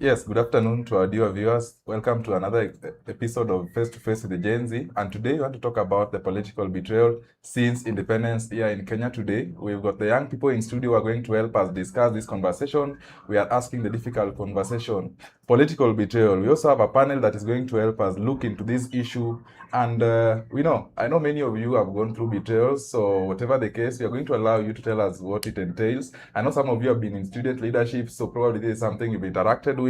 Yes, good afternoon to our dear viewers. Welcome to another episode of Face to Face with the Gen Z. And today we want to talk about the political betrayal since independence here in Kenya today. We've got the young people in studio who are going to help us discuss this conversation. We are asking the difficult conversation, political betrayal. We also have a panel that is going to help us look into this issue. And I know many of you have gone through betrayals. So whatever the case, we are going to allow you to tell us what it entails. I know some of you have been in student leadership, so probably this is something you've interacted with.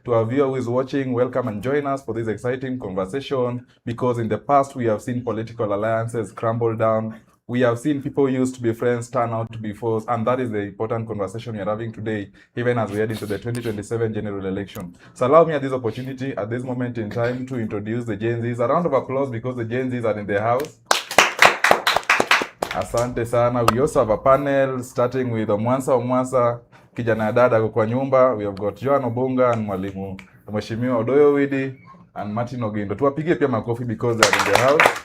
To our viewer who is watching, welcome and join us for this exciting conversation, because in the past we have seen political alliances crumble down. We have seen people used to be friends turn out to be foes, and that is the important conversation we are having today, even as we head into the 2027 general election. So allow me at this opportunity, at this moment in time, to introduce the Gen Zs. A round of applause because the Gen Zs are in the house. Asante sana. We also have a panel starting with Omwansa, kijana dada kwa nyumba. We have got Joan Obonga and mwalimu Mheshimiwa Odoyo Widi and Martin Ogindo. Tuwapige pia makofi because they are in the house.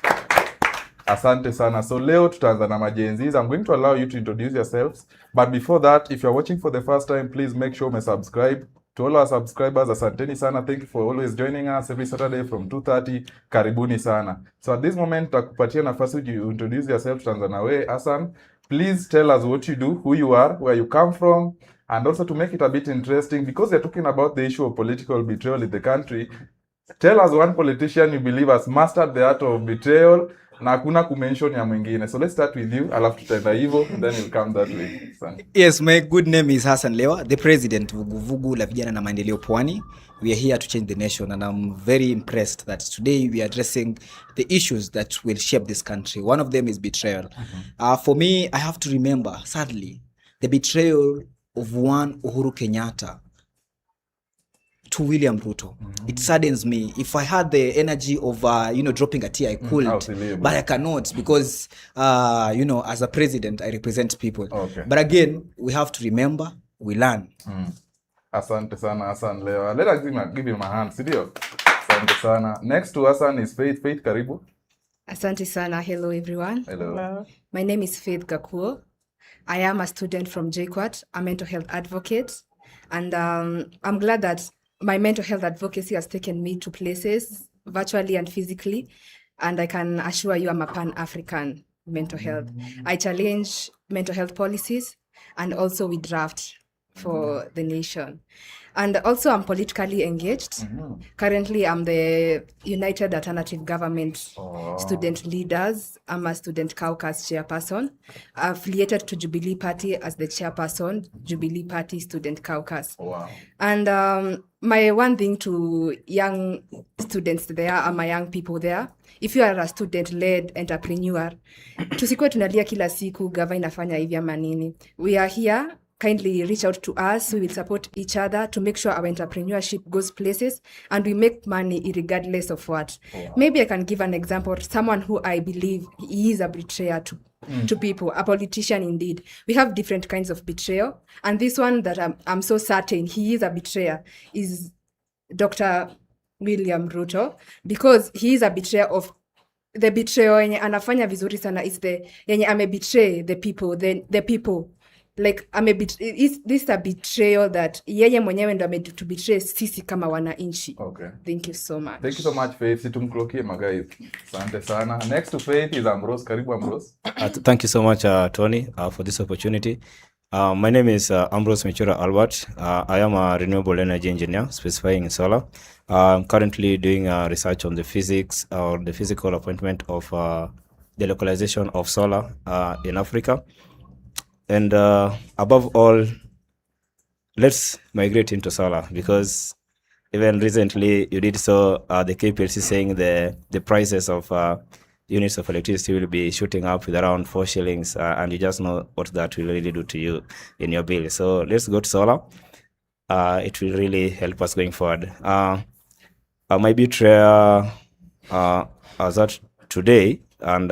Asante sana. So leo tutaanza na majenzis. I'm going to allow you to introduce yourselves. But before that, if you're watching for the first time, please make sure you subscribe. To all our subscribers, asanteni sana. Thank you for always joining us every Saturday from 2:30. Karibuni sana. So at this moment, takupatia nafasi you introduce yourself. Tutaanza na wewe, Hassan. Please tell us what you do, who you are, where you come from, and also to make it a bit interesting, because we're talking about the issue of political betrayal in the country. Tell us one politician you believe has mastered the art of betrayal na hakuna kumention ya mwingine. So let's start with you, alafu tutaenda hivyo, then we'll come that way. Yes, my good name is Hassan Lewa, the president Vuguvugu la Vijana na Maendeleo Pwani. We are here to change the nation, and I'm very impressed that today we are addressing the issues that will shape this country. One of them is betrayal. For me, I have to remember, sadly, the betrayal of one Uhuru Kenyatta to William Ruto. It saddens me. If I had the energy of dropping a tear, I could, but I cannot, because as a president, I represent people. Okay. But again, we have to remember, we learn. Asante sana Hassan Lewa. Let us give him a hand, sidio? Asante sana. Next to Hassan is Faith. Faith, karibu. Asante sana. Hello everyone. Hello. My name is Faith Gakuo. I am a student from JKUAT, a mental health advocate, and I'm glad that my mental health advocacy has taken me to places virtually and physically, and I can assure you I'm a Pan-African mental health. I challenge mental health policies, and also we draft for the nation. And also I'm politically engaged. Currently I'm the United Alternative Government Student Leaders. I'm a Student Caucus chairperson, affiliated to Jubilee Party as the chairperson, Jubilee Party Student Caucus. Wow. And my one thing to young students there, and my young people there, if you are a student-led entrepreneur, tusikwe tunalia kila siku gava inafanya hivi ama nini. We are here. Kindly reach out to us. We will support each other to make sure our entrepreneurship goes places and we make money regardless of what. Wow. Maybe I can give an example. Someone who I believe he is a betrayer to people, a politician indeed. We have different kinds of betrayal. And this one that I'm so certain he is a betrayer is Dr. William Ruto, because he is a betrayer of the betrayal yenye anafanya vizuri sana is the yenye betray the people, the people. Like is this a betrayal that yeye mwenyewe ndo to betray sisi kama wananchi. Okay. Thank you so much. Thank you so much, Faith. Situmklokie guys. Asante sana. Next to Faith is Ambrose. Karibu Ambrose. Thank you so much, Tony, for this opportunity. My name is Ambrose Michura Albert. I am a renewable energy engineer specifying in solar. I'm currently doing research on the physics or the physical appointment of the localization of solar in Africa. And above all, let's migrate into solar, because even recently you did so the KPLC saying the prices of units of electricity will be shooting up with around 4 shillings, and you just know what that will really do to you in your bill. So let's go to solar. It will really help us going forward. My betrayer as at today, and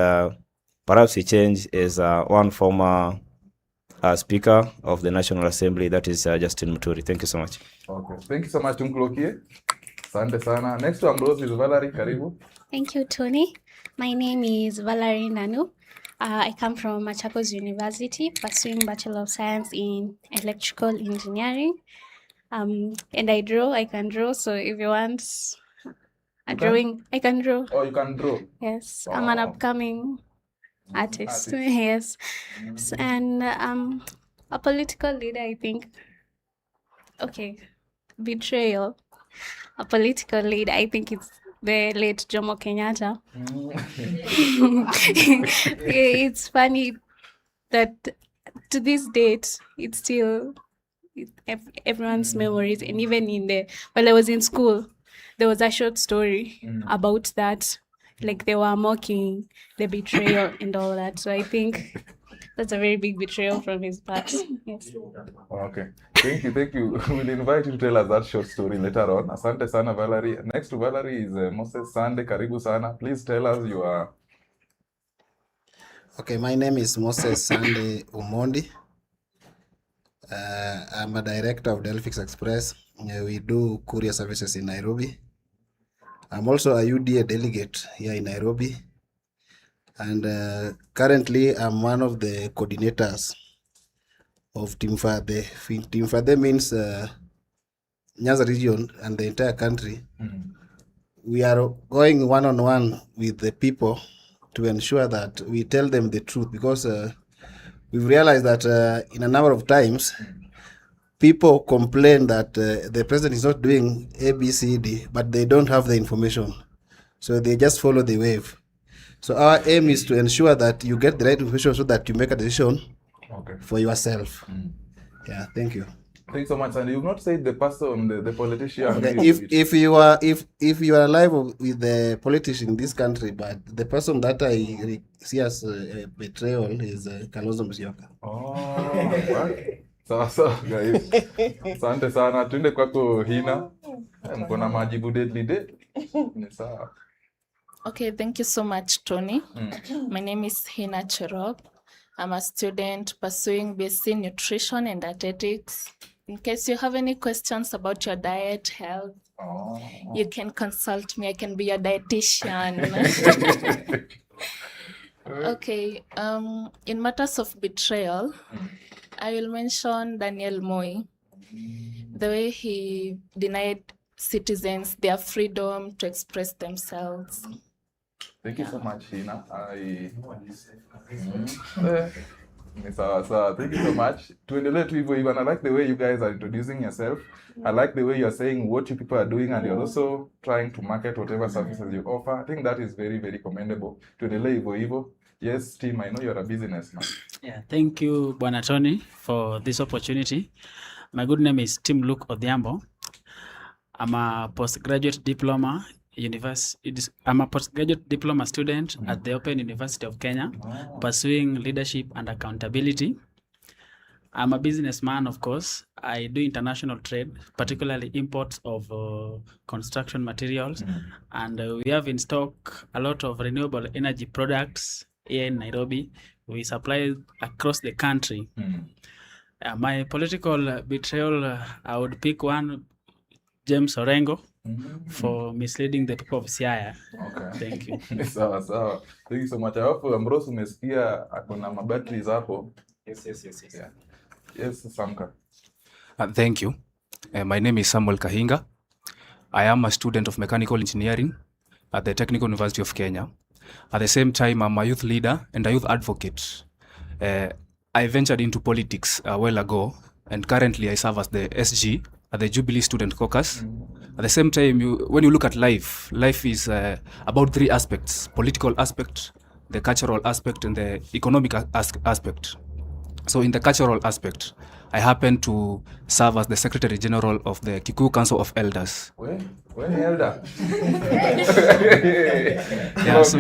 perhaps the change is one former Speaker of the National Assembly, that is Justin Muturi. Thank you so much. Okay. Thank you so much, Tumklokie. Asante sana. Next to Ambrose is Valerie. Karibu. Thank you, Tony. My name is Valerie Nanu. I come from Machakos University, pursuing Bachelor of Science in Electrical Engineering. And I draw. I can draw. So if you want a You can? drawing, I can draw. Oh, you can draw. Yes, I'm an Wow. upcoming artist. Artist. Yes, and a political leader, I think. Okay, Betrayal. A political leader, I think it's the late Jomo Kenyatta. It's funny that to this date, it's still everyone's memories. And even while I was in school, there was a short story about that. Like they were mocking the betrayal and all that. So I think that's a very big betrayal from his past. Yes. Okay. Thank you. We'll invite you to tell us that short story later on. Asante sana, Valerie. Next to Valerie is Moses Sande. Karibu sana. Please tell us your... Okay, my name is Moses Sande Umondi. I'm a director of Delphix Express. We do courier services in Nairobi. I'm also a UDA delegate here in Nairobi. And currently, I'm one of the coordinators of Team Fade. Team Fade means Nyanza region and the entire country. We are going one-on-one with the people to ensure that we tell them the truth, because we've realized that in a number of times, people complain that the president is not doing A, B, C, D, but they don't have the information. So they just follow the wave. So our aim is to ensure that you get the right information so that you make a decision for yourself. Yeah, thank you. Thanks so much. And you've not said the person, the politician. Okay. If you are alive with the politician in this country, but the person that I see as betrayal is Kalonzo Musyoka. Oh, what? Sawa guys. Asante sana. Tuende kwako Hina. Mko na majibu deadly. Ni sawa. Okay, thank you so much, Tony. My name is Hina Cherop. I'm a student pursuing BSc Nutrition and Dietetics. In case you have any questions about your diet, health, you can consult me. I can be your dietitian. Okay, in matters of betrayal, I will mention Daniel Moi. The way he denied citizens their freedom to express themselves. Thank you so much, Hina. Sawa. Thank you so much. Tuendelee tu hivyo hivyo. I like the way you guys are introducing yourself. I like the way you are saying what you people are doing, and you're also trying to market whatever services you offer. I think that is very, very commendable. Tuendelee hivyo hivyo. Yes, team, I know you're a businessman. Yeah, thank you, Bwana Tony, for this opportunity. My good name is Tim Luke Odhiambo. I'm a postgraduate diploma student at the Open University of Kenya, pursuing leadership and accountability. I'm a businessman, of course. I do international trade, particularly imports of construction materials. And we have in stock a lot of renewable energy products here in Nairobi. We supply across the country. My political betrayal, I would pick one, James Orengo, for misleading the people of Siaya. Okay. Thank you. Sawa. Thank you so much. I hope Ambrose umesikia akona mabatteries hapo. Yes. Yeah. Yes, Samka. Thank you. My name is Samuel Kahinga. I am a student of mechanical engineering at the Technical University of Kenya. At the same time, I'm a youth leader and a youth advocate. I ventured into politics a while ago, and currently I serve as the SG at the Jubilee Student Caucus. At the same time, when you look at life is about three aspects: political aspect, the cultural aspect, and the economic aspect. So in the cultural aspect, I happen to serve as the Secretary General of the Kikuyu Council of Elders. When elder? Yeah, so,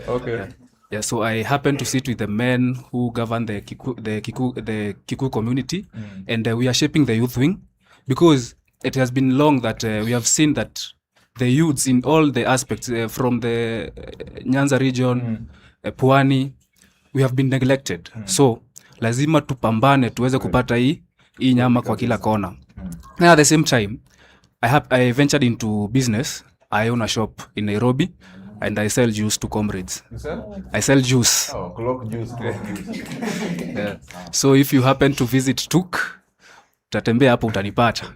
okay. Yeah, so I happen to sit with the men who govern the Kikuyu community, and we are shaping the youth wing, because it has been long that we have seen that the youths in all the aspects, from the Nyanza region, Pwani, we have been neglected. So lazima tupambane tuweze kupata hii nyama kwa kila kona. Now at the same time, I ventured into business. I own a shop in Nairobi, and I sell juice to comrades. You sell? I sell juice. Oh, clock juice. Yeah. So if you happen to visit Tuk, utatembea hapo utanipata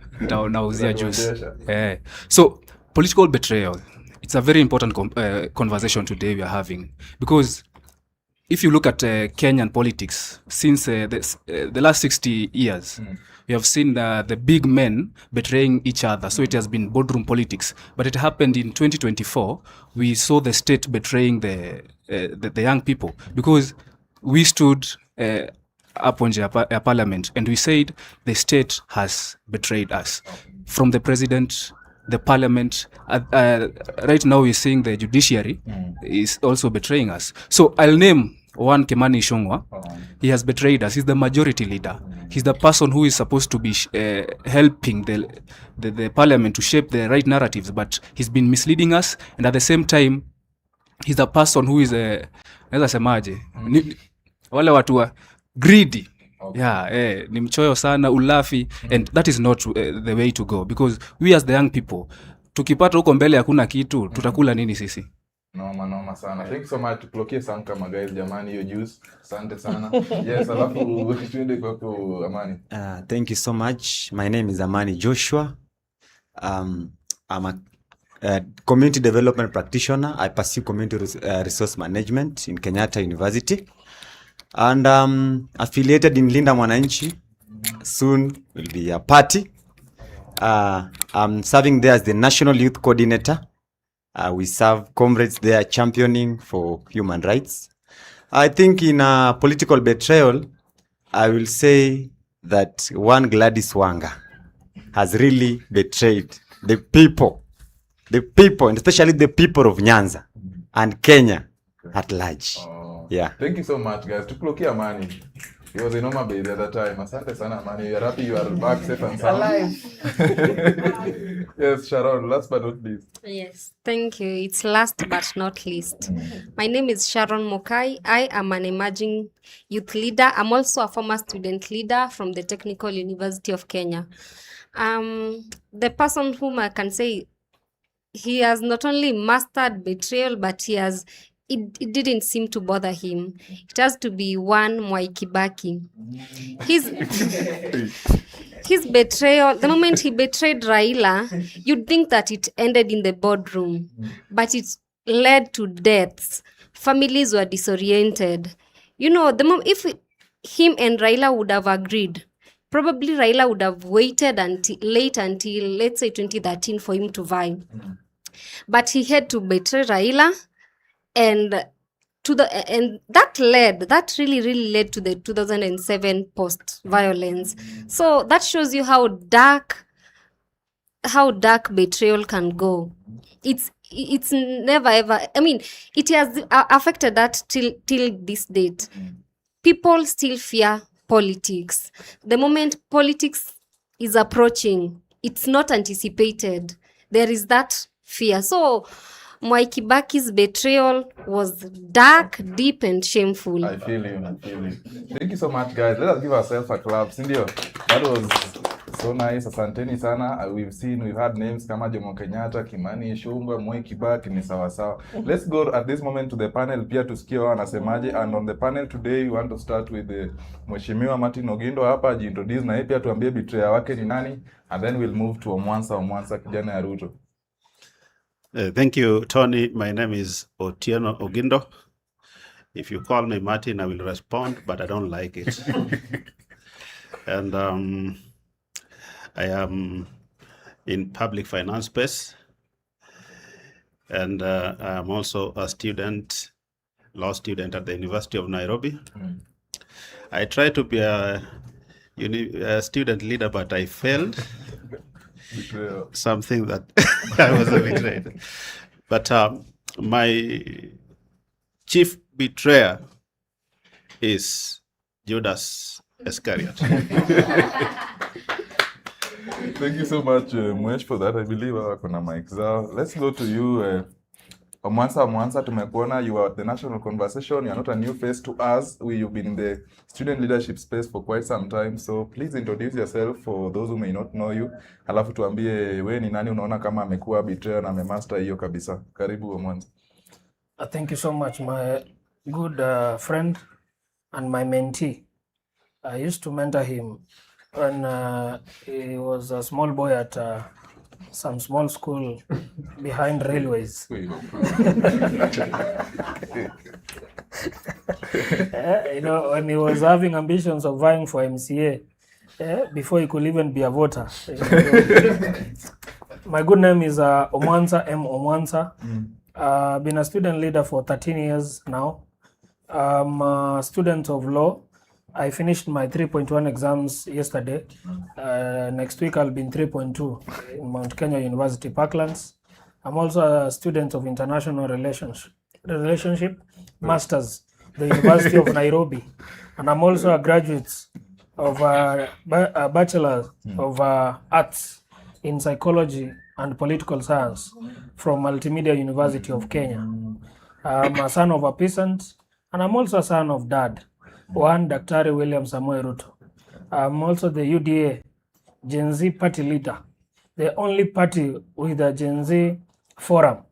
nauzia juice. Utanionyesha. So political betrayal, it's a very important conversation today we are having, because if you look at Kenyan politics since the last 60 years, we have seen the big men betraying each other. So it has been boardroom politics. But it happened in 2024. We saw the state betraying the young people, because we stood up on parliament and we said the state has betrayed us. From the president, the parliament, right now we're seeing the judiciary is also betraying us. So I'll name one, Kimani Ichung'wah. He has betrayed us. He's the majority leader. He's the person who is supposed to be helping the parliament to shape the right narratives, but he's been misleading us, and at the same time he's the person who is naweza semaje, wale watu wa greedy. Ni mchoyo sana, ulafi, and that is not the way to go, because we as the young people, tukipata huko mbele hakuna kitu, tutakula nini sisi? Noma sana. Thank you so much. Tulokie sana kama guys, jamani, hiyo juice. Asante sana. Yes, alafu tuende kwako Amani. Thank you so much. My name is Amani Joshua. I'm a community development practitioner. I pursue community resource management in Kenyatta University. And affiliated in Linda Mwananchi. Soon will be a party. I'm serving there as the National Youth Coordinator. We serve comrades there championing for human rights. I think in political betrayal, I will say that one Gladys Wanga has really betrayed the people, and especially the people of Nyanza and Kenya at large. Yeah. Thank you so much, guys. Tulokie Amani. He was in Oma Bay the other time. Asante sana Amani. We are happy you are back safe and sound. Alive. Yes, Sharon, last but not least. Yes, thank you. It's last but not least. My name is Sharon Mokai. I am an emerging youth leader. I'm also a former student leader from the Technical University of Kenya. The person whom I can say, he has not only mastered betrayal, but it didn't seem to bother him. It has to be one Mwai Kibaki. His betrayal, the moment he betrayed Raila, you'd think that it ended in the boardroom, but it led to deaths. Families were disoriented. You know, if him and Raila would have agreed, probably Raila would have waited until let's say 2013 for him to vie. But he had to betray Raila, and that really led to the 2007 post-violence. So that shows you how dark betrayal can go. It's never ever, I mean, it has affected that till this date. People still fear politics. The moment politics is approaching, it's not anticipated. There is that fear. So Mwai Kibaki's betrayal was dark, deep, and shameful. I feel you. Thank you so much, guys. Let us give ourselves a clap. Sindio, that was so nice. Asanteni sana. We've had names kama Jomo Kenyatta, Kimani Ichung'wah, Mwai Kibaki, ni sawa. Let's go at this moment to the panel pia tusikie wao wanasemaje. And on the panel today, we want to start with Mheshimiwa Martin Ogindo hapa ajiintroduce na yeye pia tuambie betrayer wake ni nani, and then we'll move to Omwansa kijana ya Ruto. Thank you, Tony. My name is Otieno Ogindo. If you call me Martin, I will respond, but I don't like it. And I am in public finance space, and I am also a law student at the University of Nairobi. I tried to be a student leader, but I failed. Something that I was betrayed. But my chief betrayer is Judas Iscariot. Thank you so much, Mwesh, for that. I believe kuna mic zao. Let's go to you, Omwansa. Tumekuona, you are the national conversation. You are not a new face to us. You've been in the student leadership space for quite some time. So please introduce yourself for those who may not know you. Alafu tuambie wewe ni nani unaona kama amekuwa betrayer na amemaster hiyo kabisa. Karibu Omwansa. Thank you so much, my good friend and my mentee. I used to mentor him when he was a small boy at some small school behind railways. You know, when he was having ambitions of vying for MCA, before he could even be a voter. My good name is Omwansa M. Omwansa. Been a student leader for 13 years now. I'm a student of law. I finished my 3.1 exams yesterday. Next week I'll be in 3.2 in Mount Kenya University, Parklands. I'm also a student of international relationship masters, the University of Nairobi, and I'm also a graduate of a bachelor of arts in psychology and political science from Multimedia University of Kenya. I'm a son of a peasant, and I'm also a son of dad, one Dr. William Samoei Ruto. I'm also the UDA Gen Z party leader, the only party with a Gen Z forum.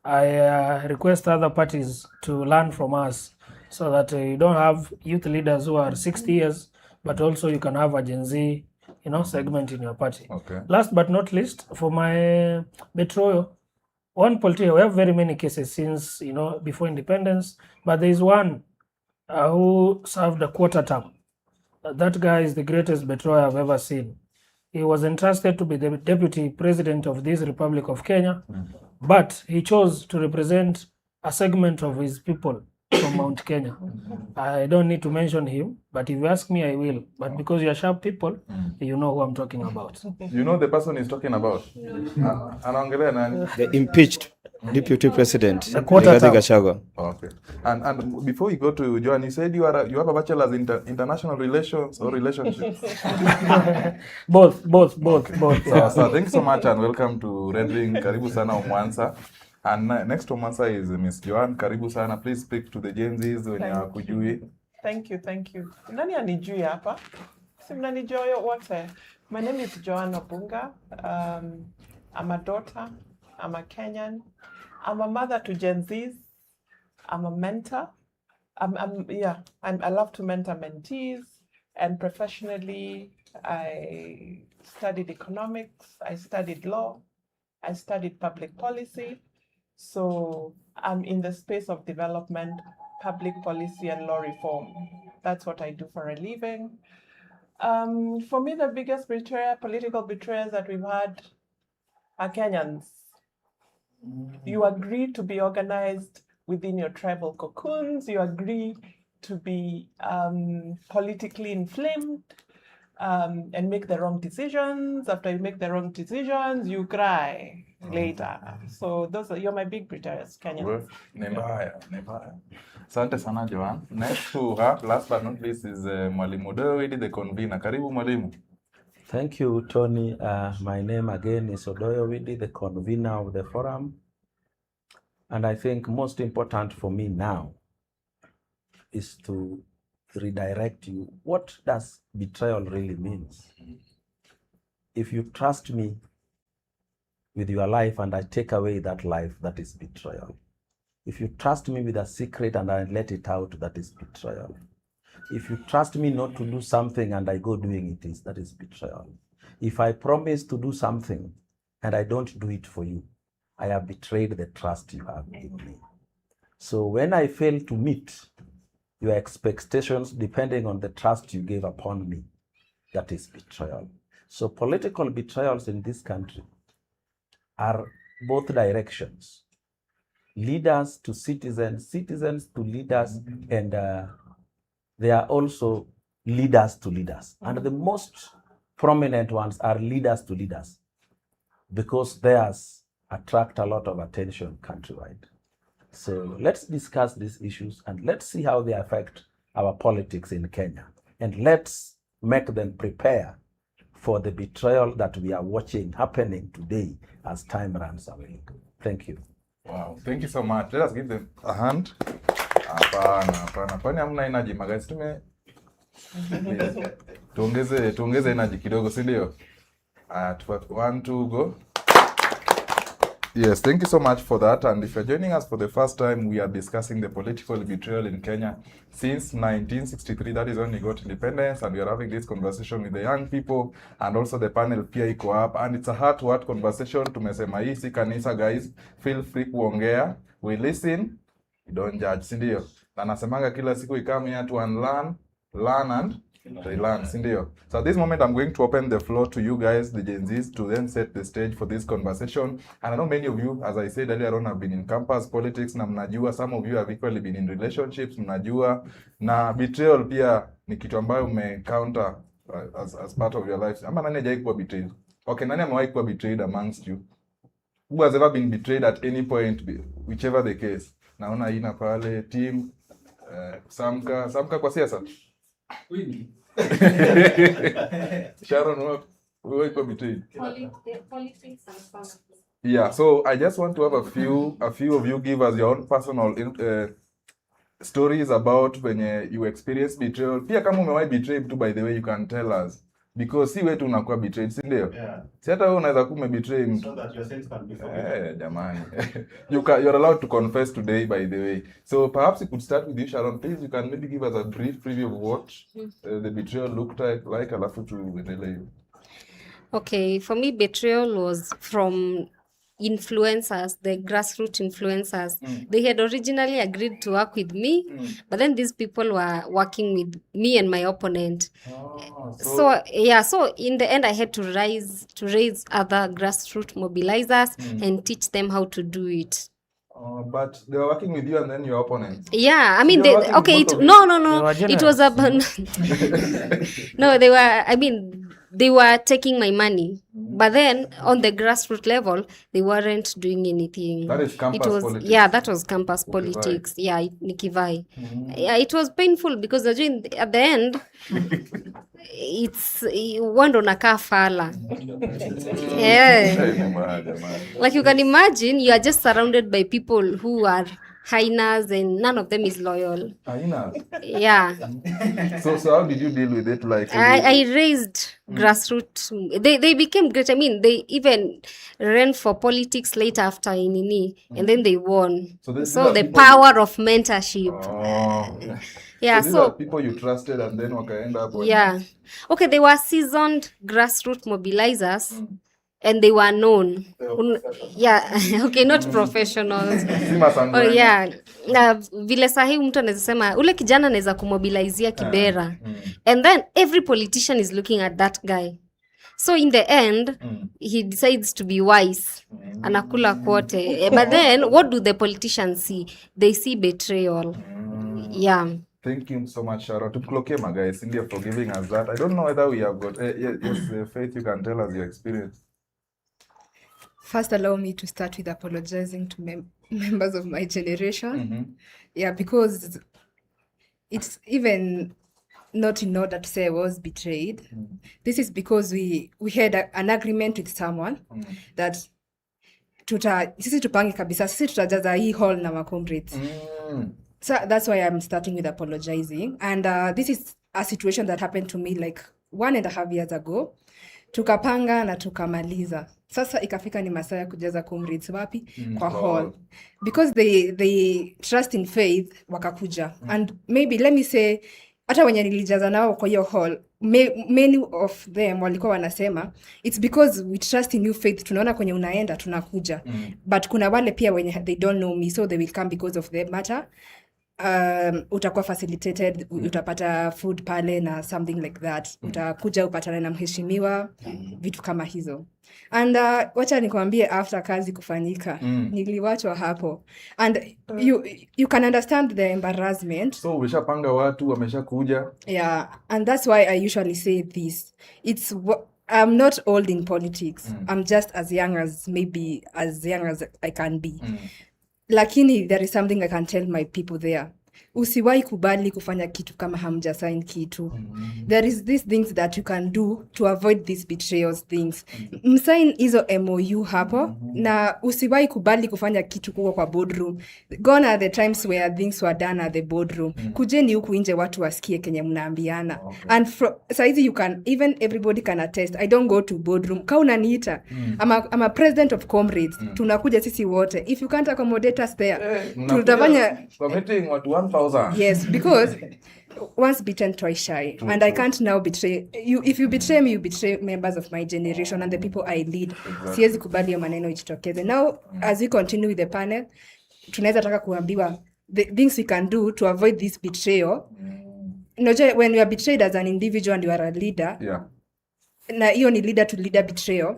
I request other parties to learn from us so that you don't have youth leaders who are 60 years, but also you can have a Gen Z, segment in your party. Okay. Last but not least, for my betrayal, one politician, we have very many cases since, before independence, but there is one who served a quarter term. That guy is the greatest betrayer I've ever seen. He was entrusted to be the deputy president of this Republic of Kenya, but he chose to represent a segment of his people from Mount Kenya. I don't need to mention him, but if you ask me, I will. But because you're sharp people, you know who I'm talking about. You know the person he's talking about? Anaongelea nani? The impeached Deputy President, The quarter Rigathi term. Gachagua. Okay. And before you go to Joan, you said you have a bachelor's in international relations or relationships. Both. So thank you so much and welcome to REDRING. Karibu sana Omwansa. And next Omwansa is Miss Joan. Karibu sana. Please speak to the Gen Zs when you are kujui. Thank you. Nani anijui hapa? Si mnanijua wote. My name is Joan Obunga. I'm a daughter. I'm a Kenyan. I'm a mother to Gen Zs. I'm a mentor. I love to mentor mentees. And professionally, I studied economics. I studied law. I studied public policy. So I'm in the space of development, public policy, and law reform. That's what I do for a living. For me, the biggest political betrayers that we've had are Kenyans. You agree to be organized within your tribal cocoons. You agree to be politically inflamed and make the wrong decisions. After you make the wrong decisions, you cry later. So you're my big betrayers, Kenyans. Nebaya. Asante sana Joan. Next to her, last but not least, is Mwalimu Odoyo, the convener. Karibu Mwalimu. Thank you, Tony. My name again is Odoyo Widi, the convener of the forum. And I think most important for me now is to redirect you. What does betrayal really mean? If you trust me with your life and I take away that life, that is betrayal. If you trust me with a secret and I let it out, that is betrayal. If you trust me not to do something and I go doing it, that is betrayal. If I promise to do something and I don't do it for you, I have betrayed the trust you have in me. So when I fail to meet your expectations depending on the trust you gave upon me, that is betrayal. So political betrayals in this country are both directions. Leaders to citizens, citizens to leaders, and they are also leaders to leaders. And the most prominent ones are leaders to leaders because theirs attract a lot of attention countrywide. So let's discuss these issues and let's see how they affect our politics in Kenya. And let's make them prepare for the betrayal that we are watching happening today as time runs away. Thank you. Wow, thank you so much. Let us give them a hand. Hapana. Kwani hamna energy guys? Tuongeze energy kidogo, si ndio? 1 2 go. Yes, thank you so much for that. And if you're joining us for the first time, we are discussing the political betrayal in Kenya since 1963. That is when we got independence, and we are having this conversation with the young people, and also the panel pia iko up, and it's a heart-to-heart conversation. Tumesema hii si kanisa, guys. Feel free kuongea. We listen, we don't judge, si ndio? Na nasemanga kila siku we come here to unlearn, learn and relearn, si ndio? So at this moment, I'm going to open the floor to you guys, the Gen Zs, to then set the stage for this conversation. And I know many of you, as I said earlier on, have been in campus politics, na mnajua, some of you have equally been in relationships, mnajua, na betrayal pia ni kitu ambayo ume-counter as part of your life. Ama nani hajawahi kuwa betrayed? Okay, nani amewahi kuwa betrayed amongst you? Who has ever been betrayed at any point, whichever the case? Naona ina pale, team, Samka kwa siasa? Sharon, wewe iko betrayed? Politics and politics. Yeah, so I just want to have a few of you give us your own personal stories about when you experience betrayal. Pia kama umewahi betray mtu, by the way, you can tell us. Because si wetu unakuwa betrayed, si ndio? Yeah. Si hata wewe unaweza kuwa betray mtu. So that your sins can be forgiven. Jamani. You're allowed to confess today, by the way. So perhaps we could start with you, Sharon. Please, you can maybe give us a brief preview of what the betrayal looked like, alafu tuendelee. Okay, for me, betrayal was from influencers, the grassroots influencers. They had originally agreed to work with me, but then these people were working with me and my opponent. So in the end, I had to raise other grassroots mobilizers and teach them how to do it. But they were working with you and then your opponent. Yeah, I mean, They were they, working okay, with it, both of no, you? no, They no, were it was generous. no, they were, I mean, they were taking my money, but then on the grassroots level, they weren't doing anything. That is campus politics. Yeah, that was campus politics. Yeah, Nikivai. Yeah, it was painful because at the end, it's one unakaa fala. Yeah. Like you can imagine, you are just surrounded by people who are hyenas and none of them is loyal. Hyenas? Yeah. So how did you deal with it? Like I raised grassroots. They became great. I mean, they even ran for politics later after Inini, and then they won. So these So are the people power of mentorship. Oh. Yeah, So these are people you trusted and then wakaenda hapo. Yeah. Okay, they were seasoned grassroots mobilizers. And they were known. Yeah, okay, not professionals. Oh, yeah. Na vile sahi mtu anaweza sema ule kijana anaweza kumobilizia Kibera. And then every politician is looking at that guy. So in the end, he decides to be wise. Anakula kwote. But then, what do the politicians see? They see betrayal. Yeah. Thank you so much, Sharon. Tuklokema, guys, India, for giving us that. I don't know whether we have got... yes, Faith, you can tell us your experience. First, allow me to start with apologizing to members of my generation. Yeah, because it's even not in order to say I was betrayed. This is because we had an agreement with someone that sisi tupange kabisa, sisi tutajaza hii hall na ma comrades. So that's why I'm starting with apologizing. And this is a situation that happened to me like 1.5 years ago. Tukapanga na tukamaliza. Sasa ikafika ni masaa ya kujaza comrades wapi? Kwa hall. Because they trust in faith, wakakuja. And maybe, let me say, hata wenye nilijaza nao kwa hiyo hall, many of them walikuwa wanasema, it's because we trust in you faith, tunaona kwenye unaenda, tunakuja. But kuna wale pia wenye they don't know me, so they will come because of the matter. Utakuwa facilitated, utapata food pale na something like that. Utakuja upatane na mheshimiwa, vitu kama hizo. And wacha nikwambie, after kazi kufanyika, niliwachwa hapo. And you can understand the embarrassment. So umeshapanga watu, wameshakuja. Yeah, and that's why I usually say this. I'm not old in politics. I'm just as young as I can be. Lakini there is something I can tell my people there. usiwahi kubali kufanya kitu kama hamja sign kitu. There is these things that you can do to avoid these betrayals things. Msign hizo MOU hapo na usiwahi kubali kufanya kitu kuko kwa boardroom. Gone are the times where things were done at the boardroom. Kujeni huku nje watu wasikie kenye mnaambiana. And saizi you can, even everybody can attest. I don't go to boardroom. Ka unaniita. I'm a president of comrades. Tunakuja sisi wote. If you can't accommodate us there, tutafanya meeting watu 1000. Yes, because once beaten, twice shy. And I can't now betray you. If you betray me, you betray members of my generation and the people I lead. Siwezi kubali hiyo maneno ijitokeze. Now, as we continue with the panel, tunaweza taka kuambiwa the things we can do to avoid this betrayal. When you are betrayed as an individual and you are a leader, na hiyo ni leader to leader betrayal,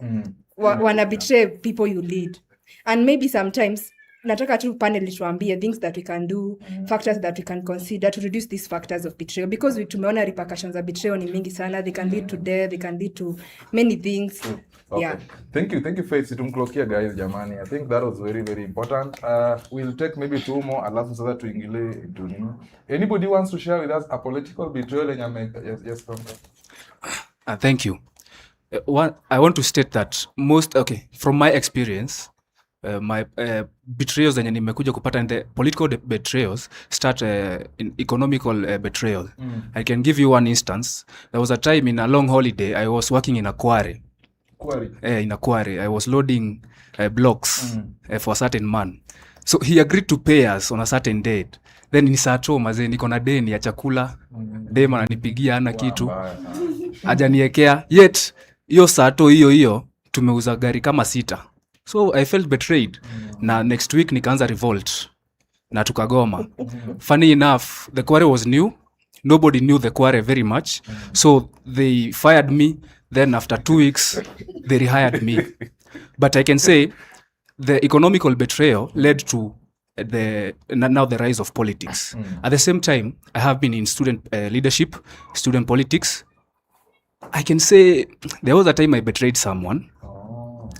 wana betray people you lead. And maybe sometimes nataka tu panel tuambie things that we can do, factors that we can consider to reduce these factors of betrayal, because tumeona repercussions of betrayal ni mingi sana. They can lead to death, they can lead to many things. Okay. Yeah. Thank you Faith. Situmklokia guys jamani. I think that was very very important. We'll take maybe 2 more alafu sasa tuingilie into nini. Anybody wants to share with us a political betrayal yenye yes Thank you. I want to state that from my experience, my betrayals zenye nimekuja kupata in the political betrayals start in economical betrayal. I can give you one instance. There was a time in a long holiday I was working in a quarry. In a quarry. I was loading blocks for a certain man. So he agreed to pay us on a certain date. Then ni saa tu mazee niko na deni ya chakula. Dema ananipigia ana kitu. Hajaniekea. Yet hiyo saa tu hiyo tumeuza gari kama 6. So I felt betrayed. Na next week nikaanza revolt. Na tukagoma. Funny enough, the quarry was new. Nobody knew the quarry very much. So they fired me. Then after 2 weeks, they rehired me. But I can say the economical betrayal led to now the rise of politics. At the same time, I have been in student leadership, student politics. I can say there was a time I betrayed someone.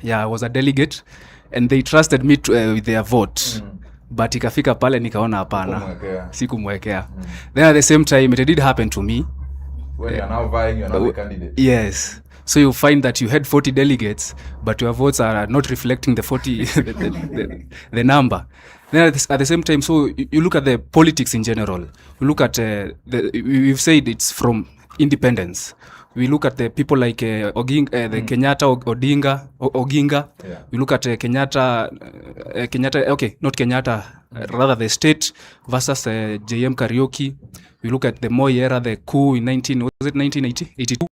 Yeah, I was a delegate and they trusted me with their vote. But ikafika pale nikaona hapana. Sikumwekea. Then at the same time, it did happen to me. When you are now vying, you are now the candidate. Yes. So you find that you had 40 delegates, but your votes are not reflecting the 40, the number. Then at the same time, so you look at the politics in general. You look at, we've said it's from independence. We look at the people like the Kenyatta Oginga. Yeah. We look at Kenyatta, okay, not Kenyatta, rather the state versus JM Karaoke. We look at the Moi era, the coup in 1982.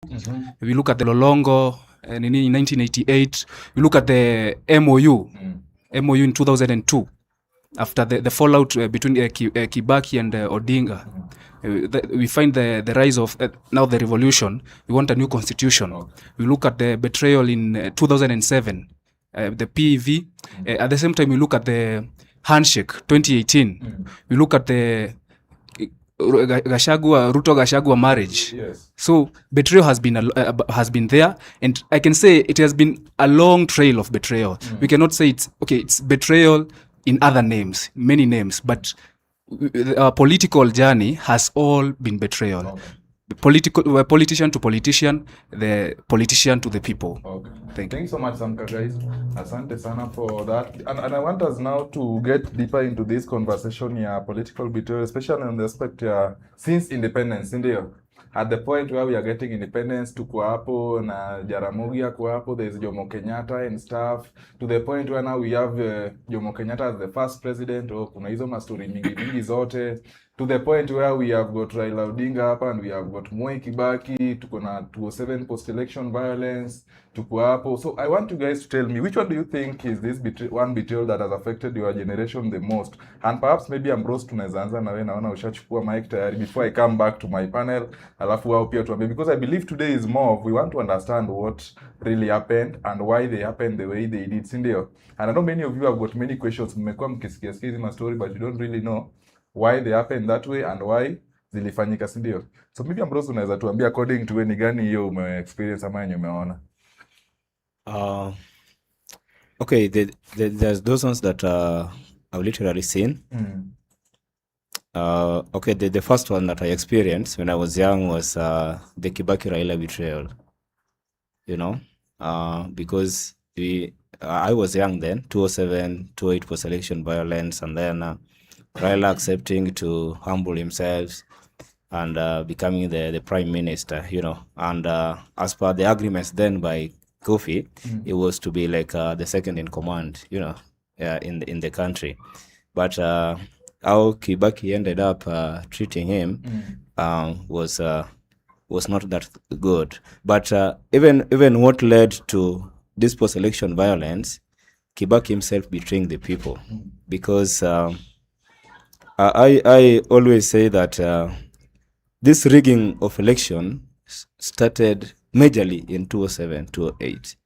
We look at the Lolongo in 1988. We look at the MOU in 2002. After the fallout between Kibaki and Odinga. We find the rise of now the revolution. We want a new constitution. We look at the betrayal in 2007, the PEV. At the same time, we look at the handshake 2018. We look at the Ruto Gachagua marriage. Yes. So betrayal has been there, and I can say it has been a long trail of betrayal. We cannot say it's betrayal in other names, many names, but our political journey has all been betrayal. Politician to politician, the politician to the people. Okay. Thank you so much, Samka, guys. Asante sana for that. And I want us now to get deeper into this conversation here, political betrayal, especially on the aspect since independence, ndio. At the point where we are getting independence, tuko hapo na Jaramogi ako hapo, there is Jomo Kenyatta and stuff, to the point where now we have Jomo Kenyatta as the first president. Kuna hizo mastori mingi zote, to the point where we have got Raila Odinga hapa and we have got Moi Kibaki, tuko na 207 post-election violence, tuko hapo. So I want you guys to tell me, which one do you think is this one betrayal that has affected your generation the most? And perhaps maybe Ambrose tunaweza anza na wewe, naona ushachukua mic tayari, before I come back to my panel, alafu wao pia tuambie, because I believe today is more of we want to understand what really happened and why they happened the way they did, sindio? And I know many of you have got many questions, mmekuwa mkisikia hizi ma story, but you don't really know why they happened that way and why zilifanyika, sindio? So maybe Ambrose unaweza tuambia according to ni gani hiyo experience ama yenye umeona? Okay, there's those ones that I've literally seen. Okay, the first one that I experienced when I was young was the Kibaki Raila betrayal. You know, because I was young then, 2007, 2008 post-election violence, and then Raila accepting to humble himself and becoming the prime minister, you know. And as per the agreements then by Kofi, it was to be like the second in command, you know, in the country. But how Kibaki ended up treating him was not that good. But even what led to this post-election violence, Kibaki himself betraying the people, because I always say that this rigging of election started majorly in 2007, 2008.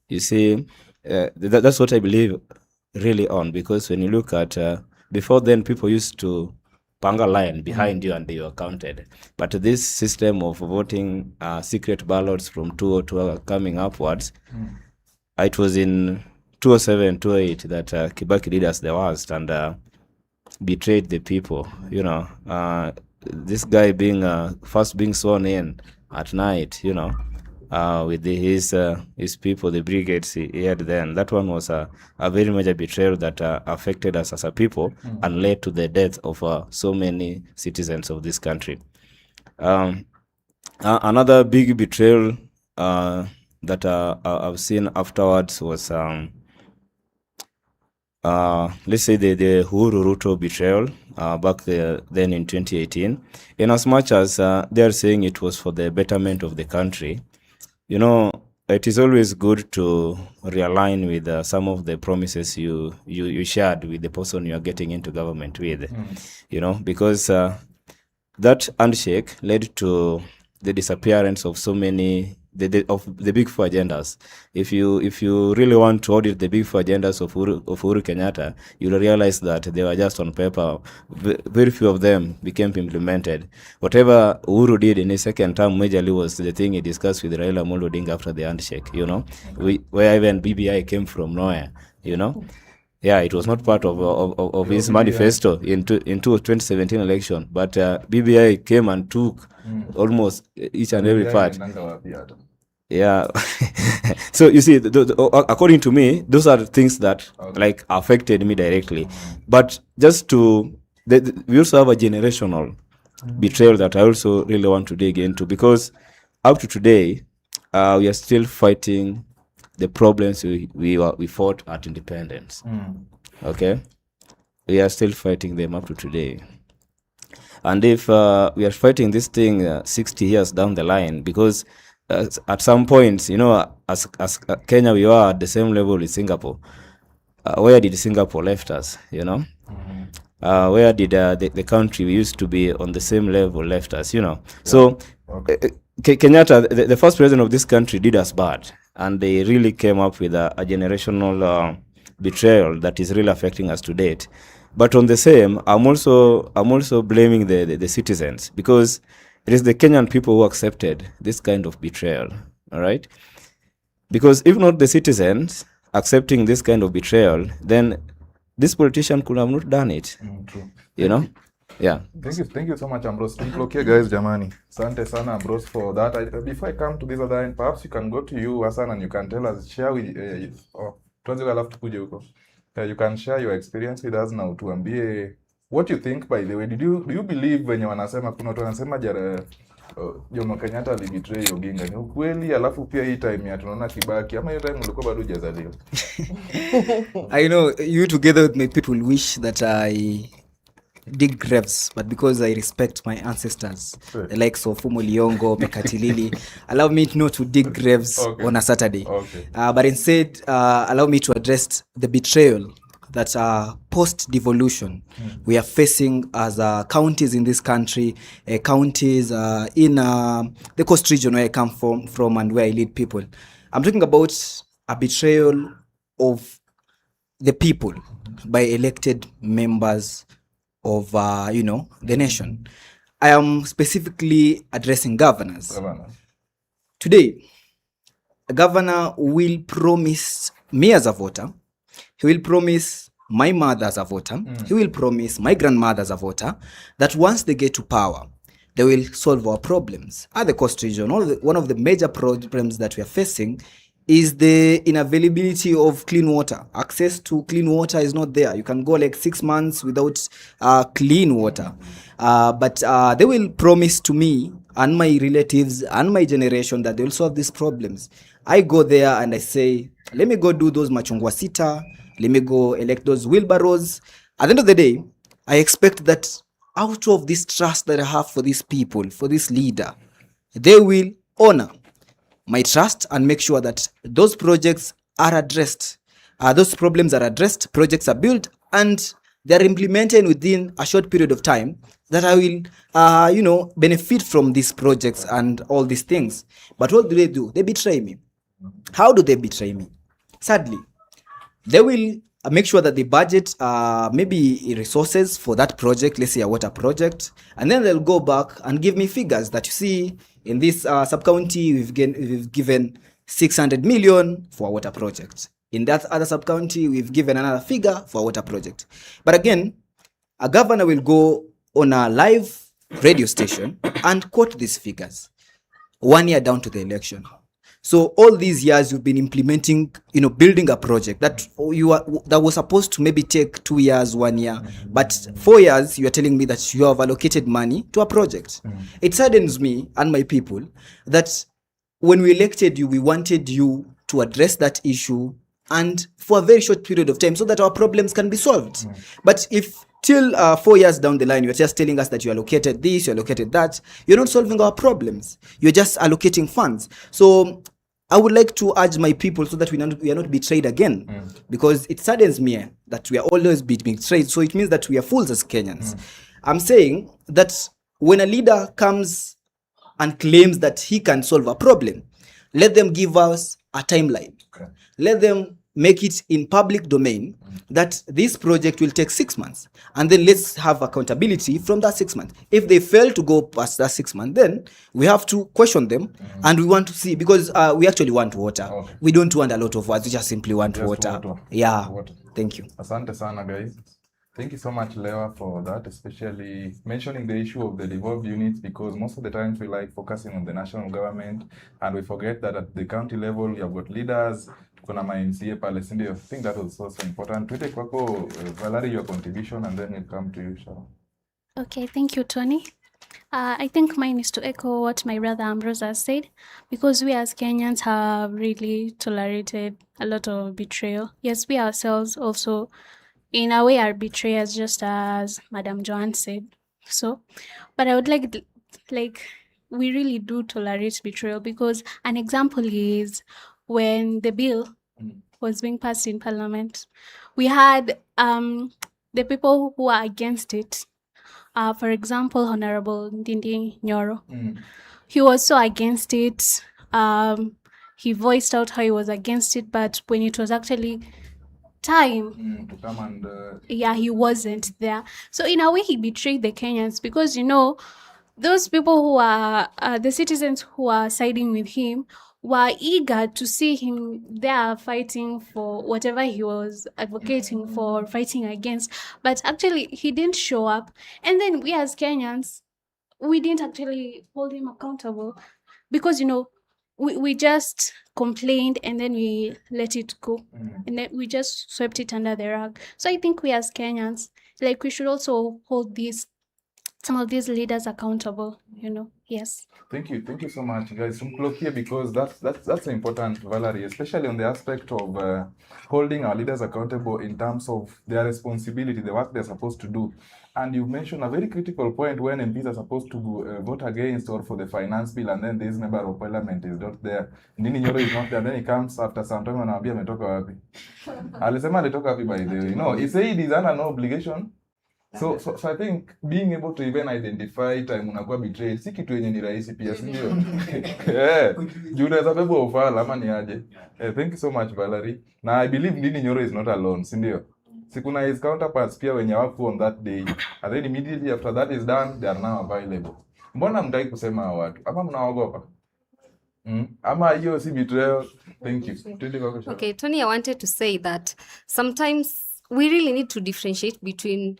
You see, that's what I believe really on, because when you look at before then, people used to panga line behind you and they were counted. But this system of voting secret ballots from 2002 coming upwards, it was in 2007, 2008 that Kibaki did us the worst and betrayed the people. You know, this guy being first being sworn in at night, you know, with his people, the brigades he had then. That one was a very major betrayal that affected us as a people and led to the death of so many citizens of this country. Another big betrayal that I've seen afterwards was let's say the Uhuru Ruto betrayal back then in 2018. In as much as they are saying it was for the betterment of the country, you know, it is always good to realign with some of the promises you shared with the person you are getting into government with, you know, because that handshake led to the disappearance of so many of the big four agendas. If you really want to audit the big four agendas of Uhuru Kenyatta, you'll realize that they were just on paper. Very few of them became implemented. Whatever Uhuru did in his second term majorly was the thing he discussed with Raila Amolo Odinga after the handshake, you know, where even BBI came from nowhere, you know. Yeah, it was not part of his manifesto in 2017 election, but BBI came and took almost each and every part. Yeah. So you see, according to me, those are things that like affected me directly. But just we also have a generational betrayal that I also really want to dig into, because up to today, we are still fighting the problems we fought at independence. Okay, we are still fighting them up to today. And if we are fighting this thing 60 years down the line, because at some points, you know, as Kenya, we are at the same level with Singapore. Where did Singapore left us, you know? Where did the country we used to be on the same level left us, you know? Yeah. So Kenyatta, the first president of this country, did us bad, and they really came up with a generational betrayal that is really affecting us to date. But on the same, I'm also blaming the citizens, because it is the Kenyan people who accepted this kind of betrayal. All right, because if not the citizens accepting this kind of betrayal, then this politician could have not done it. True. You know. Yeah. Thank you so much, Ambrose. Okay, guys, jamani. Asante sana, Ambrose, for that. Before I come to this other end, perhaps you can go to you, Hassan, and you can tell us, share with you can share your experience with us now, tuambie what you think. By the way, do you believe wenye wanasema, kuna watu wanasema Jomo Kenyatta alibetray Oginga? Ni ukweli? Alafu pia hii time ya tunaona Kibaki, ama hiyo time ulikuwa bado hujazaliwa? I know you together with my people wish that I dig graves, but because I respect my ancestors, the likes of Fumo Liongo, Pekatilili, allow me not to dig graves on a Saturday. But instead, allow me to address the betrayal that post-devolution we are facing as counties in this country, counties in the coast region where I come from and where I lead people. I'm talking about a betrayal of the people by elected members of the nation. I am specifically addressing governors. Today, a governor will promise me as a voter, he will promise my mother as a voter, he will promise my grandmother as a voter that once they get to power, they will solve our problems. At the coast region, one of the major problems that we are facing is the inavailability of clean water. Access to clean water is not there. You can go like 6 months without clean water. But they will promise to me and my relatives and my generation that they will solve these problems. I go there and I say, let me go do those machungwa sita, let me go elect those wheelbarrows. At the end of the day, I expect that out of this trust that I have for these people, for this leader, they will honor my trust and make sure that those projects are addressed. Those problems are addressed, projects are built, and they're implemented within a short period of time that I will, benefit from these projects and all these things. But what do? They betray me. How do they betray me? Sadly, they will make sure that they budget maybe resources for that project, let's say a water project, and then they'll go back and give me figures that you see in this sub-county, we've given 600 million for a water project. In that other sub-county, we've given another figure for a water project. But again, a governor will go on a live radio station and quote these figures 1 year down to the election. So all these years you've been implementing, building a project that was supposed to maybe take 2 years, 1 year, but 4 years you are telling me that you have allocated money to a project. It saddens me and my people that when we elected you, we wanted you to address that issue and for a very short period of time so that our problems can be solved. But if till 4 years down the line, you're just telling us that you allocated this, you allocated that, you're not solving our problems. You're just allocating funds. So I would like to urge my people so that we are not betrayed again, because it saddens me that we are always being betrayed. So it means that we are fools as Kenyans. I'm saying that when a leader comes and claims that he can solve a problem, let them give us a timeline. Let them make it in public domain that this project will take 6 months, and then let's have accountability from that 6 months. If they fail to go past that 6 months, then we have to question them, and we want to see, because we actually want water. We don't want a lot of words, we just simply want water. Yeah. Thank you. Asante sana, guys. Thank you so much, Lewa, for that, especially mentioning the issue of the devolved units, because most of the times we like focusing on the national government and we forget that at the county level you have got leaders, kuna ma-MCA pale, sindio? I think that was also important. Tuite kwako, Valerie, your contribution, and then we'll come to you, Sharon. Okay, thank you, Tony. I think mine is to echo what my brother Ambrose has said, because we as Kenyans have really tolerated a lot of betrayal. Yes, we ourselves also, in a way, are betrayers, just as Madam Joanne said. So, but I would like, we really do tolerate betrayal, because an example is when the bill was being passed in Parliament, we had the people who are against it. For example, Honorable Ndindi Nyoro. He was so against it. He voiced out how he was against it, but when it was actually time to come and he wasn't there. So in a way, he betrayed the Kenyans, because those people who are the citizens who are siding with him were eager to see him there fighting for whatever he was advocating for, fighting against, but actually he didn't show up. And then we as Kenyans, we didn't actually hold him accountable, because we just complained and then we let it go, and then we just swept it under the rug. So I think we as Kenyans, we should also hold some of these leaders accountable. Yes. Thank you so much, guys. Some clock here, because that's important, Valerie, especially on the aspect of holding our leaders accountable in terms of their responsibility, the work they're supposed to do. And you mentioned a very critical point when MPs are supposed to vote against or for the finance bill, and then this member of parliament is not there. Ndini Nyoro is not there. Then he comes after some time and anambia ametoka wapi. Alisema alitoka wapi, by the way. He said it is under no obligation. So I think being able to even identify time unakuwa betrayed si kitu yenye ni rahisi pia, si ndio? Juu unaweza beba ufala ama ni aje. Thank you so much, Valerie. Now I believe Ndini Nyoro is not alone, si ndio? Si kuna his counterparts pia wenye wako on that day, and then immediately after that is done, they are now available. Mbona mtaki kusema watu? Ama mnaogopa? Ama hiyo si betrayal? Thank you. Okay, Tony, I wanted to say that sometimes we really need to differentiate between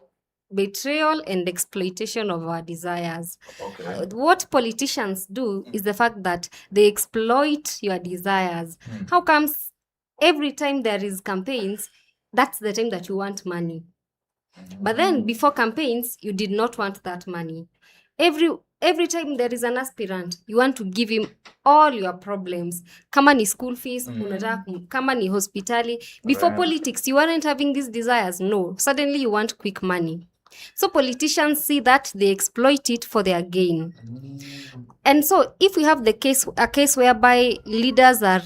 betrayal and exploitation of our desires. Okay. What politicians do is the fact that they exploit your desires. How comes every time there is campaigns, that's the time that you want money? But then before campaigns, you did not want that money. Every time there is an aspirant, you want to give him all your problems. Kama ni school fees, kama ni hospitali. Before politics, you weren't having these desires. No, suddenly you want quick money. So politicians see that, they exploit it for their gain. And so if we have a case whereby leaders are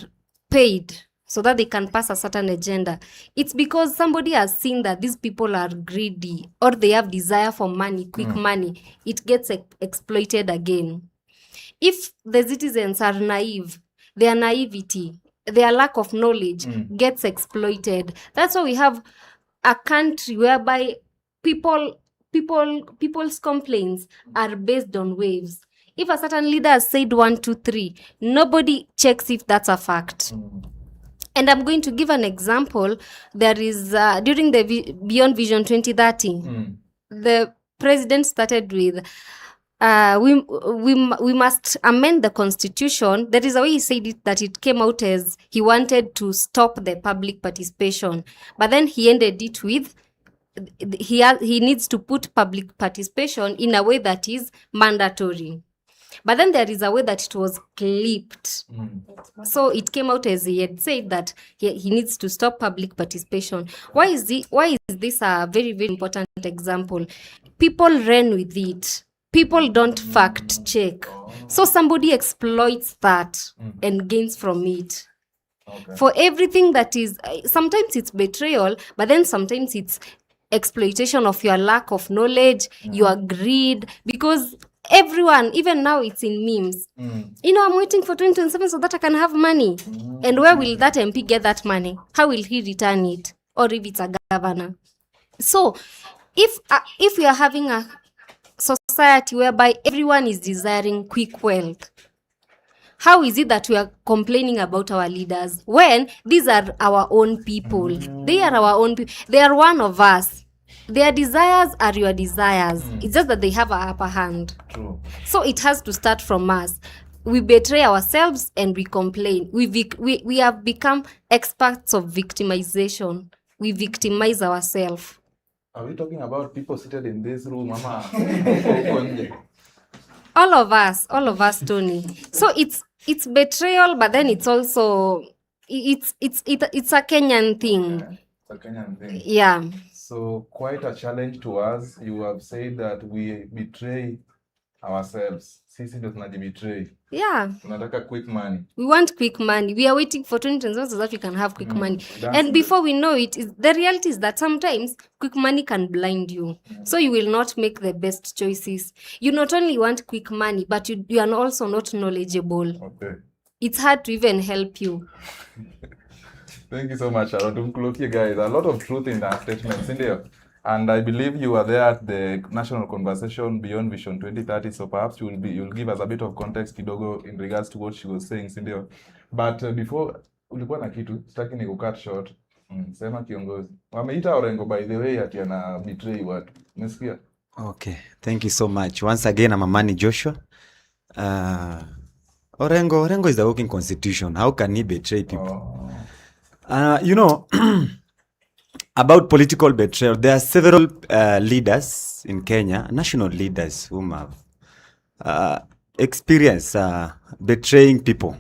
paid so that they can pass a certain agenda, it's because somebody has seen that these people are greedy or they have desire for money, quick money. It gets exploited again. If the citizens are naive, their naivety, their lack of knowledge gets exploited. That's why we have a country whereby people's complaints are based on waves. If a certain leader has said 1, 2, 3, nobody checks if that's a fact. And I'm going to give an example. There is during the Beyond Vision 2030, the president started with we must amend the constitution. There is a way he said it, that it came out as he wanted to stop the public participation, but then he ended it with he needs to put public participation in a way that is mandatory. But then there is a way that it was clipped. So it came out as he had said that he needs to stop public participation. Why is this a very, very important example? People ran with it. People don't fact check. So somebody exploits that and gains from it. Okay. For everything that is, sometimes it's betrayal, but then sometimes it's exploitation of your lack of knowledge, your greed, because everyone, even now it's in memes. You know, I'm waiting for 2027 so that I can have money. And where will that MP get that money? How will he return it? Or if it's a governor. So if we are having a society whereby everyone is desiring quick wealth, how is it that we are complaining about our leaders when these are our own people? They are our own people. They are one of us. Their desires are your desires. It's just that they have an upper hand. True. So it has to start from us. We betray ourselves and we complain. We have become experts of victimization. We victimize ourselves. Are we talking about people seated in this room, Mama? All of us, Tony. So it's betrayal, but then it's also it's a Kenyan thing. It's a Kenyan thing. Yeah. So quite a challenge to us. You have said that we betray ourselves. Sisi ndio tunajibetray. Yeah. Tunataka quick money. We want quick money. We are waiting for 2021 so that we can have quick money. And before we know it, the reality is that sometimes quick money can blind you. So you will not make the best choices. You not only want quick money, but you are also not knowledgeable. Okay. It's hard to even help you. Thank you so much, Sharon. Tumkulokie, guys. A lot of truth in that statement, Cindy. And I believe you were there at the national conversation Beyond Vision 2030. So perhaps you'll give us a bit of context kidogo in regards to what she was saying, Cindy. But before ulikuwa na kitu, sitaki ni kucut short. Sema kiongozi. Wameita Orengo by the way ati ana betray watu. Umesikia? Okay. Thank you so much. Once again, I'm Amani Joshua. Orengo is the working constitution. How can he betray people? You know, about political betrayal, there are several leaders in Kenya, national leaders, whom have experienced betraying people.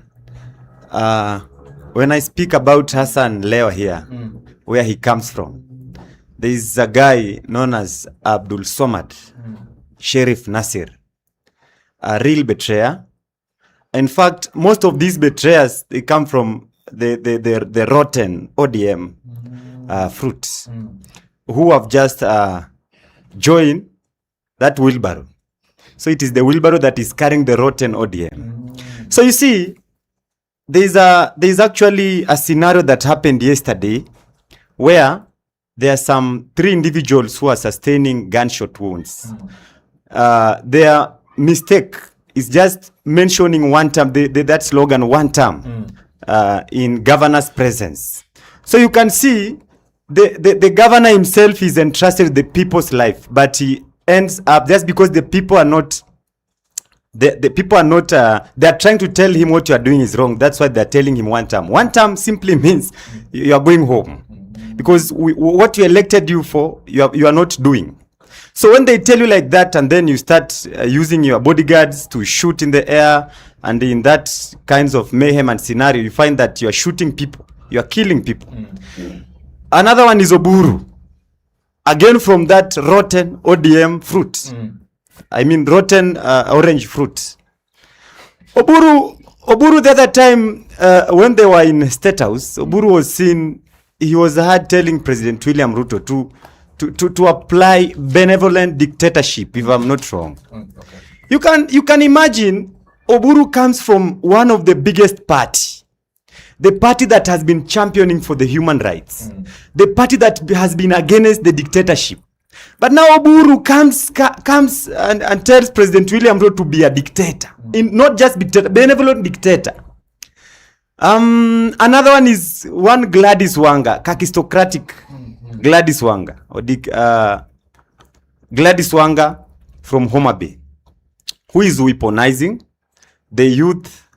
When I speak about Hassan Leo here, where he comes from, there is a guy known as Abdul Somad, Sheriff Nasir, a real betrayer. In fact, most of these betrayers, they come from the rotten ODM fruits who have just joined that wheelbarrow. So it is the wheelbarrow that is carrying the rotten ODM. So you see, there's actually a scenario that happened yesterday where there are some 3 individuals who are sustaining gunshot wounds. Their mistake is just mentioning one term, that slogan, one term, in governor's presence. So you can see the governor himself is entrusted with the people's life, but he ends up just because the people are not. The people are not. They are trying to tell him what you are doing is wrong. That's why they are telling him one term. One term simply means you are going home, because what we elected you for, you are not doing. So when they tell you like that, and then you start using your bodyguards to shoot in the air, and in that kinds of mayhem and scenario, you find that you are shooting people, you are killing people. Another one is Oburu. Again, from that rotten ODM fruit. I mean rotten orange fruit. Oburu the other time, when they were in State House, Oburu was seen, he was heard telling President William Ruto to apply benevolent dictatorship, if I'm not wrong. Okay. You can imagine, Oburu comes from one of the biggest party, the party that has been championing for the human rights, the party that has been against the dictatorship. But now Oburu comes and tells President William Ruto to be a dictator, not just dictator, benevolent dictator. Another one is one Gladys Wanga, kakistocratic Gladys Wanga, or Gladys Wanga from Homa Bay, who is weaponizing the youth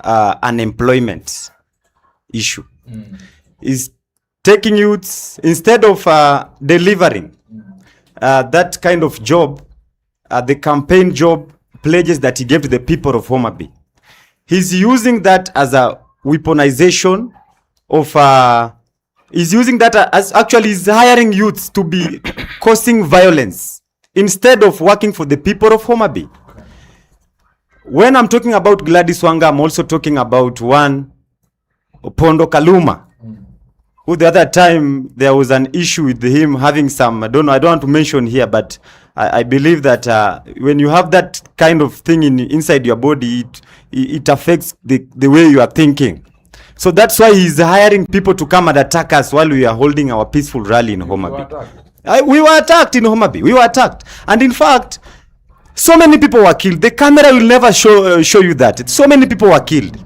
unemployment issue. Is taking youths, instead of delivering that kind of job, the campaign job pledges that he gave to the people of Homa Bay. He's using that as a weaponization of, he's using that as actually he's hiring youths to be causing violence instead of working for the people of Homa Bay. When I'm talking about Gladys Wanga, I'm also talking about one Opondo Kaluma, who the other time there was an issue with him having some, I don't want to mention here, but I believe that when you have that kind of thing inside your body, it affects the way you are thinking. So that's why he's hiring people to come and attack us while we are holding our peaceful rally in Homa Bay. We were attacked in Homa Bay. We were attacked. And in fact, so many people were killed. The camera will never show you that. So many people were killed.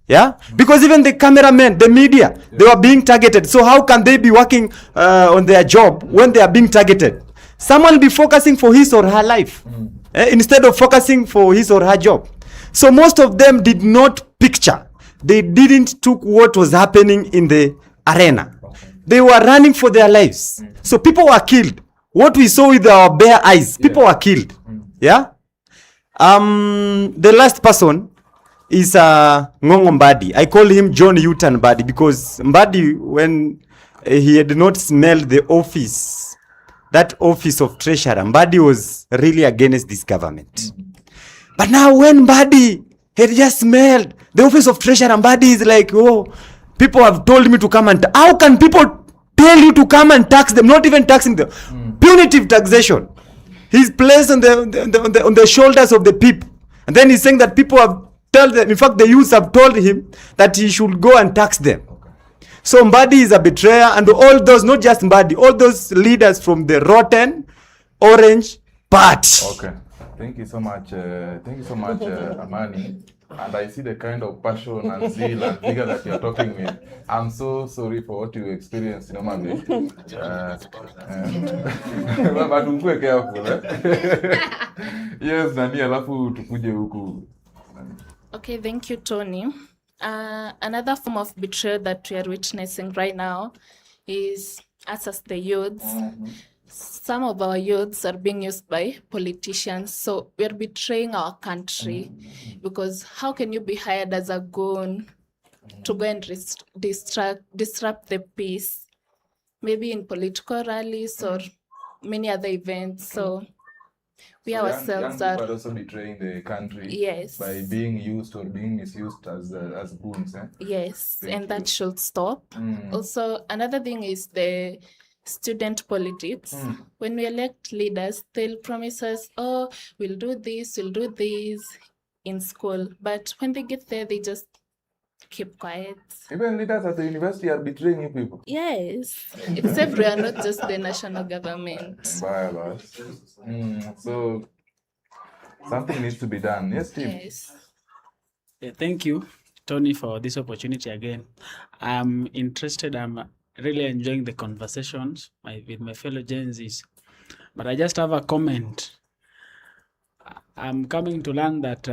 Yeah, because even the cameramen, the media, they were being targeted. So how can they be working on their job when they are being targeted? Someone will be focusing for his or her life instead of focusing for his or her job. So most of them did not picture. They didn't took what was happening in the arena. They were running for their lives. So people were killed. What we saw with our bare eyes, people were killed. Yeah. The last person is Ngongo Mbadi. I call him John Utan Mbadi because Mbadi, when he had not smelled the office, that office of treasurer, Mbadi was really against this government. But now when Mbadi had just smelled the office of treasurer, Mbadi is like, oh, people have told me to come and how can people tell you to come and tax them? Not even taxing them. Punitive taxation. He's placed on the shoulders of the people. And then he's saying that people have told them, in fact, the youths have told him that he should go and tax them. So Mbadi is a betrayer, and all those, not just Mbadi, all those leaders from the rotten orange party. Okay. Thank you so much. Amani. And I see the kind of passion and zeal and vigor that you're talking with. I'm so sorry for what you experienced in Homa Bay. But ukue careful. Yes, nani alafu tukuje huku. Okay, thank you, Tony. Another form of betrayal that we are witnessing right now is us as the youths. Some of our youths are being used by politicians, so we are betraying our country because how can you be hired as a goon to go and disrupt the peace, maybe in political rallies or many other events? So we ourselves young are also betraying the country. Yes. By being used or being misused as goons. Yes, Thank and you. that should stop. Also, another thing is the student politics. When we elect leaders, they'll promise us, oh, we'll do this in school. But when they get there, they just keep quiet. Even leaders at the university are betraying you people. Yes, it's everywhere, not just the national government. So something needs to be done. Yes, Steve. Yes. Yeah, thank you, Tony, for this opportunity again. I'm interested. I'm really enjoying the conversations with my fellow Gen Zs. But I just have a comment. I'm coming to learn that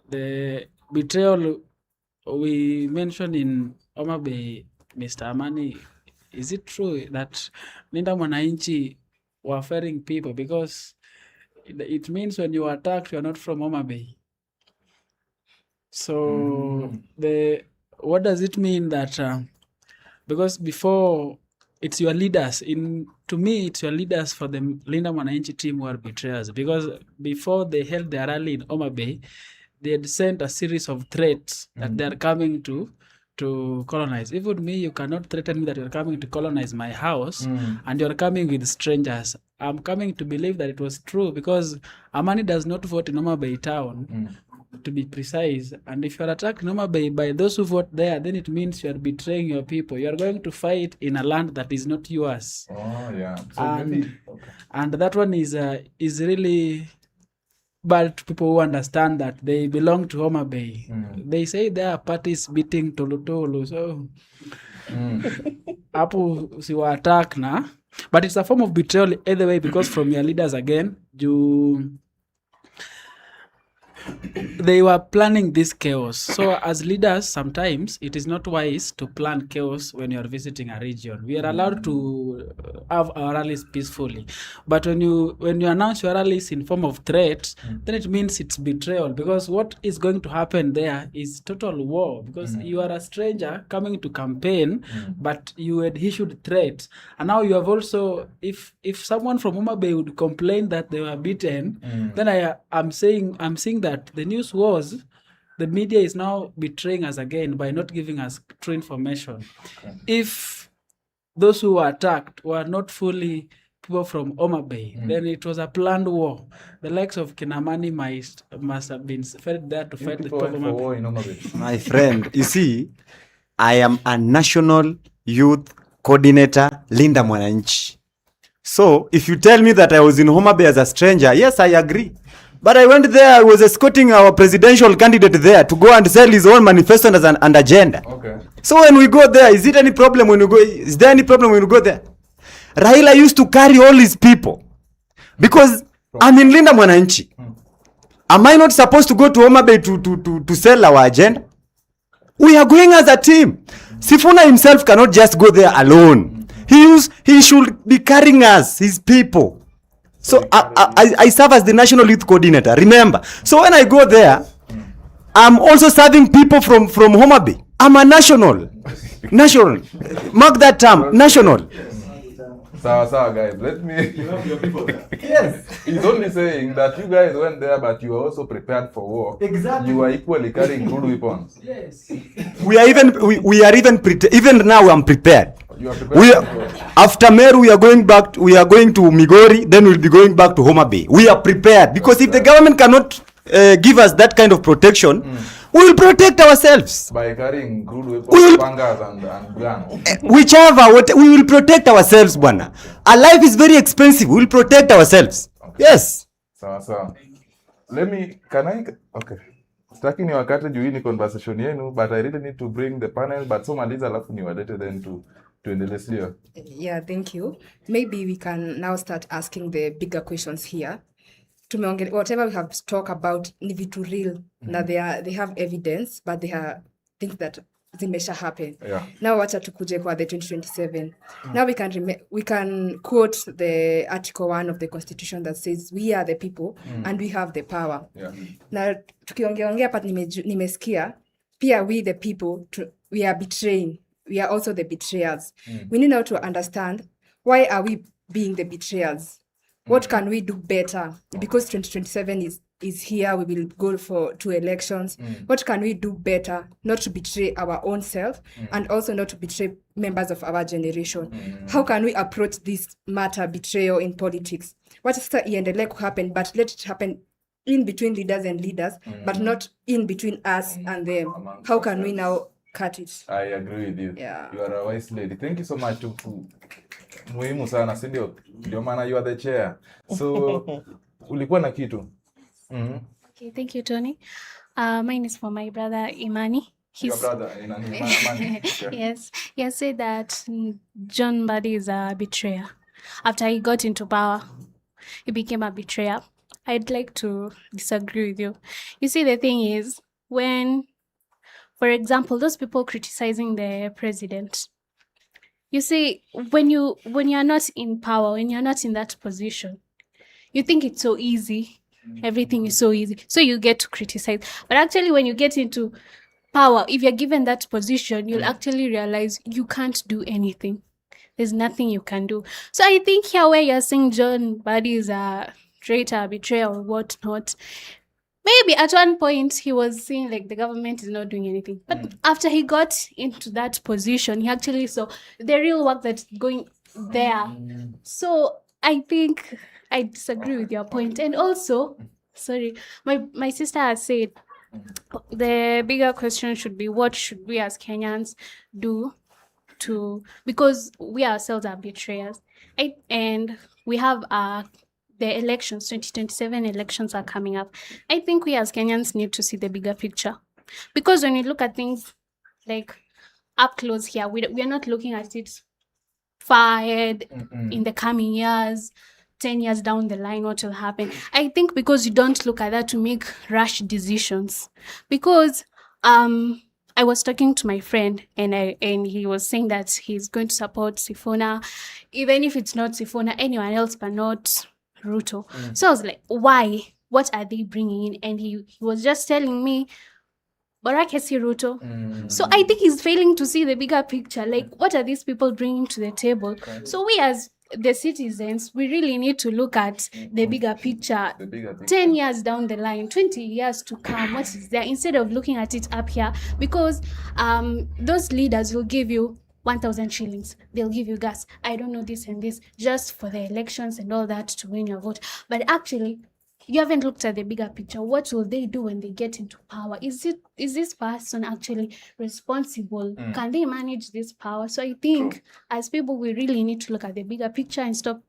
the betrayal we mentioned in Homa Bay, Mr. Amani, is it true that Linda Mwananchi were fearing people? Because it means when you are attacked, you are not from Homa Bay. So what does it mean that because before it's your leaders, to me it's your leaders for the Linda Mwananchi team who are betrayers, because before they held their rally in Homa Bay, they had sent a series of threats that they are coming to colonize. Even me, you cannot threaten me that you're coming to colonize my house and you're coming with strangers. I'm coming to believe that it was true, because Amani does not vote in Homa Bay town, to be precise. And if you're attacked in Homa Bay by those who vote there, then it means you're betraying your people. You're going to fight in a land that is not yours. Oh, yeah. So and that one is really bad to people who understand that they belong to Homa Bay. They say there are parties beating Tolutolu, so hapo siwa attack na, but it's a form of betrayal either way, because from your leaders again, they were planning this chaos. So as leaders, sometimes it is not wise to plan chaos when you're visiting a region. We are allowed to have our rallies peacefully, but when you announce your rallies in form of threats, then it means it's betrayal, because what is going to happen there is total war, because you are a stranger coming to campaign, but you had issued threats, and now you have also, if someone from Homa Bay would complain that they were beaten, then I'm seeing that the news was the media is now betraying us again by not giving us true information. If those who were attacked were not fully people from Homa Bay, then it was a planned war. The likes of Kinamani must have been fed there to fight the people of Homa Bay. My friend, you see, I am a national youth coordinator, Linda Mwananchi. So if you tell me that I was in Homa Bay as a stranger, yes, I agree. But I went there, I was escorting our presidential candidate there to go and sell his own manifesto and agenda. Okay. So when we go there, is there any problem when we go there? Raila used to carry all his people. Because I'm in Linda Mwananchi. Am I not supposed to go to Homa Bay to sell our agenda? We are going as a team. Sifuna himself cannot just go there alone. He should be carrying us, his people. So I serve as the national youth coordinator, remember. So when I go there, I'm also serving people from Homa Bay. I'm a national. Mark that term, national. Sawa, guys. Let me. Yes. He's only saying that you guys went there, but you are also prepared for war. Exactly. You are equally carrying crude weapons. Yes. We are even now I'm prepared. You are prepared. After Meru, we are going to Migori, then we'll be going back to Homa Bay. We are prepared, because if the government cannot give us that kind of protection, we will protect ourselves. By carrying crude weapons, bangers and guns. Whichever, we will protect ourselves, bwana. Our life is very expensive. We will protect ourselves. Okay. Yes. Sawa. Okay. Sitaki ni wakati juu hii ni conversation yenu, but I really need to bring the panel, but so maliza alafu ni wadete then to endelea. Yeah, thank you. Maybe we can now start asking the bigger questions here. Whatever we have talked about ni vitu real. Now they have evidence, but they are things that zimesha happen. Yeah. Now wacha tukuje kwa the 2027. Now we can quote the Article 1 of the Constitution that says we are the people and we have the power. Yeah. Na tukiongea hapa nimesikia pia we the people we are betraying. We are also the betrayers. We need now to understand, why are we being the betrayers? What can we do better? Because 2027 is here, we will go to elections. What can we do better not to betray our own self and also not to betray members of our generation? How can we approach this matter, betrayal in politics? What is iendelee happen, but let it happen in between leaders and leaders, but not in between us and them. How can we now cut it? I agree with you. Yeah. You are a wise lady. Thank you so much. Muhimu sana, si ndio? Ndio maana you are the chair. So ulikuwa na kitu. Okay, thank you, Tony. Mine is for my brother Imani. Your brother in Amani. Okay. Yes, he has said that John Mbadi is a betrayer. After he got into power, he became a betrayer. I'd like to disagree with you. You see, the thing is, when, for example, those people criticizing the president, you see, when you're not in power, when you're not in that position, you think it's so easy. Everything is so easy. So you get to criticize. But actually, when you get into power, if you're given that position, you'll actually realize you can't do anything. There's nothing you can do. So I think here where you're saying John Mbadi is a traitor, betrayer, or whatnot, maybe at one point he was saying like the government is not doing anything. But after he got into that position, he actually saw the real work that's going there. So I think I disagree with your point. And also, sorry, my sister has said the bigger question should be what should we as Kenyans do because we ourselves are betrayers. And we have the elections, 2027 elections are coming up. I think we as Kenyans need to see the bigger picture. Because when we look at things like up close here, we are not looking at it far ahead in the coming years, 10 years down the line, what will happen. I think because you don't look at that to make rash decisions. Because I was talking to my friend and he was saying that he's going to support Sifuna, even if it's not Sifuna, anyone else but not Ruto. So I was like, why? What are they bringing in? And he was just telling me, Baraka si Ruto. So I think he's failing to see the bigger picture. Like, what are these people bringing to the table? Okay. So we as the citizens, we really need to look at the bigger picture. 10 years down the line, 20 years to come, what is there? Instead of looking at it up here, because those leaders will give you 1,000 shillings. They'll give you gas. I don't know this and this, just for the elections and all that to win your vote. But actually, you haven't looked at the bigger picture. What will they do when they get into power? Is this person actually responsible? Can they manage this power? So I think as people, we really need to look at the bigger picture and stop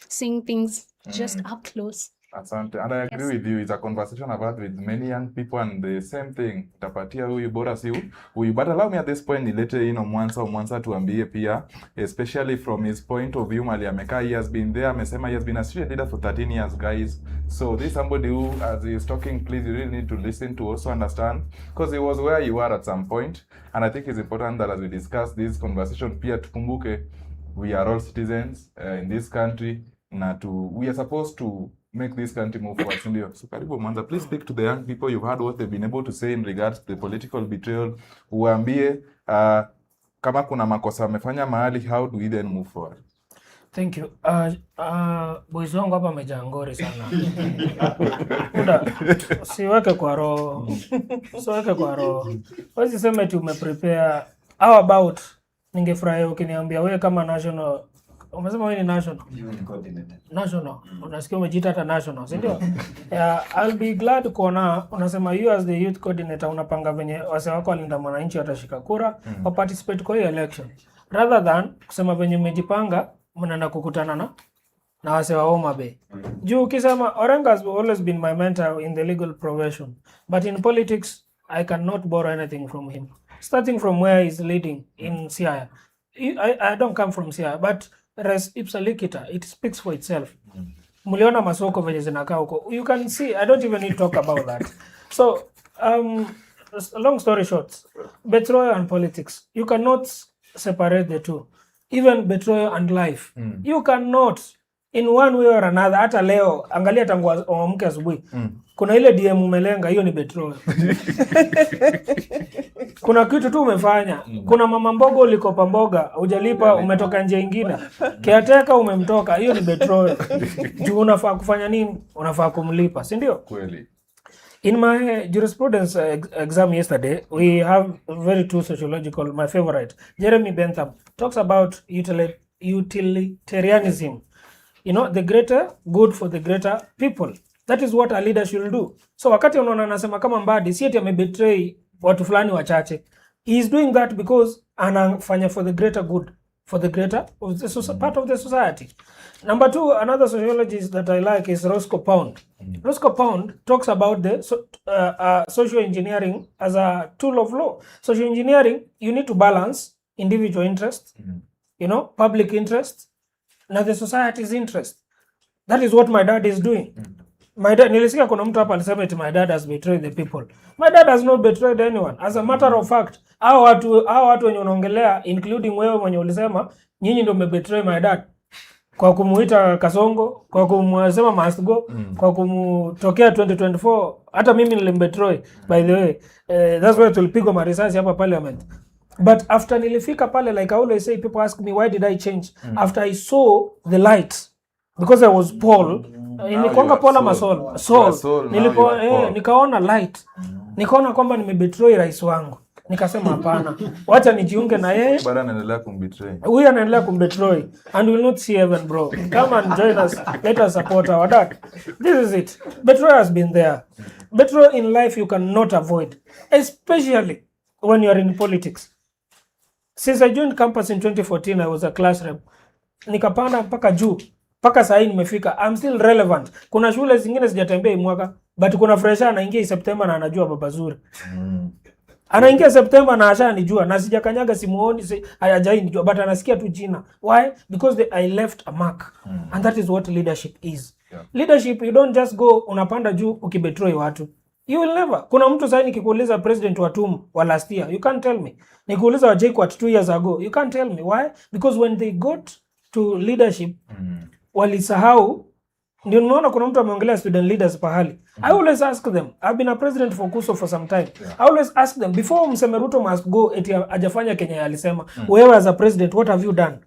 seeing things just up close. Asante. And I agree with you. It's a conversation I've had with many young people and the same thing. Tapatia huyu bora si huyu. But allow me at this point nilete Mwansa tuambie pia, especially from his point of view, mali amekaa, he has been there, amesema he has been a student leader for 13 years, guys. So this is somebody who, as he is talking, please, you really need to listen to also understand, because he was where you are at some point. And I think it's important that as we discuss this conversation, pia tukumbuke, we are all citizens in this country, we are supposed to make this country move forward. So karibu Mwanza, please speak to the young people. You've heard what they've been able to say in regards to the political betrayal. Uambie kama kuna makosa amefanya mahali, how do we then move forward? Thank you. Boys wangu hapa amejangori sana. Uda, siweke kwa roho. Siweke kwa roho. Wezi sema tu umeprepare. How about ningefurahi ukiniambia wewe kama national, umesema wewe ni national? National. Unasikia umejiita hata national, si ndio? I'll be glad kuona unasema you as the youth coordinator unapanga venye wase wako walinda mwananchi watashika kura wa participate kwa hiyo election. Rather than kusema venye mmejipanga mnaenda kukutana na wase wa Homa Bay. Juu ukisema Orenga has always been my mentor in the legal profession, but in politics I cannot borrow anything from him. Starting from where he's leading in Siaya. I don't come from Siaya, but res ipsa licita, it speaks for itself. Muliona masoko venye zinakaa huko. You can see, I don't even need to talk about that. So, long story short, betrayal and politics, you cannot separate the two. Even betrayal and life. You cannot, in one way or another, hata leo, angalia tangu amke asubuhi. Kuna ile DM umelenga, hiyo ni betrayal. Kuna kitu tu umefanya. Kuna mama mboga ulikopa mboga, hujalipa, umetoka nje ingine. Kiateka umemtoka, hiyo ni betrayal. Juu unafaa kufanya nini? Unafaa kumlipa, si ndio? Kweli. In my jurisprudence exam yesterday, we have very two sociological, my favorite, Jeremy Bentham, talks about utilitarianism. You know, the greater good for the greater people. That is what a leader should do. So wakati unaona anasema kama Mbadi, si eti amebetray watu fulani wachache. He is doing that because anafanya for the greater good for the greater of the part of the society. Number two, another sociologist that I like is Roscoe Pound. Roscoe Pound talks about the social engineering as a tool of law. Social engineering, you need to balance individual interest, public interest, na the society's interest. That is what my dad is doing. My dad, nilisikia kuna mtu hapa alisema eti my dad has betrayed the people. My dad has not betrayed anyone. As a matter of fact, hao watu wenye unaongelea, including wewe mwenye ulisema nyinyi ndio mmebetray my dad kwa kumuita Kasongo, kwa kumsema must go, kwa kumtokea 2024. Hata mimi nilimbetray, by the way. That's why tulipigwa marisasi hapa parliament. But after nilifika pale, like I always say, people ask me why did I change? After I saw the light, because I was Paul, nilikonga Paul ama Saul. Nikaona light. Nikaona kwamba nimebetray rais wangu. Nikasema hapana, wacha nijiunge na yeye. Bado anaendelea kumbetray. Huyu anaendelea kumbetray and will not see heaven, bro. Come and join us. Let us support our dad. This is it. Betrayal has been there. Betrayal in life you cannot avoid, especially when you are in politics. Since I joined campus in 2014, I was a class rep. Nikapanda mpaka juu. Mpaka saa hii nimefika. I'm still relevant. Kuna shule zingine sijatembea mwaka, but kuna fresha anaingia September na anajua baba zuri. Anaingia September na asha anijua na sijakanyaga simuoni hayajai nijua, but anasikia tu jina. Why? Because I left a mark. And that is what leadership is. Yeah. Leadership, you don't just go unapanda juu ukibetray watu. You will never. Kuna mtu sasa nikikuuliza president wa TUM wa last year, you can't tell me. Nikuuliza wa JKUAT 2 years ago, you can't tell me. Why? Because when they got to leadership, walisahau. Ndio unaona kuna mtu ameongelea student leaders pahali. I always ask them. I've been a president for KUSO for some time. Yeah. I always ask them before mseme Ruto must go eti hajafanya Kenya alisema. Wewe as a president, what have you done?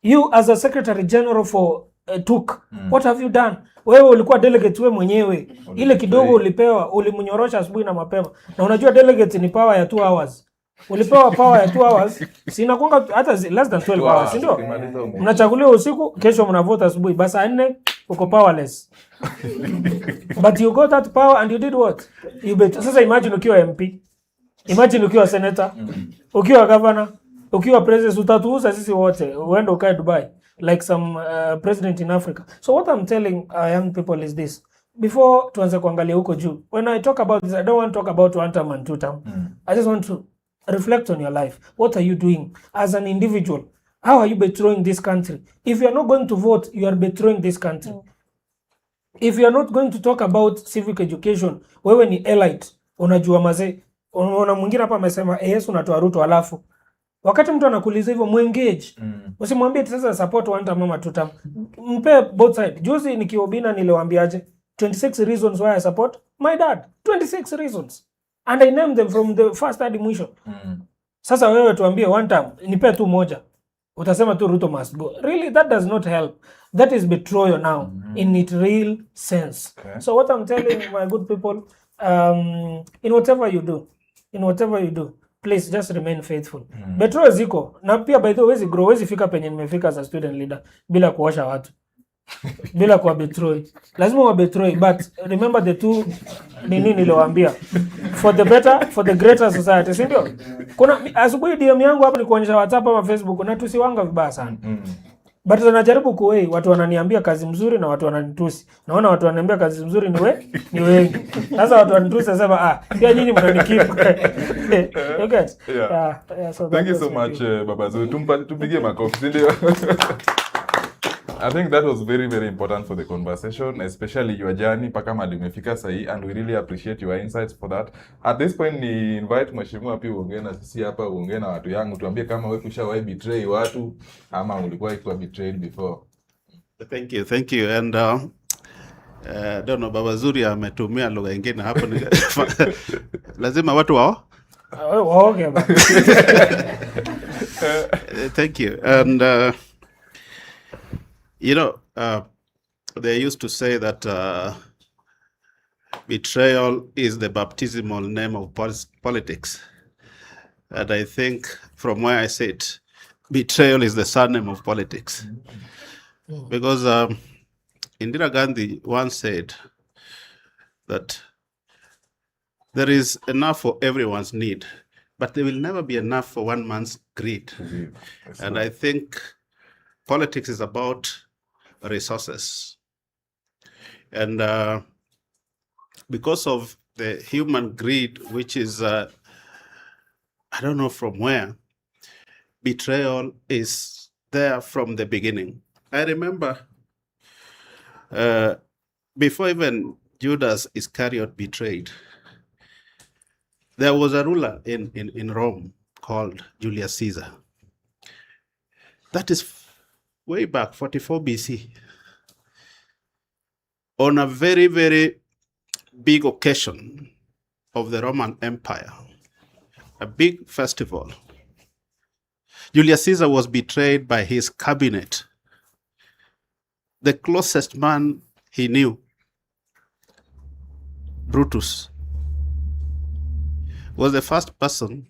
You as a secretary general for TUK, what have you done? Wewe ulikuwa delegate wewe mwenyewe. Ile kidogo ulipewa, ulimnyorosha asubuhi na mapema. Na unajua delegate ni power ya 2 hours. Ulipewa power ya 2 hours, sina kwanga hata less than 12 hours, ndio? Mnachaguliwa usiku, kesho mnavota asubuhi, basi 4 uko powerless. But you got that power and you did what? Sasa imagine ukiwa MP, imagine ukiwa senator, ukiwa governor, ukiwa president, utatuuza sisi wote, uende ukae Dubai like some president in Africa. So what I'm telling young people is this. Before tuanze kuangalia huko juu, when I talk about this, I don't want to talk about 1 term and 2 term. I just want to reflect on your life. What are you doing as an individual? How are you betraying this country? If you are not going to vote, you are betraying this country. If you are not going to talk about civic education, wewe ni elite, unajua mazee. Unaona mwingine hapa amesema yes unatoa Ruto alafu. Wakati mtu anakuuliza hivyo muengage. Usimwambie sasa support 1 term ama 2 term. Mpe both side. Juzi nikiobina niliwaambiaje 26 reasons why I support my dad. 26 reasons. And I named them from the first hadi mwisho. Sasa wewe tuambie 1 term, nipe tu moja. Utasema tu Ruto must go. Really, that does not help. That is betrayal now in its real sense. Okay. So what I'm telling my good people, in whatever you do, please just remain faithful. Betrayal ziko. Na pia by the way, wezi fika penye nimefika as a student leader bila kuosha watu. Bila kwa betray. Lazima wa betray, but remember the two nini niliwaambia. For the better, for the greater society, si ndio? Kuna asubuhi DM yangu hapa ni kuonyesha WhatsApp ama Facebook na tusiwanga vibaya sana. But najaribu kuwei, watu wananiambia kazi mzuri na watu wananitusi. Naona watu wananiambia kazi mzuri ni wengi. Sasa watu wanitusi sasa pia nyinyi mnanikipa. You get? Yeah. So thank you so much Baba Zuri. Tupige makofi, ndio. I think that was very, very important for the conversation, especially your journey paka mahali umefika sahi, and we really appreciate your insights for that. At this point ni invite mheshimiwa pia uongee na sisi hapa, uongee na watu yangu, tuambie kama wewe ushawahi betray watu ama ulikuwa betrayed before. Thank you. And don't know, Baba Zuri ametumia lugha nyingine hapo lazima watu wao okay. Thank you. And you know, they used to say that betrayal is the baptismal name of politics. And I think from where I sit, betrayal is the surname of politics. Because Indira Gandhi once said that there is enough for everyone's need, but they will never be enough for one man's greed. Yes, And sir. I think politics is about resources. And because of the human greed, which is, I don't know from where, betrayal is there from the beginning. I remember before even Judas Iscariot betrayed, there was a ruler in Rome called Julius Caesar. That is way back, 44 BC. On a very, very big occasion of the Roman Empire, a big festival, Julius Caesar was betrayed by his cabinet. The closest man he knew, Brutus, was the first person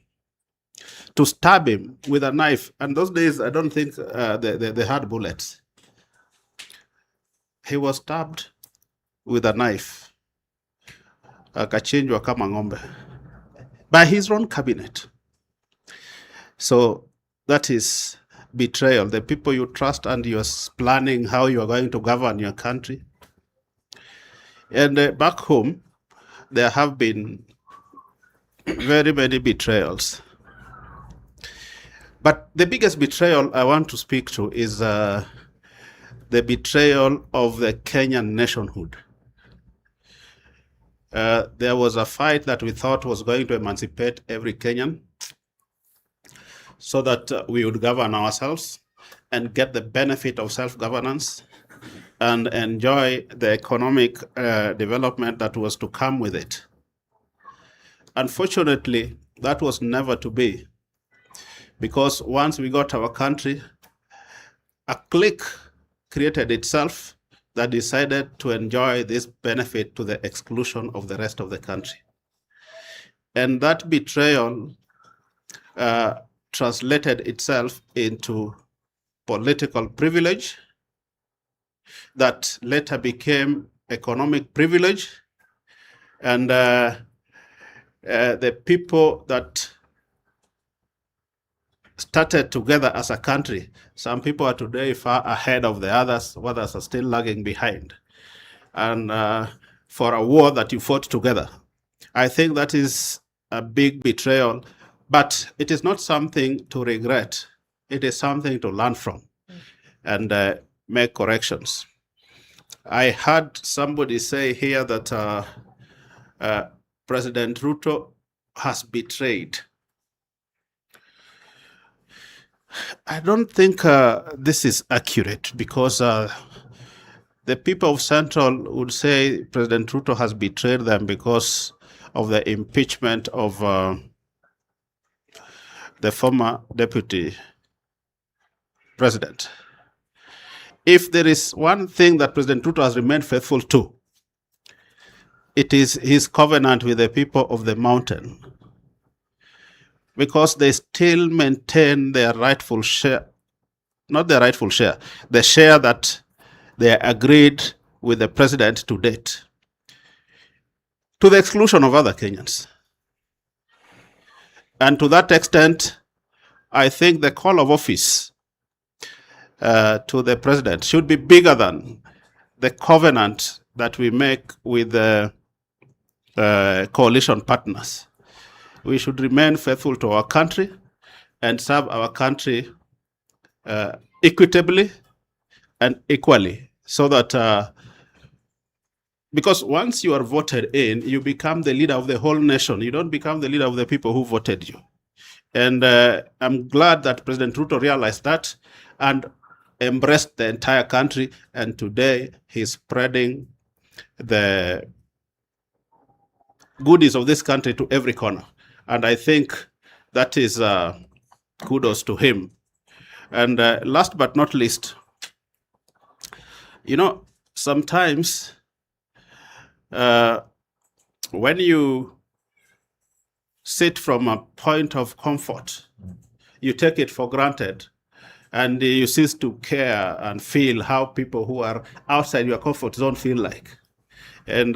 to stab him with a knife. And those days, I don't think they had bullets. He was stabbed with a knife, akachinjwa kama ng'ombe, by his own cabinet. So that is betrayal. The people you trust and you're planning how you are going to govern your country. And back home, there have been very many betrayals. But the biggest betrayal I want to speak to is the betrayal of the Kenyan nationhood. There was a fight that we thought was going to emancipate every Kenyan so that we would govern ourselves and get the benefit of self-governance and enjoy the economic development that was to come with it. Unfortunately, that was never to be, because once we got our country, a clique created itself that decided to enjoy this benefit to the exclusion of the rest of the country. And that betrayal translated itself into political privilege that later became economic privilege. And the people that started together as a country, some people are today far ahead of the others are still lagging behind. And for a war that you fought together, I think that is a big betrayal, but it is not something to regret. It is something to learn from and make corrections. I heard somebody say here that President Ruto has betrayed. I don't think this is accurate, because the people of Central would say President Ruto has betrayed them because of the impeachment of the former deputy president. If there is one thing that President Ruto has remained faithful to, it is his covenant with the people of the mountain, because they still maintain their rightful share, not their rightful share, the share that they agreed with the president to date, to the exclusion of other Kenyans. And to that extent, I think the call of office to the president should be bigger than the covenant that we make with the coalition partners. We should remain faithful to our country and serve our country equitably and equally, so that because once you are voted in, you become the leader of the whole nation. You don't become the leader of the people who voted you. And I'm glad that President Ruto realized that and embraced the entire country. And today he's spreading the goodies of this country to every corner. And I think that is kudos to him. And last but not least, you know, sometimes when you sit from a point of comfort, you take it for granted, and you cease to care and feel how people who are outside your comfort zone feel like. And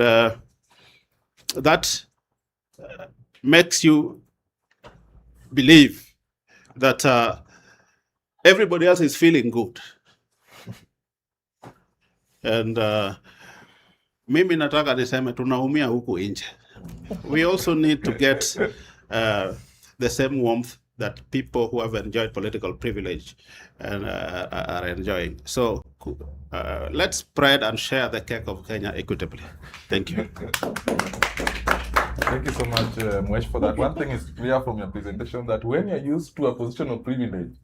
that makes you believe that everybody else is feeling good. And mimi nataka niseme tunaumia huku nje. We also need to get the same warmth that people who have enjoyed political privilege and are enjoying. So let's spread and share the cake of Kenya equitably. Thank you. Thank you so much, Mwesh, for that. One thing is clear from your presentation that when you're used to a position of privilege,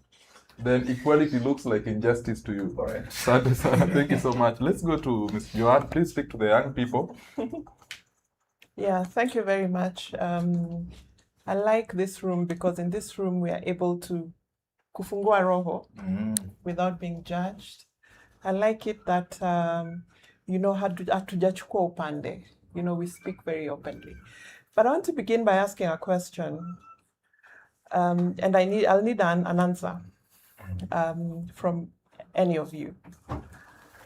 then equality looks like injustice to you. Correct. Thank you so much. Let's go to Ms. Joanne. Please speak to the young people. Yeah, thank you very much. I like this room because in this room we are able to kufungua roho without being judged. I like it that, hatujachukua upande. We speak very openly. But I want to begin by asking a question, and I'll need an answer from any of you.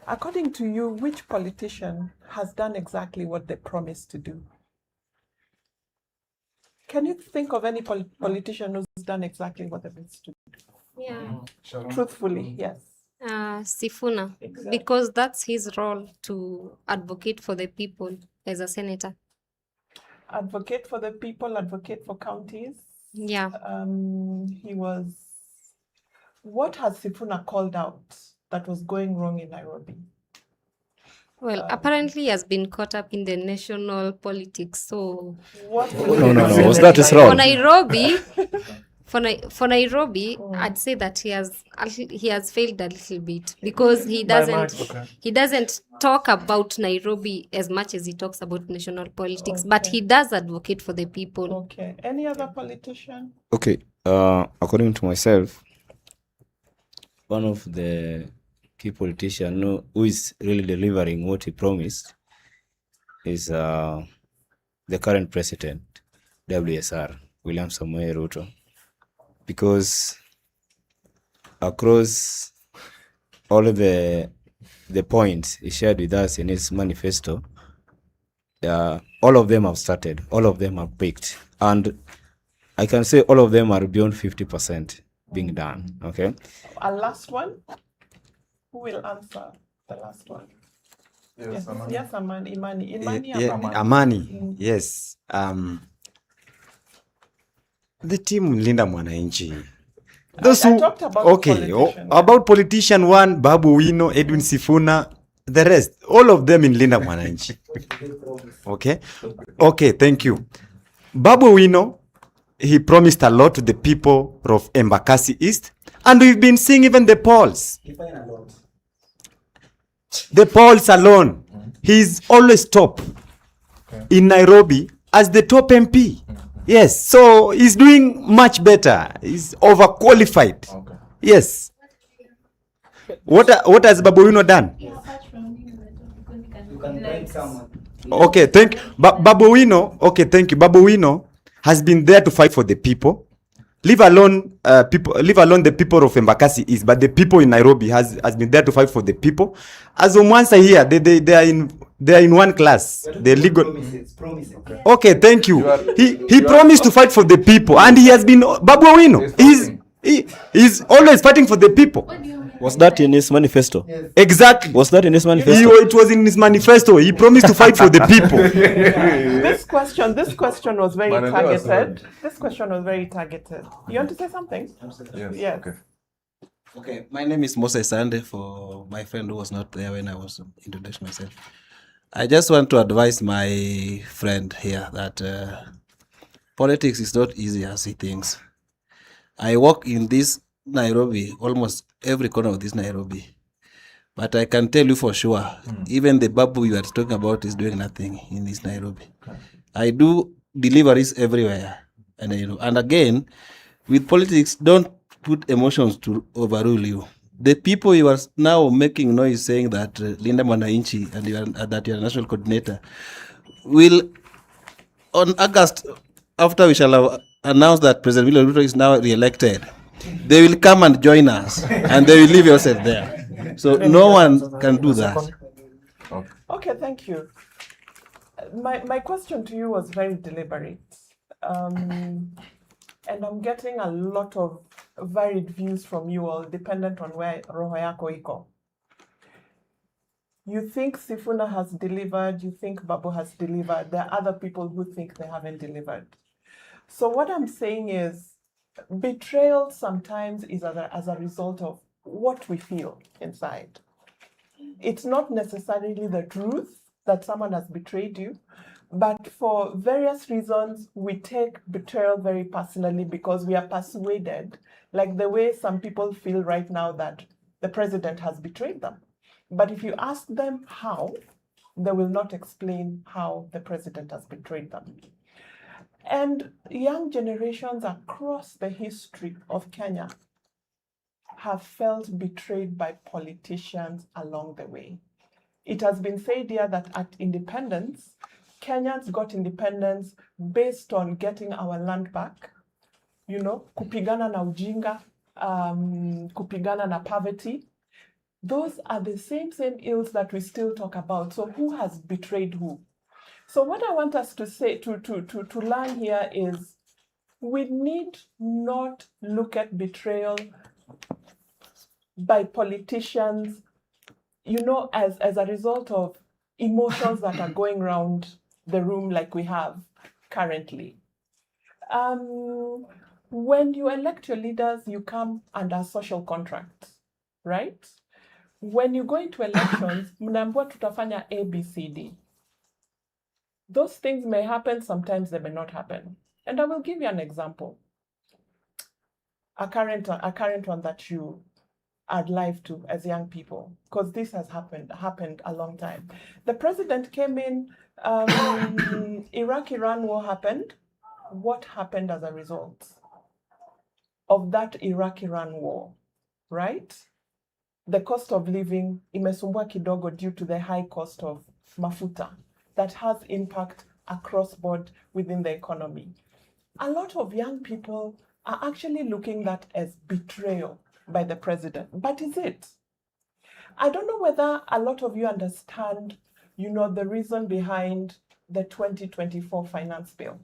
According to you, which politician has done exactly what they promised to do? Can you think of any politician who's done exactly what they promised to do? Yeah. Truthfully, yes. Sifuna, because that's his role to advocate for the people as a senator. Advocate for the people, advocate for counties. Yeah. What has Sifuna called out that was going wrong in Nairobi? Well, apparently he has been caught up in the national politics. So what? No. Was that his role? For Nairobi, I'd say that he has failed a little bit because he doesn't talk about Nairobi as much as he talks about national politics, but he does advocate for the people. Okay. Any other politician? Okay. According to myself, one of the key politicians who is really delivering what he promised is the current president, WSR, William Samoei Ruto. Because across all of the points he shared with us in his manifesto, all of them have started, all of them have picked, and I can say all of them are beyond 50% being done. Okay. A last one. Who will answer the last one? Yes, Amani. Amani. Yes. The team Linda Mwananchi. Those who talked about about politician one, Babu Wino, Edwin Sifuna, the rest, all of them in Linda Mwananchi. Okay, thank you. Babu Wino, he promised a lot to the people of Embakasi East, and we've been seeing even the polls. The polls alone, he's always top in Nairobi as the top MP. Yes, so he's doing much better. He's overqualified. Okay. Yes. What has Babu Wino done? Okay, thank you. Babu Wino. Okay, thank you. Babu Wino has been there to fight for the people. Leave alone the people of Embakasi East, but the people in Nairobi has been there to fight for the people. As Omwansa here, they are in one class. The legal promises. Okay, thank you. He promised to fight for the people, and he has been Babu Wino. He's always fighting for the people. Was that in his manifesto? Yes. Exactly. Was that in his manifesto? It was in his manifesto. He promised to fight for the people. This question was very targeted. This question was very targeted. You want to say something? Yes. Okay. My name is Moses Sande, for my friend who was not there when I was introducing myself. I just want to advise my friend here that politics is not easy as he thinks. I work in this Nairobi, almost every corner of this Nairobi. But I can tell you for sure, even the Babu you are talking about is doing nothing in this Nairobi. Okay. I do deliveries everywhere. And again, with politics, don't put emotions to overrule you. The people you are now making noise saying that Linda Mwananchi and that you are a national coordinator will, on August, after we shall have announced that President William Ruto is now re-elected, they will come and join us and they will leave yourself there. So no one can do that. Okay, thank you. My question to you was very deliberate. and I'm getting a lot of varied views from you all, dependent on where roho yako iko. You think Sifuna has delivered, you think Babu has delivered. There are other people who think they haven't delivered. So what I'm saying is, betrayal sometimes is as a result of what we feel inside. It's not necessarily the truth that someone has betrayed you, but for various reasons, we take betrayal very personally because we are persuaded, like the way some people feel right now that the president has betrayed them. But if you ask them how, they will not explain how the president has betrayed them. And young generations across the history of Kenya have felt betrayed by politicians along the way. It has been said here that at independence, Kenyans got independence based on getting our land back, kupigana na ujinga, kupigana na poverty. Those are the same ills that we still talk about. So who has betrayed who? So what I want us to say, to learn here is, we need not look at betrayal by politicians, as a result of emotions that are going around the room like we have currently. When you elect your leaders, you come under social contract, right? When you go into elections, mnaambiwa tutafanya A, B, C, D. Those things may happen, sometimes they may not happen. And I will give you an example. A current one that you are alive to as young people, because this has happened a long time. The president came in, Iraq-Iran war happened. What happened as a result of that Iraq-Iran war, right? The cost of living imesumbua kidogo due to the high cost of mafuta that has impact across board within the economy. A lot of young people are actually looking at that as betrayal by the president. But is it? I don't know whether a lot of you understand, the reason behind the 2024 finance bill.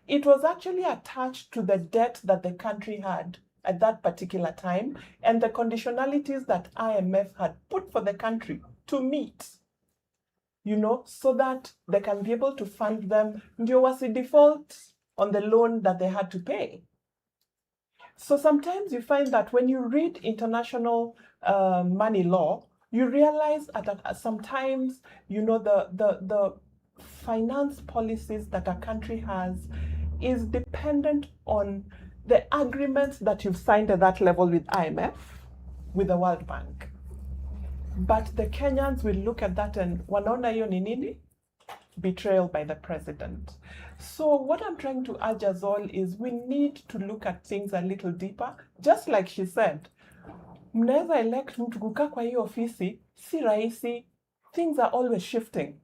It was actually attached to the debt that the country had at that particular time and the conditionalities that IMF had put for the country to meet, so that they can be able to fund them. Ndio wasi default on the loan that they had to pay. So sometimes you find that when you read international money law, you realize that sometimes, the finance policies that a country has is dependent on the agreements that you've signed at that level with IMF, with the World Bank. But the Kenyans will look at that and wanaona hiyo ni nini? Betrayal by the president. So what I'm trying to urge us all is we need to look at things a little deeper. Just like she said, mnaweza elect mtu kukaa kwa hiyo ofisi, si rahisi. Things are always shifting,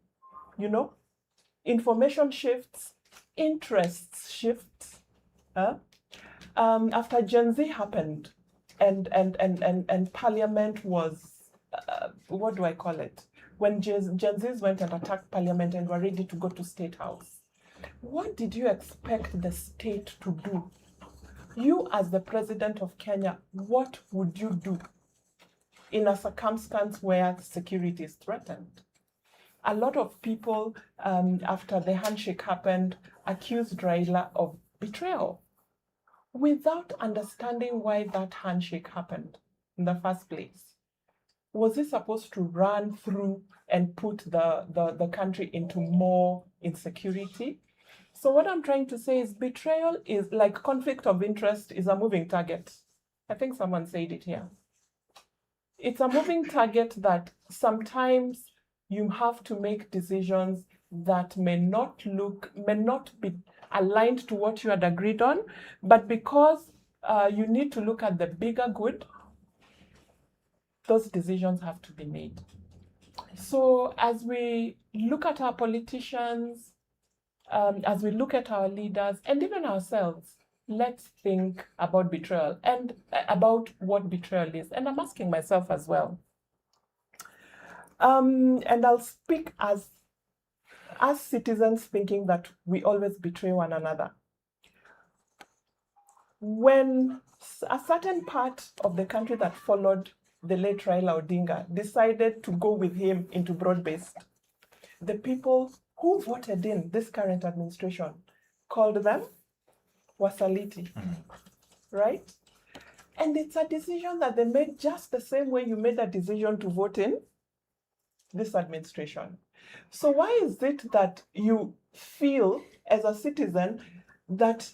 Information shifts, interests shift. After Gen Z happened and Parliament was, what do I call it? When Gen Zs went and attacked Parliament and were ready to go to State House, what did you expect the state to do? You as the president of Kenya, what would you do in a circumstance where security is threatened? A lot of people, after the handshake happened, accused Raila of betrayal without understanding why that handshake happened in the first place. Was it supposed to run through and put the country into more insecurity? So what I'm trying to say is betrayal is like conflict of interest is a moving target. I think someone said it here. It's a moving target that sometimes you have to make decisions that may not be aligned to what you had agreed on, but because you need to look at the bigger good, those decisions have to be made. So as we look at our politicians, as we look at our leaders, and even ourselves, let's think about betrayal and about what betrayal is. And I'm asking myself as well. And I'll speak as citizens thinking that we always betray one another. when a certain part of the country that followed the late Raila Odinga decided to go with him into broad-based, the people who voted in this current administration called them wasaliti, right? And it's a decision that they made just the same way you made a decision to vote in this administration. So why is it that you feel as a citizen that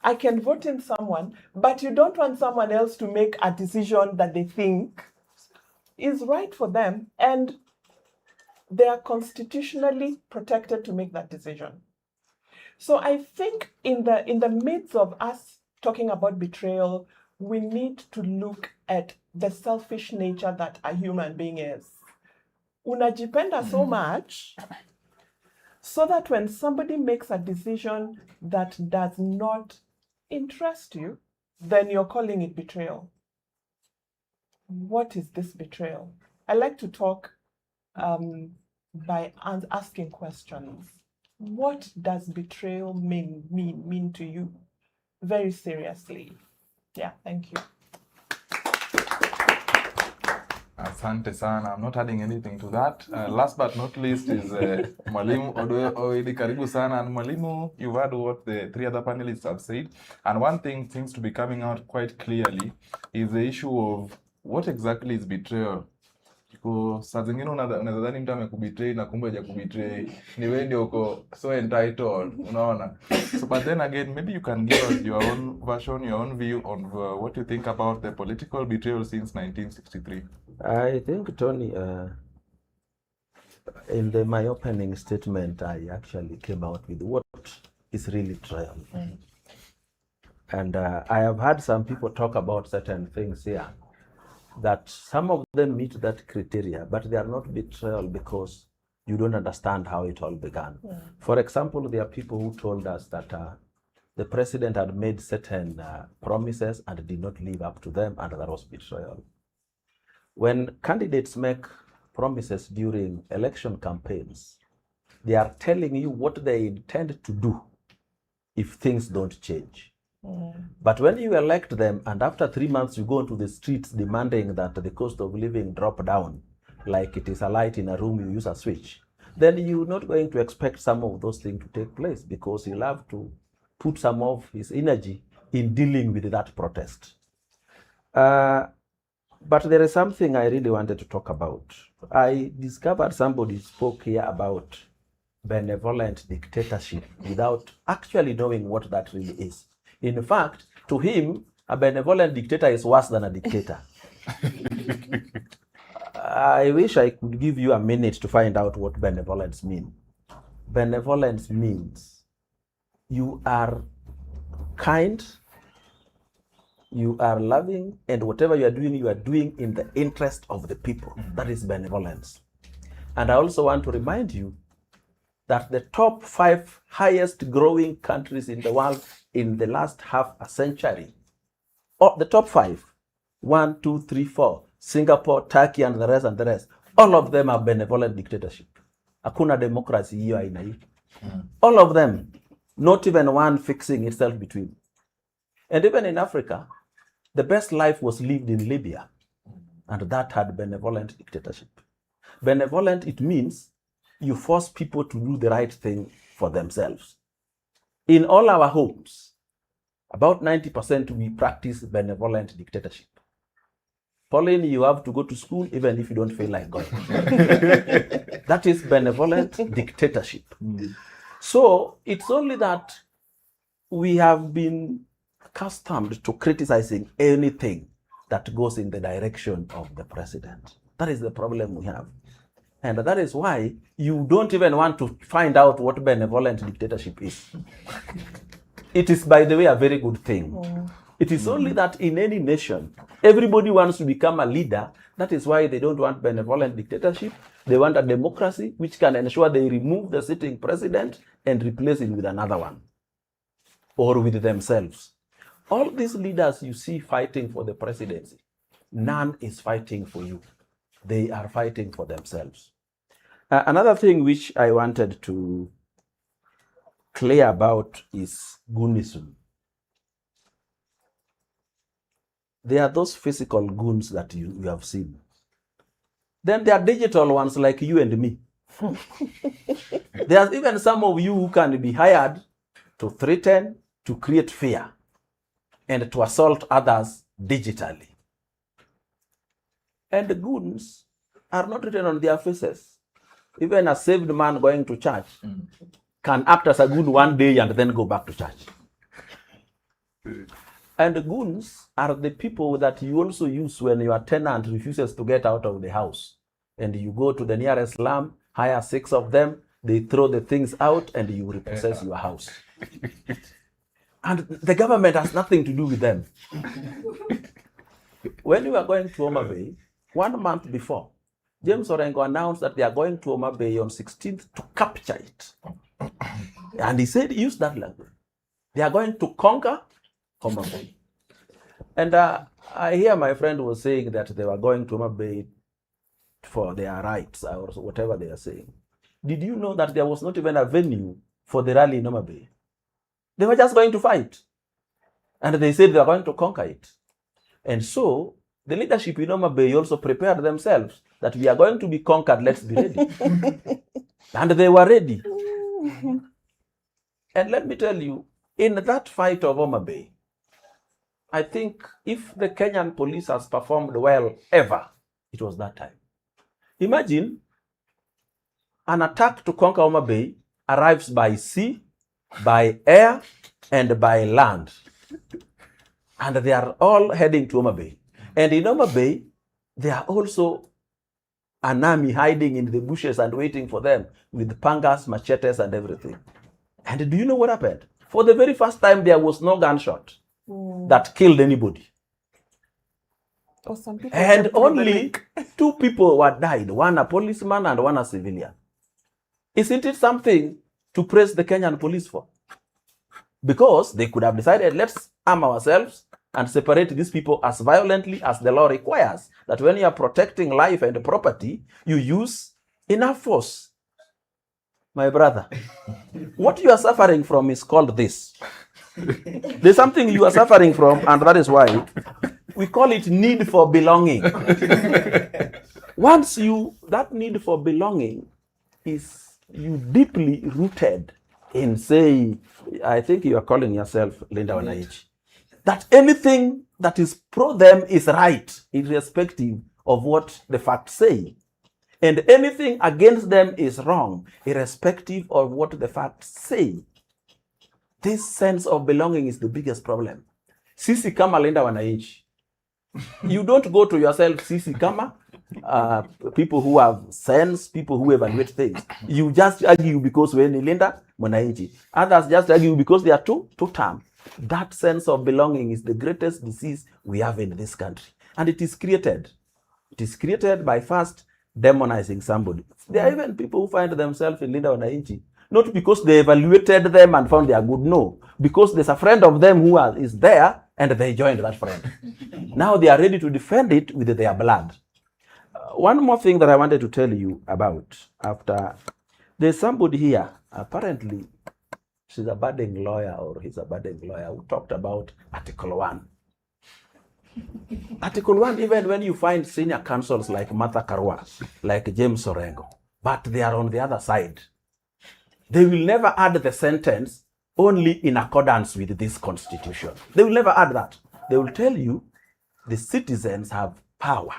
I can vote in someone, but you don't want someone else to make a decision that they think is right for them, and they are constitutionally protected to make that decision? So I think in the midst of us talking about betrayal, we need to look at the selfish nature that a human being is. Unajipenda so much so that when somebody makes a decision that does not interest you, then you're calling it betrayal. What is this betrayal? I like to talk by asking questions. What does betrayal mean to you? Very seriously. Yeah, thank you. Asante sana. I'm not adding anything to that. Last but not least is Mwalimu Oidi, karibu sana. And Mwalimu, you've heard what the three other panelists have said. And one thing seems to be coming out quite clearly is the issue of what exactly is betrayal. Saa zingine unaweza dhani mtu amekubetray na kumbe hajakubetray. Ni wewe ndio uko so entitled, unaona? So but then again, maybe you can give us your own version, your own view on what you think about the political betrayal since 1963. I think, Tony, in my opening statement, I actually came out with what is really betrayal. And I have heard some people talk about certain things here, that some of them meet that criteria, but they are not betrayal because you don't understand how it all began. For example, there are people who told us that the president had made certain promises and did not live up to them, and that was betrayal. When candidates make promises during election campaigns, they are telling you what they intend to do if things don't change. But when you elect them and after 3 months you go into the streets demanding that the cost of living drop down, like it is a light in a room, you use a switch, then you're not going to expect some of those things to take place because he'll have to put some of his energy in dealing with that protest. But there is something I really wanted to talk about. I discovered somebody spoke here about benevolent dictatorship without actually knowing what that really is. In fact, to him, a benevolent dictator is worse than a dictator. I wish I could give you a minute to find out what benevolence means. Benevolence means you are kind, you are loving, and whatever you are doing in the interest of the people. That is benevolence. And I also want to remind you that the top 5 highest growing countries in the world in the last half a century, the top 5, 1, 2, 3, 4, Singapore, Turkey, and the rest, all of them are benevolent dictatorship. Hakuna democracy hiyo aina hii. All of them, not even one fixing itself between. And even in Africa, the best life was lived in Libya, and that had benevolent dictatorship. Benevolent, it means you force people to do the right thing for themselves. In all our homes, about 90% we practice benevolent dictatorship. Pauline, you have to go to school even if you don't feel like going. That is benevolent dictatorship. So it's only that we have been accustomed to criticizing anything that goes in the direction of the president. That is the problem we have. And that is why you don't even want to find out what benevolent dictatorship is. It is, by the way, a very good thing. It is only that in any nation, everybody wants to become a leader. That is why they don't want benevolent dictatorship. They want a democracy which can ensure they remove the sitting president and replace him with another one, or with themselves. All these leaders you see fighting for the presidency, none is fighting for you. They are fighting for themselves. Another thing which I wanted to clear about is Gunism. There are those physical goons that you have seen. Then there are digital ones like you and me. There's even some of you who can be hired to threaten, to create fear, and to assault others digitally. And the goons are not written on their faces. Even a saved man going to church can act as a goon one day and then go back to church. And the goons are the people that you also use when your tenant refuses to get out of the house. And you go to the nearest slum, hire 6 of them, they throw the things out, and you repossess your house. And the government has nothing to do with them. When we were going to Homa Bay, 1 month before, James Orengo announced that they are going to Homa Bay on 16th to capture it. And he said, use that language. They are going to conquer Homa Bay. And I hear my friend was saying that they were going to Homa Bay for their rights or whatever they are saying. Did you know that there was not even a venue for the rally in Homa Bay? They were just going to fight. And they said they are going to conquer it. And so the leadership in Homa Bay also prepared themselves that we are going to be conquered, let's be ready. And they were ready. And let me tell you, in that fight of Homa Bay, I think if the Kenyan police has performed well ever, it was that time. Imagine an attack to conquer Homa Bay arrives by sea, by air, and by land. And they are all heading to Homa Bay. And in Homa Bay, there are also an army hiding in the bushes and waiting for them with pangas, machetes, and everything. And do you know what happened? For the very first time, there was no gunshot that killed anybody. Oh, some people And only 2 people were died, one a policeman and one a civilian. Isn't it something to praise the Kenyan police for? Because they could have decided, let's arm ourselves and separate these people as violently as the law requires. That when you are protecting life and property, you use enough force. My brother, what you are suffering from is called this. There's something you are suffering from, and that is why we call it need for belonging. Once that need for belonging is you deeply rooted in, say, I think you are calling yourself Linda Wananchi, that anything that is pro them is right, irrespective of what the facts say. And anything against them is wrong, irrespective of what the facts say. This sense of belonging is the biggest problem. Sisi kama Linda Wananchi. You don't go to yourself, Sisi kama, people who have sense, people who evaluate things. You just argue because we're Linda Wananchi. Others just argue because they are too term. That sense of belonging is the greatest disease we have in this country. And it is created. It is created by first demonizing somebody. There are even people who find themselves in Linda Wananchi, not because they evaluated them and found they are good, no. Because there's a friend of them who is there and they joined that friend. Now they are ready to defend it with their blood. One more thing that I wanted to tell you about after, there's somebody here, apparently she's a budding lawyer or he's a budding lawyer, who talked about Article 1. Article 1, even when you find senior counsels like Martha Karua, like James Orengo, but they are on the other side. They will never add the sentence only in accordance with this constitution. They will never add that. They will tell you the citizens have power.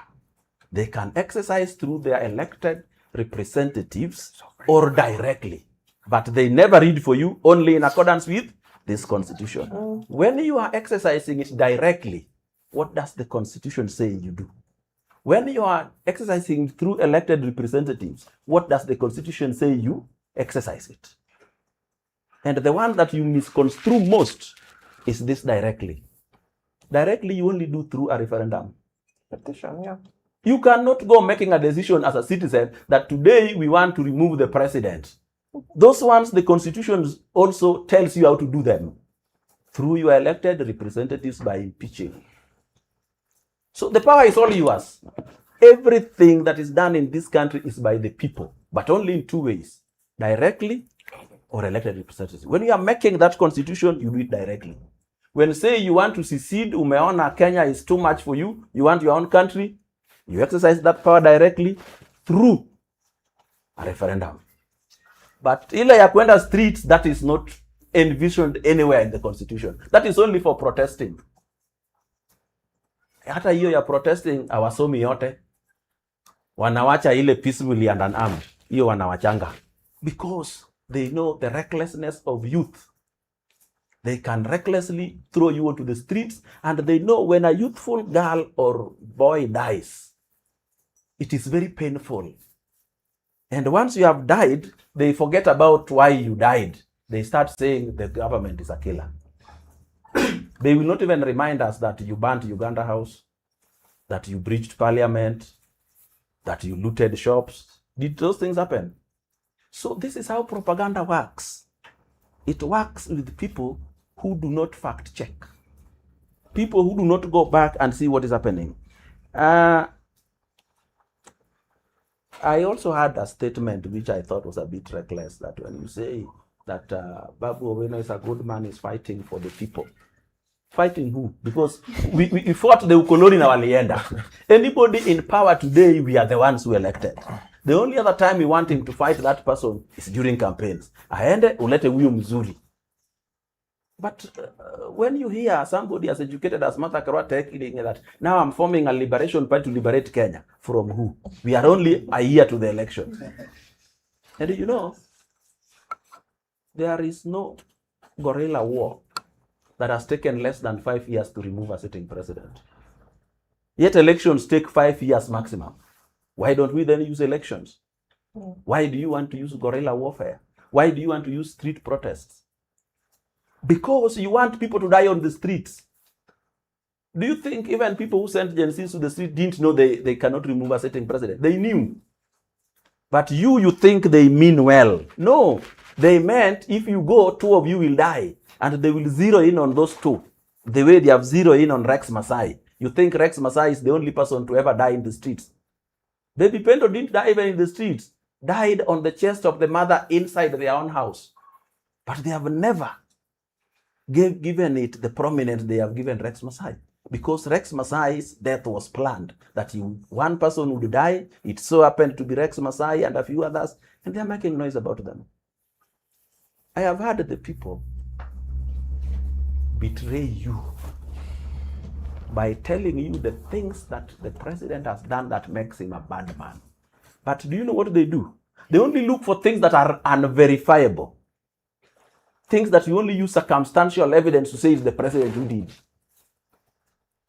They can exercise through their elected representatives or directly. But they never read for you only in accordance with this constitution. When you are exercising it directly, what does the constitution say you do? When you are exercising through elected representatives, what does the constitution say you exercise it? And the one that you misconstrue most is this directly. Directly, you only do through a referendum. petition, yeah. You cannot go making a decision as a citizen that today we want to remove the president. Those ones, the constitution also tells you how to do them through your elected representatives by impeaching. So the power is all yours. Everything that is done in this country is by the people, but only in 2 ways, directly or elected representatives. When you are making that constitution, you do it directly. When say you want to secede, umeona Kenya is too much for you, you want your own country, you exercise that power directly through a referendum. But ile ya kwenda streets, that is not envisioned anywhere in the constitution. That is only for protesting. Hata hiyo ya protesting hawasomi yote. Wanawacha ile peacefully and unarmed. Hiyo wanawachanga. Because they know the recklessness of youth. They can recklessly throw you onto the streets, and they know when a youthful girl or boy dies, it is very painful. And once you have died, they forget about why you died. They start saying the government is a killer. They will not even remind us that you burnt Uganda House, that you breached parliament, that you looted shops. Did those things happen? So this is how propaganda works. It works with people who do not fact check. People who do not go back and see what is happening. I also had a statement which I thought was a bit reckless, that when you say that Babu Owino is a good man, is fighting for the people. Fighting who? Because we fought the ukoloni na walienda. Anybody in power today, we are the ones who elected. The only other time we want him to fight that person is during campaigns. Aende ulete huyu mzuri. But when you hear somebody as educated as Martha Karua taking that, now I'm forming a liberation party to liberate Kenya. From who? We are only a year to the election. And you know, there is no guerrilla war that has taken less than 5 years to remove a sitting president. Yet elections take 5 years maximum. Why don't we then use elections? Why do you want to use guerrilla warfare? Why do you want to use street protests? Because you want people to die on the streets. Do you think even people who sent Gen Zs to the street didn't know they cannot remove a sitting president? They knew. But you think they mean well. No, they meant if you go, 2 of you will die. And they will zero in on those 2. The way they have zeroed in on Rex Masai. You think Rex Masai is the only person to ever die in the streets? Baby Pendo didn't die even in the streets. Died on the chest of the mother inside their own house. But they have never given it the prominence they have given Rex Masai. Because Rex Masai's death was planned. That one person would die. It so happened to be Rex Masai and a few others. And they are making noise about them. I have heard the people betray you by telling you the things that the president has done that makes him a bad man. But do you know what they do? They only look for things that are unverifiable. Things that you only use circumstantial evidence to say it's the president who did.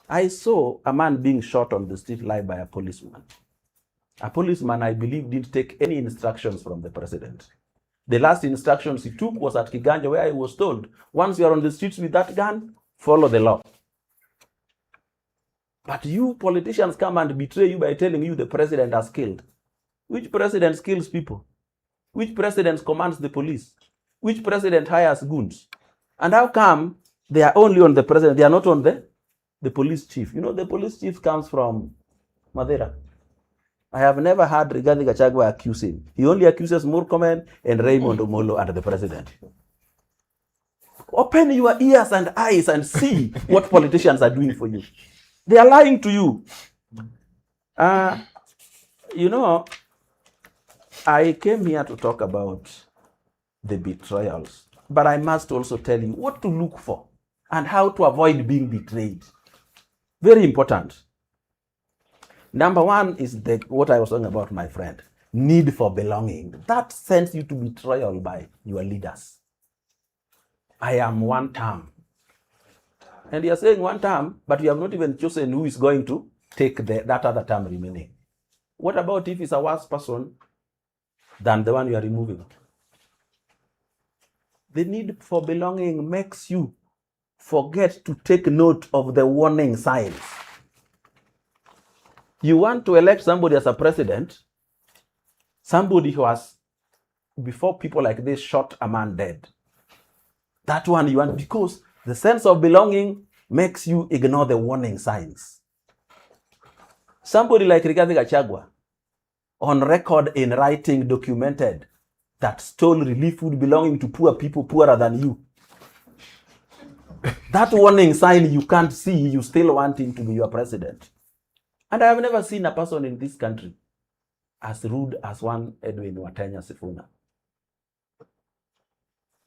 I saw a man being shot on the street live by a policeman. A policeman, I believe, didn't take any instructions from the president. The last instructions he took was at Kiganja, where he was told, once you are on the streets with that gun, follow the law. But you politicians come and betray you by telling you the president has killed. Which president kills people? Which president commands the police? Which president hires goons? And how come they are only on the president, they are not on the police chief? You know, the police chief comes from Madeira. I have never heard Rigathi Gachagua accuse him. He only accuses Murkomen and Raymond Omolo and the president. Open your ears and eyes and see what politicians are doing for you. They are lying to you. You know, I came here to talk about the betrayals, but I must also tell you what to look for and how to avoid being betrayed. Very important. Number one is what I was talking about, my friend. Need for belonging. That sends you to betrayal by your leaders. I am one term. And you are saying one term, but you have not even chosen who is going to take that other term remaining. What about if it's a worse person than the one you are removing? The need for belonging makes you forget to take note of the warning signs. You want to elect somebody as a president, somebody who has, before people like this, shot a man dead. That one you want, because the sense of belonging makes you ignore the warning signs. Somebody like Rigathi Gachagua, on record in writing, documented, that stole relief food belonging to poor people poorer than you. That warning sign you can't see, you still want him to be your president. And I have never seen a person in this country as rude as one Edwin Watenya Sifuna.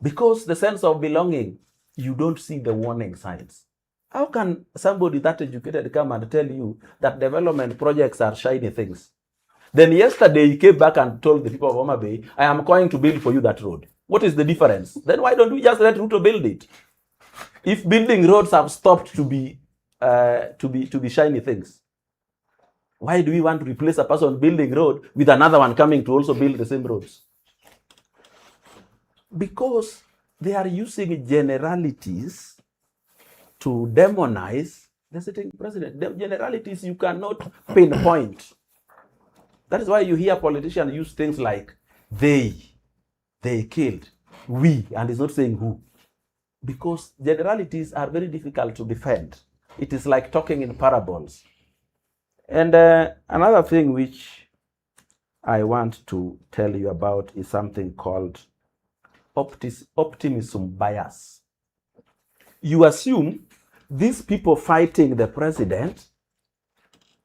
Because the sense of belonging, you don't see the warning signs. How can somebody that educated come and tell you that development projects are shiny things? Then yesterday he came back and told the people of Homa Bay, I am going to build for you that road. What is the difference? Then why don't we just let Ruto build it? If building roads have stopped to be shiny things, why do we want to replace a person building road with another one coming to also build the same roads? Because they are using generalities to demonize the sitting president. The generalities you cannot pinpoint. That is why you hear politicians use things like they killed, we, and it's not saying who. Because generalities are very difficult to defend. It is like talking in parables. And another thing which I want to tell you about is something called optimism bias. You assume these people fighting the president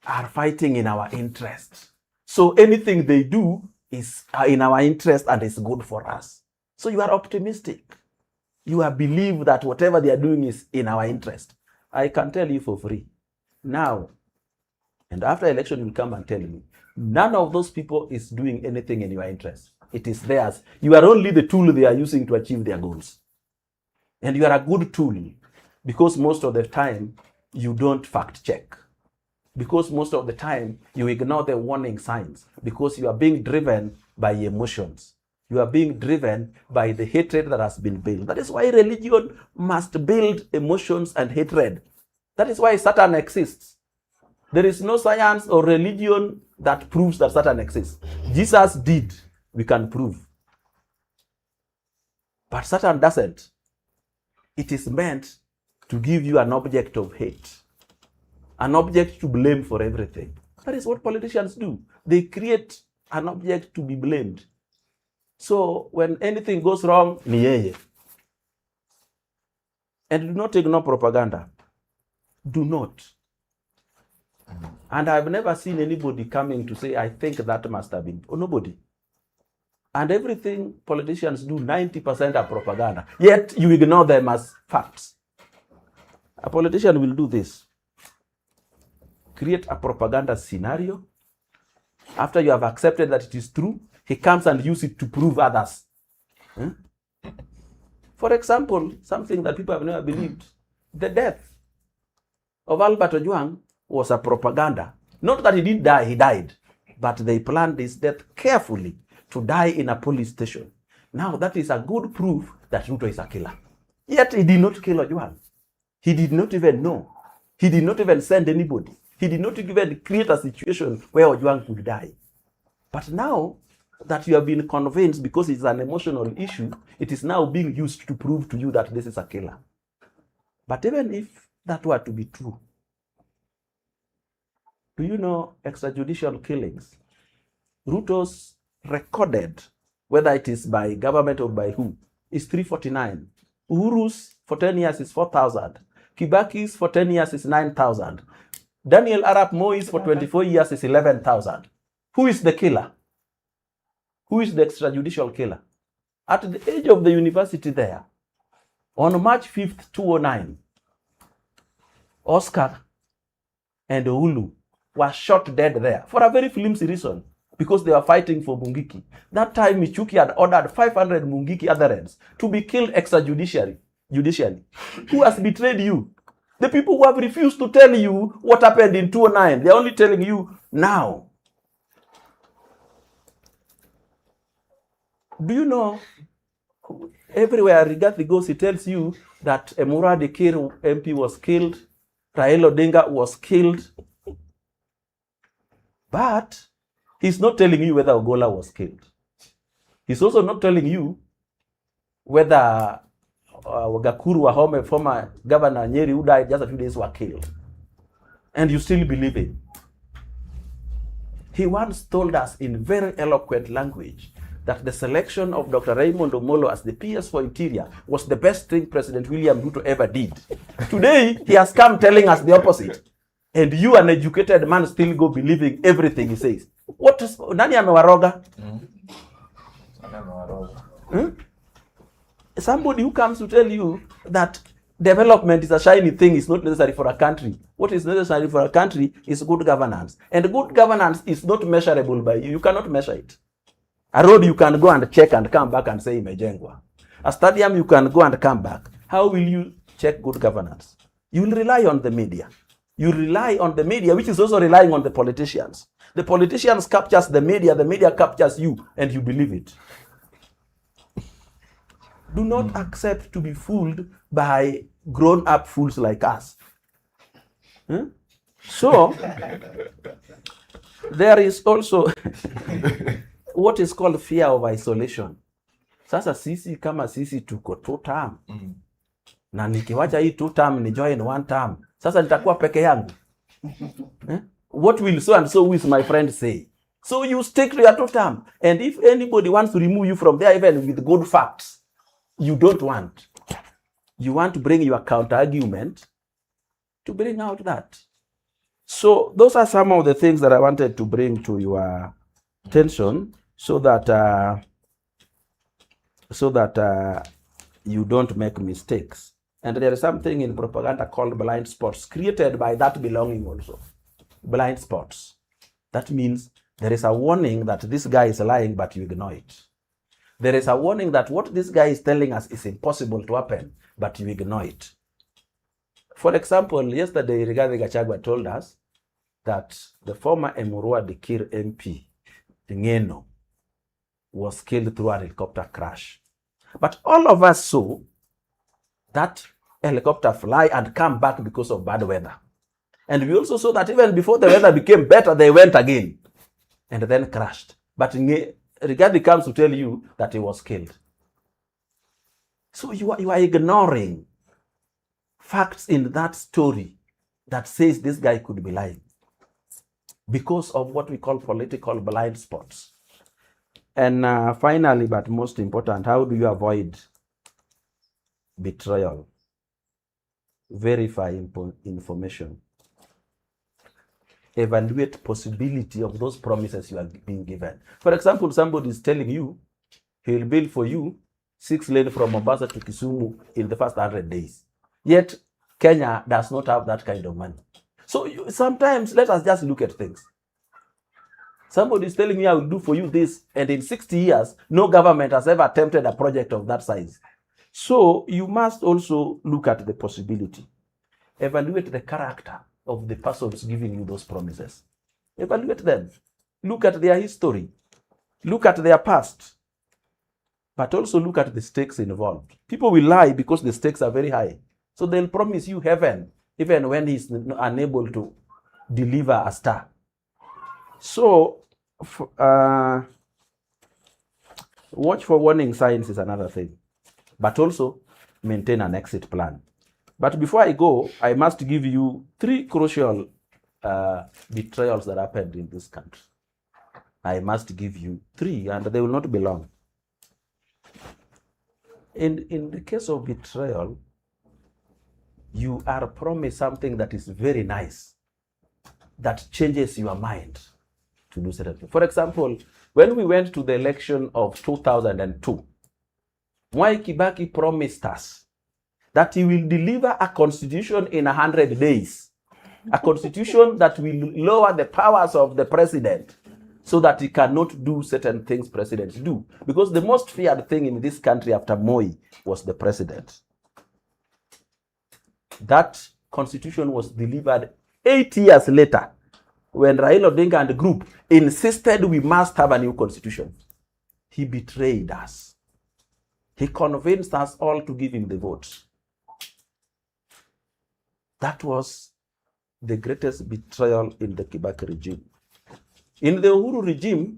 are fighting in our interest. So anything they do is in our interest and is good for us. So you are optimistic. You believe that whatever they are doing is in our interest. I can tell you for free. Now, and after election, you'll come and tell me, none of those people is doing anything in your interest. It is theirs. You are only the tool they are using to achieve their goals. And you are a good tool because most of the time, you don't fact check. Because most of the time, you ignore the warning signs because you are being driven by emotions. You are being driven by the hatred that has been built. That is why religion must build emotions and hatred. That is why Satan exists. There is no science or religion that proves that Satan exists. Jesus did, we can prove. But Satan doesn't. It is meant to give you an object of hate, an object to blame for everything. That is what politicians do. They create an object to be blamed. So when anything goes wrong, ni yeye. And do not ignore propaganda. Do not. And I've never seen anybody coming to say, I think that must have been, or nobody. And everything politicians do, 90% are propaganda. Yet you ignore them as facts. A politician will do this. Create a propaganda scenario. After you have accepted that it is true, he comes and uses it to prove others. For example, something that people have never believed. The death of Albert Ojwang was a propaganda. Not that he didn't die, he died. But they planned his death carefully to die in a police station. Now that is a good proof that Ruto is a killer. Yet he did not kill Ojwang. He did not even know. He did not even send anybody. He did not even create a situation where Ojwang could die. But now that you have been convinced because it's an emotional issue, it is now being used to prove to you that this is a killer. But even if that were to be true, do you know extrajudicial killings? Ruto's recorded, whether it is by government or by who, is 349. Uhuru's for 10 years is 4,000. Kibaki's for 10 years is 9,000. Daniel Arap Moi's for 24 years is 11,000. Who is the killer? Who is the extrajudicial killer? At the age of the university there, on March 5th, 2009, Oscar and Oulu were shot dead there for a very flimsy reason, because they were fighting for Mungiki. That time, Michuki had ordered 500 Mungiki adherents to be killed extrajudicially. Who has betrayed you? The people who have refused to tell you what happened in 2009. They're only telling you now. Do you know, everywhere Rigathi goes, he tells you that Emura Dikir MP was killed, Raila Odinga was killed. But he's not telling you whether Ogola was killed. He's also not telling you whether Wagakuru Wahome, former governor Nyeri, who died just a few days, were killed. And you still believe him. He once told us in very eloquent language that the selection of Dr. Raymond Omolo as the PS for Interior was the best thing President William Ruto ever did. Today, he has come telling us the opposite. And you, an educated man, still go believing everything he says. What is, nani amewaroga? Somebody who comes to tell you that development is a shiny thing is not necessary for a country. What is necessary for a country is good governance. And good governance is not measurable by you. You cannot measure it. A road you can go and check and come back and say imejengwa. A stadium you can go and come back. How will you check good governance? You will rely on the media. You rely on the media, which is also relying on the politicians. The politicians captures the media captures you, and you believe it. Do not accept to be fooled by grown-up fools like us. So, there is also what is called fear of isolation. Sasa sisi kama sisi tuko 2 term. Na nikiwacha hii 2 term ni join 1 term. Sasa nitakuwa peke yangu. What will so and so with my friend say? So you stick to your 2 term. And if anybody wants to remove you from there, even with good facts, you don't want. You want to bring your counter argument to bring out that. So those are some of the things that I wanted to bring to your attention so that you don't make mistakes. And there is something in propaganda called blind spots created by that belonging also. Blind spots. That means there is a warning that this guy is lying, but you ignore it. There is a warning that what this guy is telling us is impossible to happen, but you ignore it. For example, yesterday, Rigathi Gachagua told us that the former Emurua Dikir MP, Ngeno, was killed through a helicopter crash. But all of us saw that helicopter fly and come back because of bad weather. And we also saw that even before the weather became better, they went again and then crashed. But Rigathi comes to tell you that he was killed. So you are ignoring facts in that story that says this guy could be lying because of what we call political blind spots. And finally, but most important, how do you avoid betrayal? Verify information. Evaluate possibility of those promises you are being given. For example, somebody is telling you he will build for you 6 lanes from Mombasa to Kisumu in the first 100 days. Yet Kenya does not have that kind of money. So sometimes let us just look at things. Somebody is telling me I will do for you this, and in 60 years, no government has ever attempted a project of that size. So you must also look at the possibility. Evaluate the character of the persons giving you those promises. Evaluate them. Look at their history. Look at their past. But also look at the stakes involved. People will lie because the stakes are very high. So they'll promise you heaven, even when he's unable to deliver a star. So, watch for warning signs is another thing. But also, maintain an exit plan. But before I go, I must give you 3 crucial betrayals that happened in this country. I must give you 3, and they will not be long. In the case of betrayal, you are promised something that is very nice, that changes your mind to do certain things. For example, when we went to the election of 2002, Mwai Kibaki promised us that he will deliver a constitution in 100 days, a constitution that will lower the powers of the president so that he cannot do certain things presidents do. Because the most feared thing in this country after Moi was the president. That constitution was delivered 8 years later when Raila Odinga and the group insisted we must have a new constitution. He betrayed us. He convinced us all to give him the vote. That was the greatest betrayal in the Kibaki regime. In the Uhuru regime,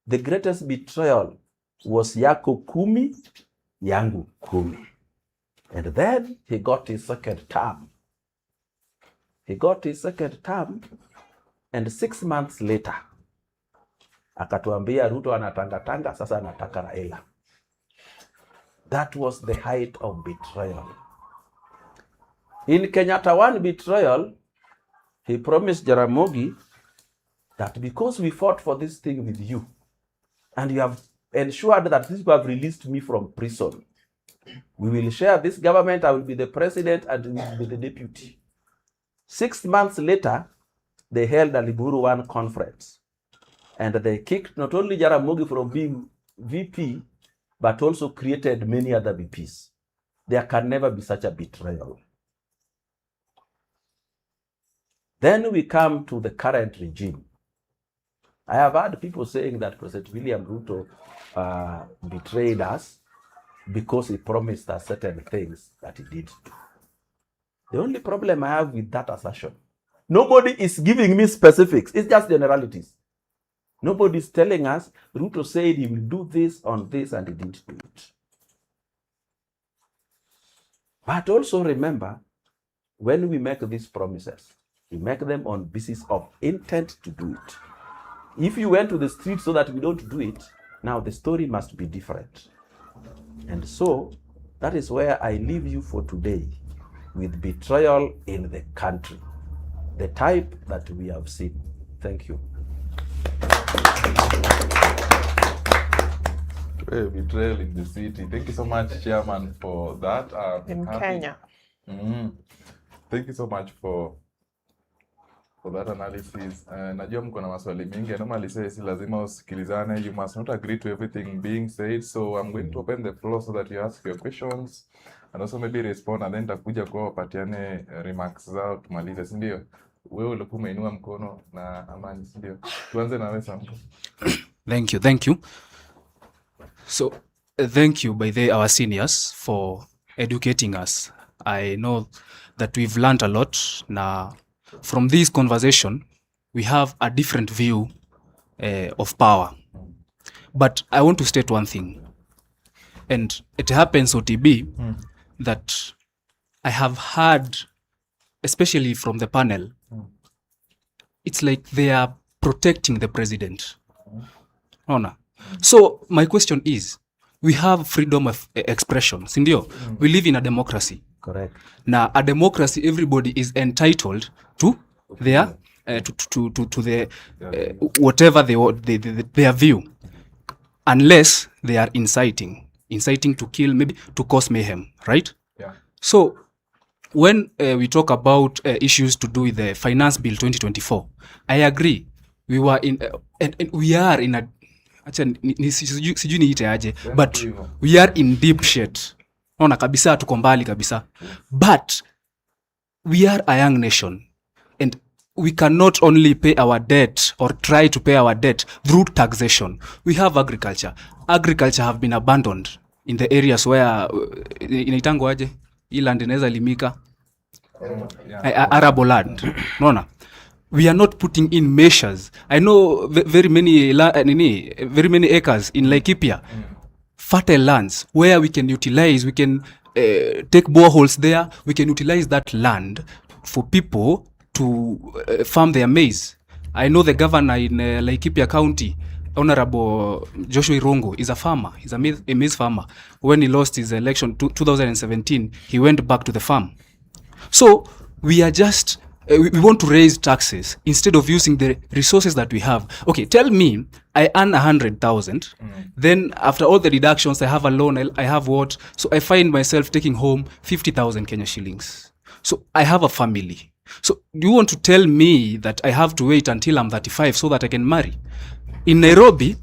the greatest betrayal was Yako Kumi, Yangu Kumi. And then he got his second term. He got his second term, and 6 months later, akatuambia Ruto anatangatanga, sasa anataka Raila. That was the height of betrayal. In Kenyatta 1 betrayal, he promised Jaramogi that because we fought for this thing with you, and you have ensured that these people have released me from prison, we will share this government, I will be the president and you will be the deputy. 6 months later, they held a Liburu 1 conference. And they kicked not only Jaramogi from being VP, but also created many other VPs. There can never be such a betrayal. Then we come to the current regime. I have heard people saying that President William Ruto betrayed us because he promised us certain things that he did do. The only problem I have with that assertion, nobody is giving me specifics. It's just generalities. Nobody is telling us Ruto said he will do this on this and he didn't do it. But also remember, when we make these promises, we make them on basis of intent to do it. If you went to the street so that we don't do it, now the story must be different. And so that is where I leave you for today, with betrayal in the country, the type that we have seen. Thank you. Betrayal in the city. Thank you so much, Chairman, for that. In Kenya. Thank you so much for that analysis. Najua mko na maswali mingi. I normally say si lazima usikilizane. You must not agree to everything being said. So I'm going to open the floor so that you ask your questions and also maybe respond, and then takuja kwa wapatiane remarks zao tumalize, si ndio? Wewe ulikuwa umeinua mkono na Amani, si ndio? Tuanze na wewe Samko. Thank you. So, thank you by our seniors for educating us. I know that we've learned a lot. Now, from this conversation, we have a different view of power. But I want to state one thing. And it happens, OTB, that I have heard, especially from the panel, it's like they are protecting the president. Honor. So my question is, we have freedom of expression, sindio? We live in a democracy. Correct. Now, a democracy, everybody is entitled to their to the whatever their view, unless they are inciting to kill, maybe to cause mayhem, right? Yeah. So when we talk about issues to do with the Finance Bill 2024, I agree. We were in and we are in a sijui niite aje, but we are in deep shit. Naona kabisa tuko mbali kabisa. But we are a young nation and we cannot only pay our debt or try to pay our debt through taxation. We have agriculture. Agriculture have been abandoned in the areas where inaitango aje hii land inaweza limika arable land. Naona we are not putting in measures. I know very many acres in Laikipia, fertile lands where we can utilize, we can take boreholes there, we can utilize that land for people to farm their maize. I know the governor in Laikipia County, Honorable Joshua Irongo, is a farmer. He's a maize farmer. When he lost his election 2017, he went back to the farm. So we are just we want to raise taxes instead of using the resources that we have. Okay, tell me, I earn 100,000. Then after all the deductions, I have a loan, I have what? So I find myself taking home 50,000 Kenya shillings. So I have a family. So do you want to tell me that I have to wait until I'm 35 so that I can marry? In Nairobi,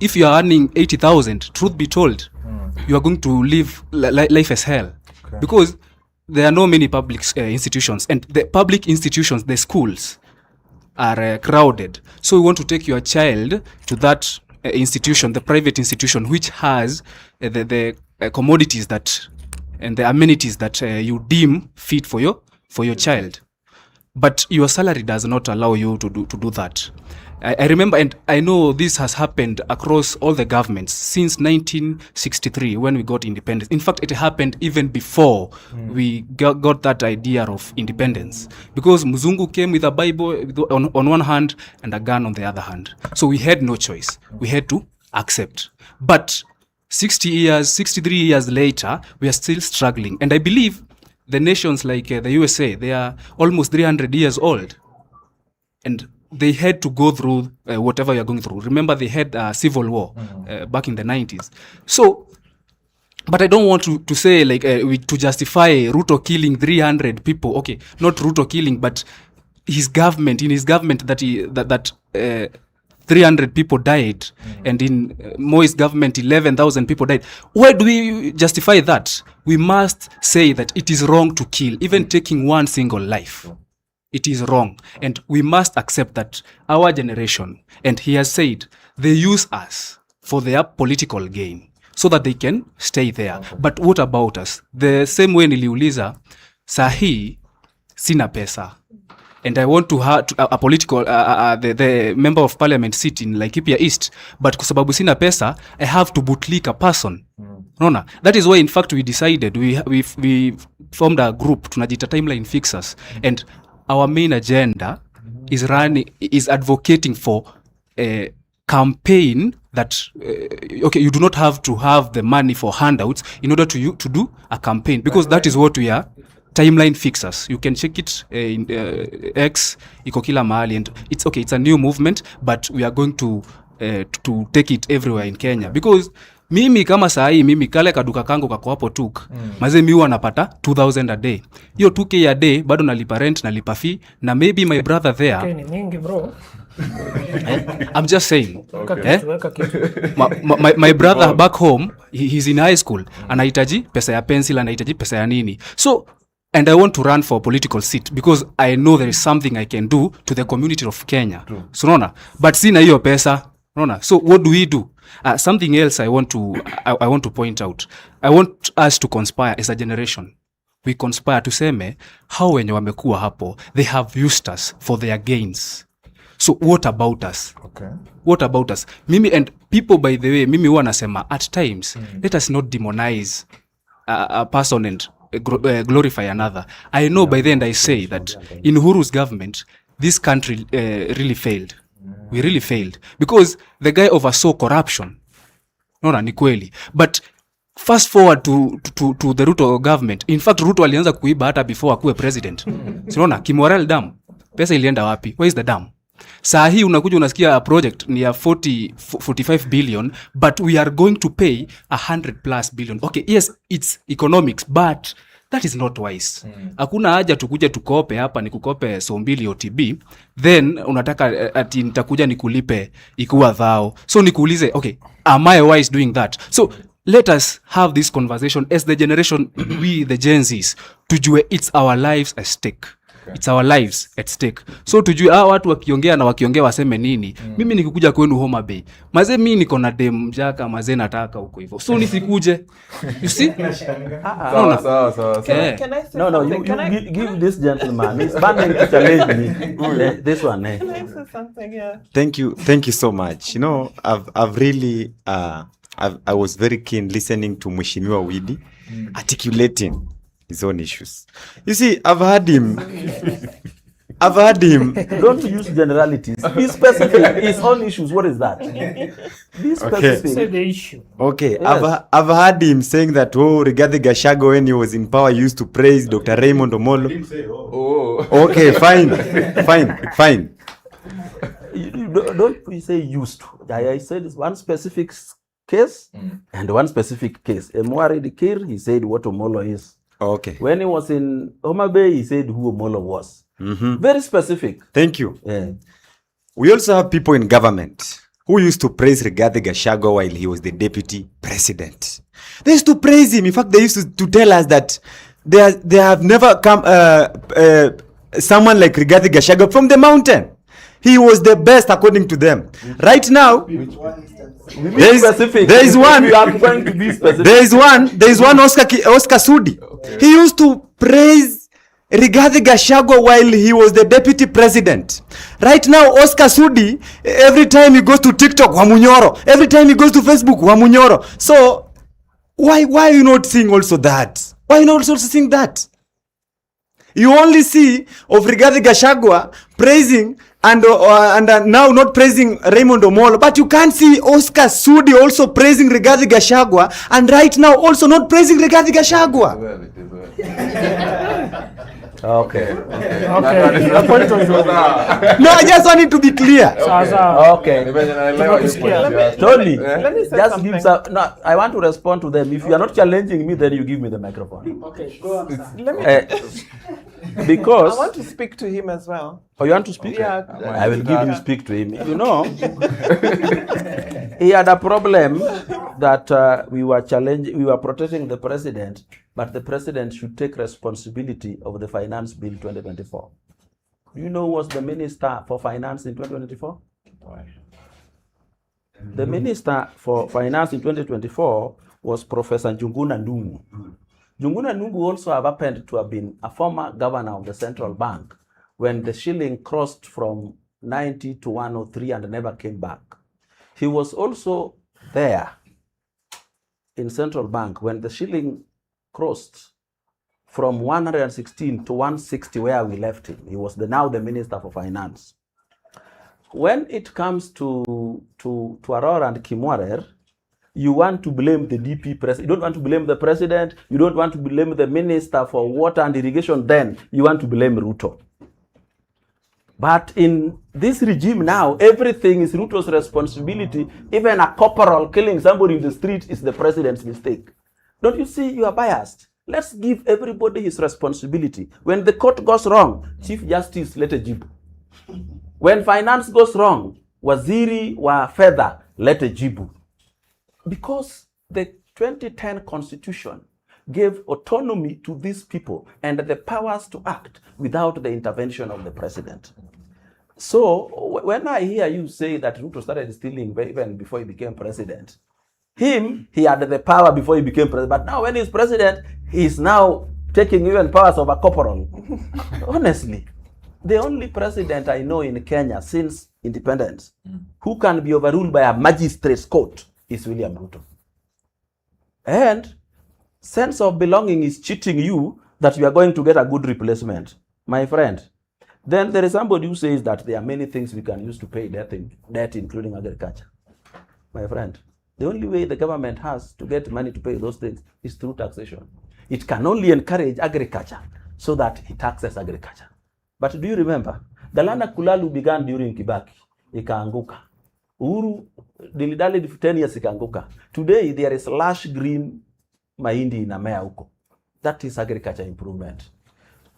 if you are earning 80,000, truth be told, you are going to live life as hell. Okay. Because there are no many public institutions, and the public institutions, the schools, are crowded. So we want to take your child to that institution, the private institution, which has the commodities that and the amenities that you deem fit for your child. but your salary does not allow you to do that. I remember, and I know this has happened across all the governments since 1963 when we got independence. In fact, it happened even before we got that idea of independence, because Muzungu came with a Bible on one hand and a gun on the other hand. So we had no choice. We had to accept. But 63 years later, we are still struggling. And I believe the nations like the USA, they are almost 300 years old. And they had to go through whatever you're going through. Remember, they had a civil war back in the 90s. So, but I don't want to say like to justify Ruto killing 300 people. Okay, not Ruto killing, but his government, in his government that 300 people died, and in Moi's government 11,000 people died. Why do we justify that? We must say that it is wrong to kill, even taking one single life. It is wrong, and we must accept that our generation, and he has said, they use us for their political gain so that they can stay there. But what about us? The same way niliuliza, sahi sina pesa, and I want to have a political the member of parliament sit in Laikipia East, but kwa sababu sina pesa, I have to bootlick a person. Nona, that is why in fact we decided, we formed a group, tunajita Timeline Fixers, and our main agenda is advocating for a campaign that okay, you do not have to have the money for handouts in order to do a campaign, because that is what we are. Timeline Fixers, you can check it in X, iko kila mahali, and it's okay, it's a new movement, but we are going to take it everywhere in Kenya, because mimi kama sahi, mimi kale kaduka kangu kako hapo tuk, maze mi huwa napata 2,000 a day. Hiyo 2K a day bado nalipa rent, nalipa fee, na maybe my brother there. Okay, ni mingi bro. I'm just saying. Okay. My brother back home, he's in high school, anahitaji pesa ya pencil, anahitaji pesa ya nini. So, and I want to run for a political seat because I know there is something I can do to the community of Kenya. True. So, nona, but sina hiyo pesa. Nona. So what do we do? Something else I want to point out. I want us to conspire as a generation. We conspire to seme how wenye wamekuwa hapo, they have used us for their gains. So what about us? Okay. What about us? Mimi, and people, by the way, mimi huwa nasema at times, let us not demonize a person and glorify another. I know by the end I say that in Uhuru's government, this country really failed. We really failed because the guy oversaw corruption. Nona, ni kweli. But fast forward to the Ruto government. In fact, Ruto alianza kuiba hata before akuwe president. Sinaona, Kimorel Dam, pesa ilienda wapi? Where is the dam? Saa hii unakuja unasikia a project ni ya 45 billion, but we are going to pay 100+ billion. Okay, yes, it's economics, but that is not wise. Hakuna haja tukuje tukope hapa ni kukope so mbili OTB, then unataka ati nitakuja nikulipe ikuwa dhao. So nikuulize, okay, am I wise doing that? So let us have this conversation as the generation, we the Gen Zs, tujue it's our lives at stake. Okay. It's our lives at stake. So tujue watu wakiongea na wakiongea waseme nini. Mimi nikikuja kwenu Homa Bay, maze mimi niko na dem mjaka, maze nataka huko hivyo. So nisikuje. You see? Sawa. Can I say No, something? you give this gentleman. He's banning to challenge me. This one. Can I say something? Yeah. Thank you so much. You know, I've really I was very keen listening to Mheshimiwa Widi articulating his own issues. You see, I've heard him. Don't use generalities. Be specific. His own issues. What is that? Be specific. Say the issue. Okay, Yes. I've heard him saying that Rigathi Gachagua, when he was in power, used to praise Dr. Raymond Omolo. Okay, fine. You don't say used to. I said it's one specific case and one specific case. Mwari Dikir, he said what Omolo is. Okay. When he was in Homa Bay, he said who Omolo was. Very specific. Thank you. Yeah. We also have people in government who used to praise Rigathi Gachagua while he was the deputy president. They used to praise him. In fact, they used to tell us that they have never come someone like Rigathi Gachagua from the mountain. He was the best according to them. Right now, there is one Oscar Sudi. He used to praise Rigathi Gachagua while he was the deputy president. Right now, Oscar Sudi, every time he goes to TikTok, Wamunyoro. Every time he goes to Facebook, Wamunyoro. So, why are you not seeing also that? Why are you not also seeing that? You only see of Rigathi Gachagua praising and now not praising Raymond Omolo, but you can't see Oscar Sudi also praising Rigathi Gachagua and right now also not praising Rigathi Gachagua. Okay. Okay. The point of view. No, I just want it to be clear. Okay. Tony, just give some. No, I want to respond to them. If you are not challenging me, then you give me the microphone. Okay, go on, sir. Because I want to speak to him as well. Oh, you want to speak? Yeah. I will give him speak to him. You know, he had a problem that we were protecting the president, but the president should take responsibility of the finance bill 2024. Do you know who was the minister for finance in 2024? The minister for finance in 2024 was Professor Njuguna Ndung'u. Njuguna Ndung'u also happened to have been a former governor of the central bank when the shilling crossed from 90 to 103 and never came back. He was also there in central bank when the shilling crossed from 116 to 160 where we left him. He was now the minister for finance. When it comes to Aurora and Kimwarer, you want to blame the DP president. You don't want to blame the president. You don't want to blame the minister for water and irrigation. Then you want to blame Ruto. But in this regime now, everything is Ruto's responsibility. Even a corporal killing somebody in the street is the president's mistake. Don't you see you are biased? Let's give everybody his responsibility. When the court goes wrong, Chief Justice let a jibu. When finance goes wrong, Waziri wa Fedha let a jibu. Because the 2010 constitution gave autonomy to these people and the powers to act without the intervention of the president. So when I hear you say that Ruto started stealing even before he became president, he had the power before he became president, but now when he's president, he's now taking even powers of a corporal. Honestly, the only president I know in Kenya since independence who can be overruled by a magistrate's court is William Ruto. And sense of belonging is cheating you that you are going to get a good replacement, my friend. Then there is somebody who says that there are many things we can use to pay debt including agriculture. My friend, the only way the government has to get money to pay those things is through taxation. It can only encourage agriculture so that it taxes agriculture. But do you remember, Galana Kulalu began during Kibaki, ikaanguka. Uhuru dilidali 10 years ikaanguka. Today there is lush green mahindi inamea huko. That is agriculture improvement.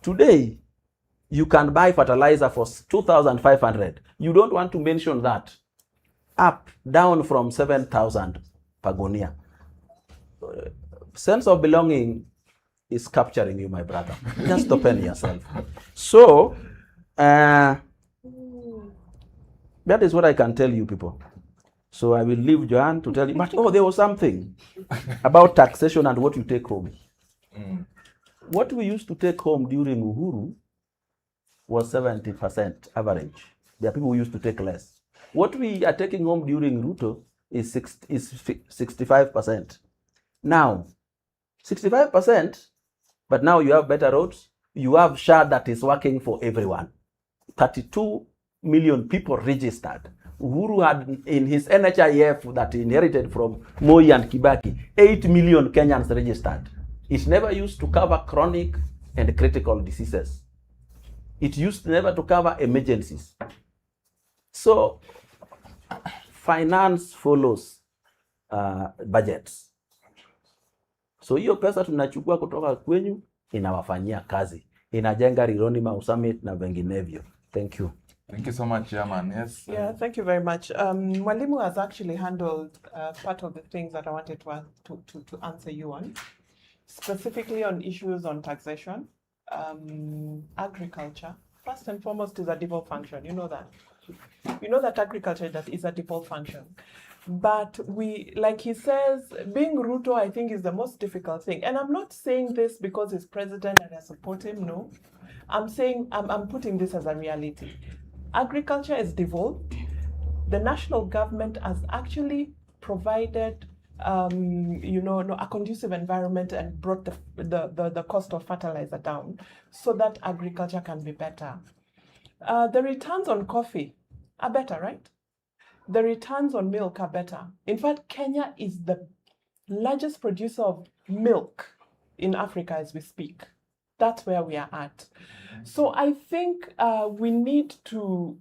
Today you can buy fertilizer for 2,500. You don't want to mention that. Up, down from 7,000 per gunia. Sense of belonging is capturing you, my brother. Just open yourself. So, that is what I can tell you people. So I will leave Joanne to tell you, but there was something about taxation and what you take home. What we used to take home during Uhuru was 70% average. There are people who used to take less. What we are taking home during Ruto is 65%. Now, 65%, but now you have better roads. You have SHA that is working for everyone. 32 million people registered. Uhuru had in his NHIF that he inherited from Moi and Kibaki, 8 million Kenyans registered. It never used to cover chronic and critical diseases. It used never to cover emergencies. So, finance follows budgets. So hiyo pesa tunachukua kutoka kwenyu inawafanyia kazi. Inajenga Rironi Summit na vinginevyo. Thank you. Thank you so much, Chairman. Yes. Yeah, thank you very much. Mwalimu has actually handled part of the things that I wanted to answer you on, specifically on issues on taxation. Agriculture, first and foremost, is a default function. You know that. You know that agriculture is a default function. But we, like he says, being Ruto, I think, is the most difficult thing. And I'm not saying this because he's president and I support him, no. I'm saying, I'm putting this as a reality. Agriculture is devolved. The national government has actually provided a conducive environment and brought the cost of fertilizer down so that agriculture can be better. The returns on coffee are better, right? The returns on milk are better. In fact, Kenya is the largest producer of milk in Africa as we speak. That's where we are at. So I think we need to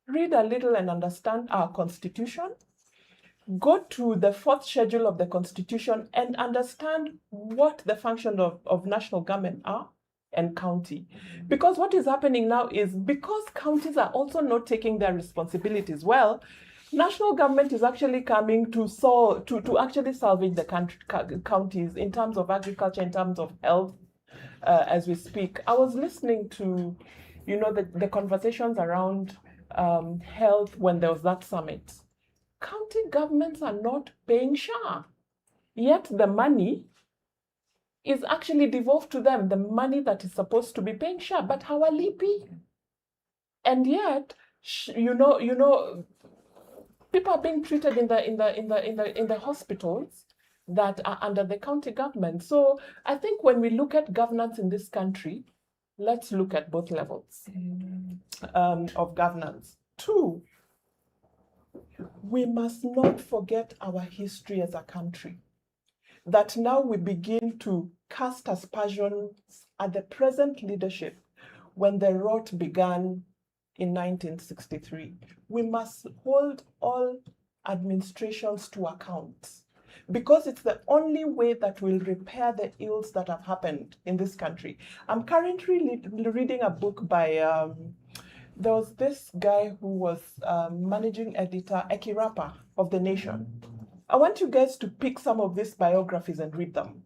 read a little and understand our constitution, go to the fourth schedule of the constitution and understand what the function of national government are and county. Because what is happening now is because counties are also not taking their responsibilities well, national government is actually coming to actually salvage the counties in terms of agriculture, in terms of health, as we speak. I was listening to, the conversations around health when there was that summit. County governments are not paying SHA, yet the money is actually devolved to them, the money that is supposed to be paying SHA, but hawalipi. And yet, people are being treated in the hospitals that are under the county government. So I think when we look at governance in this country, let's look at both levels of governance. 2, we must not forget our history as a country. That now we begin to cast aspersions at the present leadership when the rot began in 1963. We must hold all administrations to account because it's the only way that will repair the ills that have happened in this country. I'm currently reading a book by, there was this guy who was managing editor, Ekirapa of The Nation. I want you guys to pick some of these biographies and read them.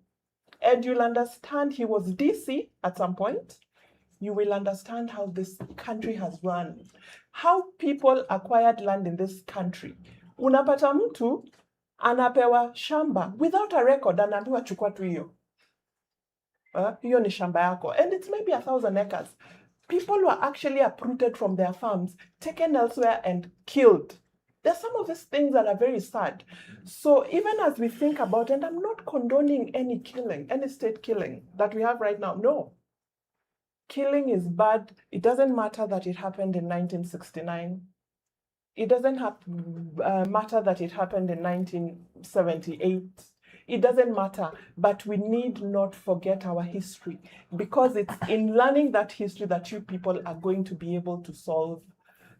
And you'll understand he was DC at some point. You will understand how this country has run, how people acquired land in this country. Unapata mtu anapewa shamba without a record, anaambiwa chukua tu hiyo. Hiyo ni shamba yako. And it's maybe 1,000 acres. People were actually uprooted from their farms, taken elsewhere and killed. There's some of these things that are very sad. So even as we think about, and I'm not condoning any killing, any state killing that we have right now, no. Killing is bad. It doesn't matter that it happened in 1969. It doesn't matter that it happened in 1978. It doesn't matter, but we need not forget our history because it's in learning that history that you people are going to be able to solve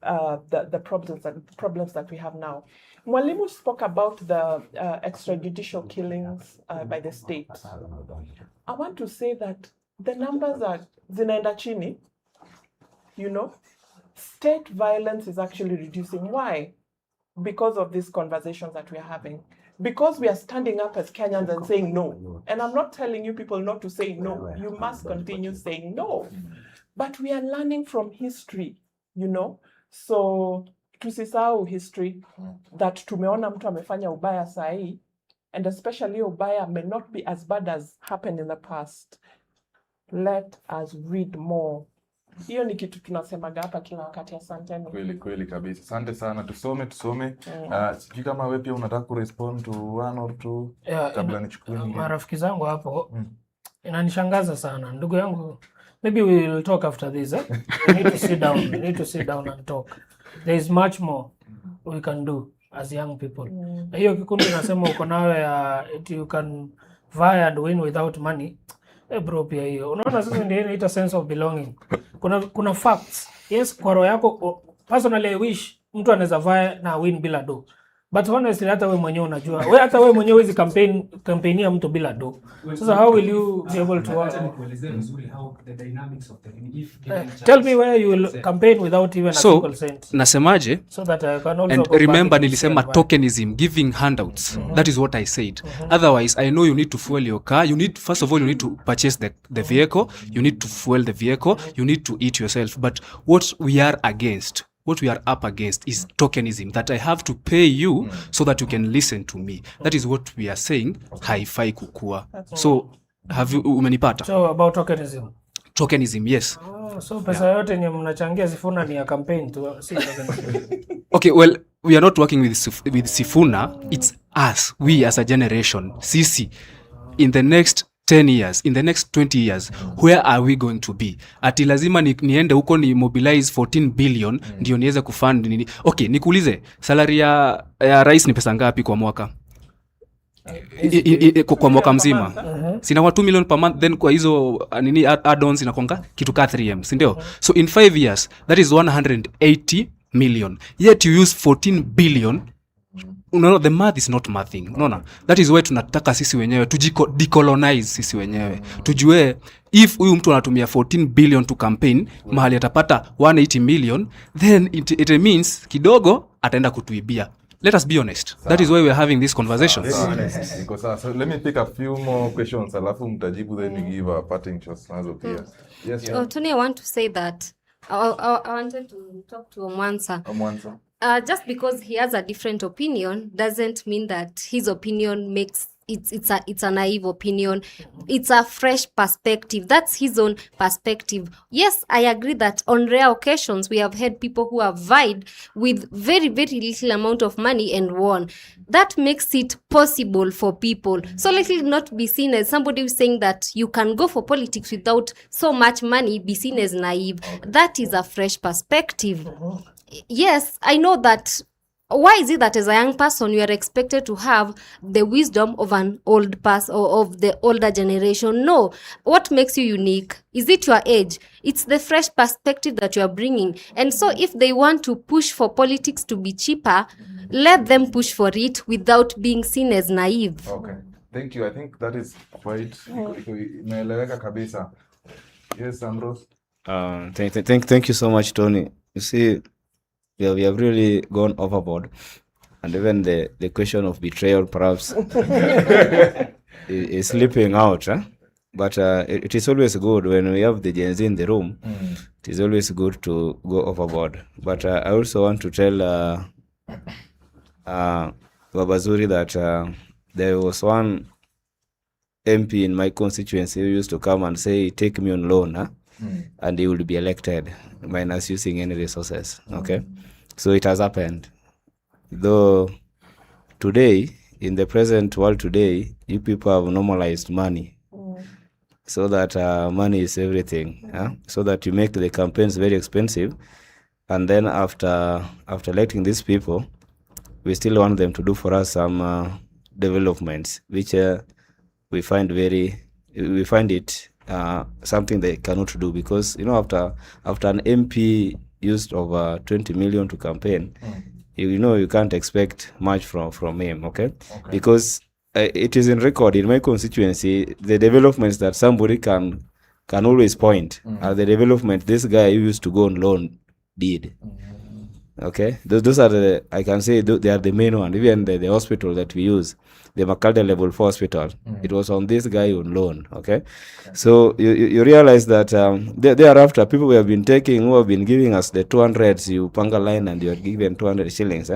the problems that we have now. Mwalimu spoke about the extrajudicial killings by the state. I want to say that the numbers are zinaenda chini. State violence is actually reducing. Why? Because of these conversations that we are having. Because we are standing up as Kenyans and saying no. And I'm not telling you people not to say no. You must continue saying no. But we are learning from history, So tusisahau history that tumeona mtu amefanya ubaya sahi, and especially ubaya may not be as bad as happened in the past. Let us read more. Hiyo ni kitu tunasemaga hapa kila wakati. Asanteni. Kweli kabisa. Asante sana. Tusome. Sijui kama wewe pia unataka kurespond to one or two kabla nichukue nyingine. Marafiki zangu hapo inanishangaza sana. Ndugu yangu, maybe we will talk after this. We need to sit down. We need to sit down and talk. There is much more we can do as young people. Hiyo kikundi nasema uko nawe you can vie and win without money. Bro, pia hiyo. Unaona sasa ndio inaita sense of belonging. Kuna facts. Yes, kwa roho yako personally I wish mtu anaweza vie na win bila do. But honestly hata wewe mwenyewe unajua. Hata wewe mwenyewe hizi campaignia mtu bila do. Sasa how will you be able to how the dynamics of the tell me where you will campaign without even a single cent. Nasemaje? So that I can also and remember nilisema tokenism, giving handouts. That is what I said. Otherwise I know you need to fuel your car. First of all you need to purchase the vehicle, you need to fuel the vehicle, you need to eat yourself. But what we are up against is tokenism, that I have to pay you so that you can listen to me. That is what we are saying, haifai kukua. So, have you umenipata? So, about tokenism. tokenism, yes. So pesa yote yenye mnachangia Sifuna ni ya campaign tu, si Okay, well, we are not working with Sifuna. It's us, we as a generation. Sisi, in the next 10 years, in the next 20 years, where are we going to be? Ati lazima niende huko ni mobilize 14 billion ndio niweze kufund nini. Okay, nikuulize, salary ya rais ni pesa ngapi kwa mwaka? Kwa mwaka mzima sina 2 million per month, then kwa hizo nini add-ons inakonga kitu ka 3M, si ndio? So in 5 years that is 180 million, yet you use 14 billion. Unaona, the math is not mathing. Unaona, that is why tunataka sisi wenyewe decolonize sisi wenyewe, tujue if huyu mtu anatumia 14 billion to campaign, mahali atapata 180 million, then it means kidogo ataenda kutuibia. Let us be honest. That is why we are having these conversations. So let me pick a few more questions. Alafu mtajibu, then we give a parting shots. Yes. Tony, I want to say that I wanted to talk to Omwansa. Just because he has a different opinion doesn't mean that his opinion makes it's a naive opinion. It's a fresh perspective. That's his own perspective. Yes, I agree that on rare occasions we have had people who have vied with very, very little amount of money and won. That makes it possible for people. So let it not be seen as somebody who's saying that you can go for politics without so much money, be seen as naive. That is a fresh perspective. Yes, I know that. Why is it that as a young person you are expected to have the wisdom of an old person or of the older generation? No. What makes you unique? Is it your age? It's the fresh perspective that you are bringing. And so if they want to push for politics to be cheaper, let them push for it without being seen as naive. Okay. Thank you. I think that is quite imeeleweka kabisa. Yes, Ambrose. Thank you so much, Tony. You see, we have really gone overboard, and even the question of betrayal perhaps is slipping out, huh? But it is always good when we have the Gen Z in the room. It is always good to go overboard. But I also want to tell Babazuri that there was one MP in my constituency who used to come and say, take me on loan, huh? And he would be elected minus using any resources. Okay, so it has happened. Though today, in the present world today, you people have normalized money, so that money is everything. So that you make the campaigns very expensive, and then after electing these people, we still want them to do for us some developments, which we find it something they cannot do, because after an MP used over 20 million to campaign, you can't expect much from him. Okay? Because it is in record in my constituency, the developments that somebody can always point are the development this guy who used to go on loan did. Okay, those are I can say they are the main one. Even the hospital that we use, the Makalda Level 4 hospital, it was on this guy on loan. Okay, so you realize that thereafter people we have been taking, who have been giving us the 200s, you panga line and you are given 200 shillings.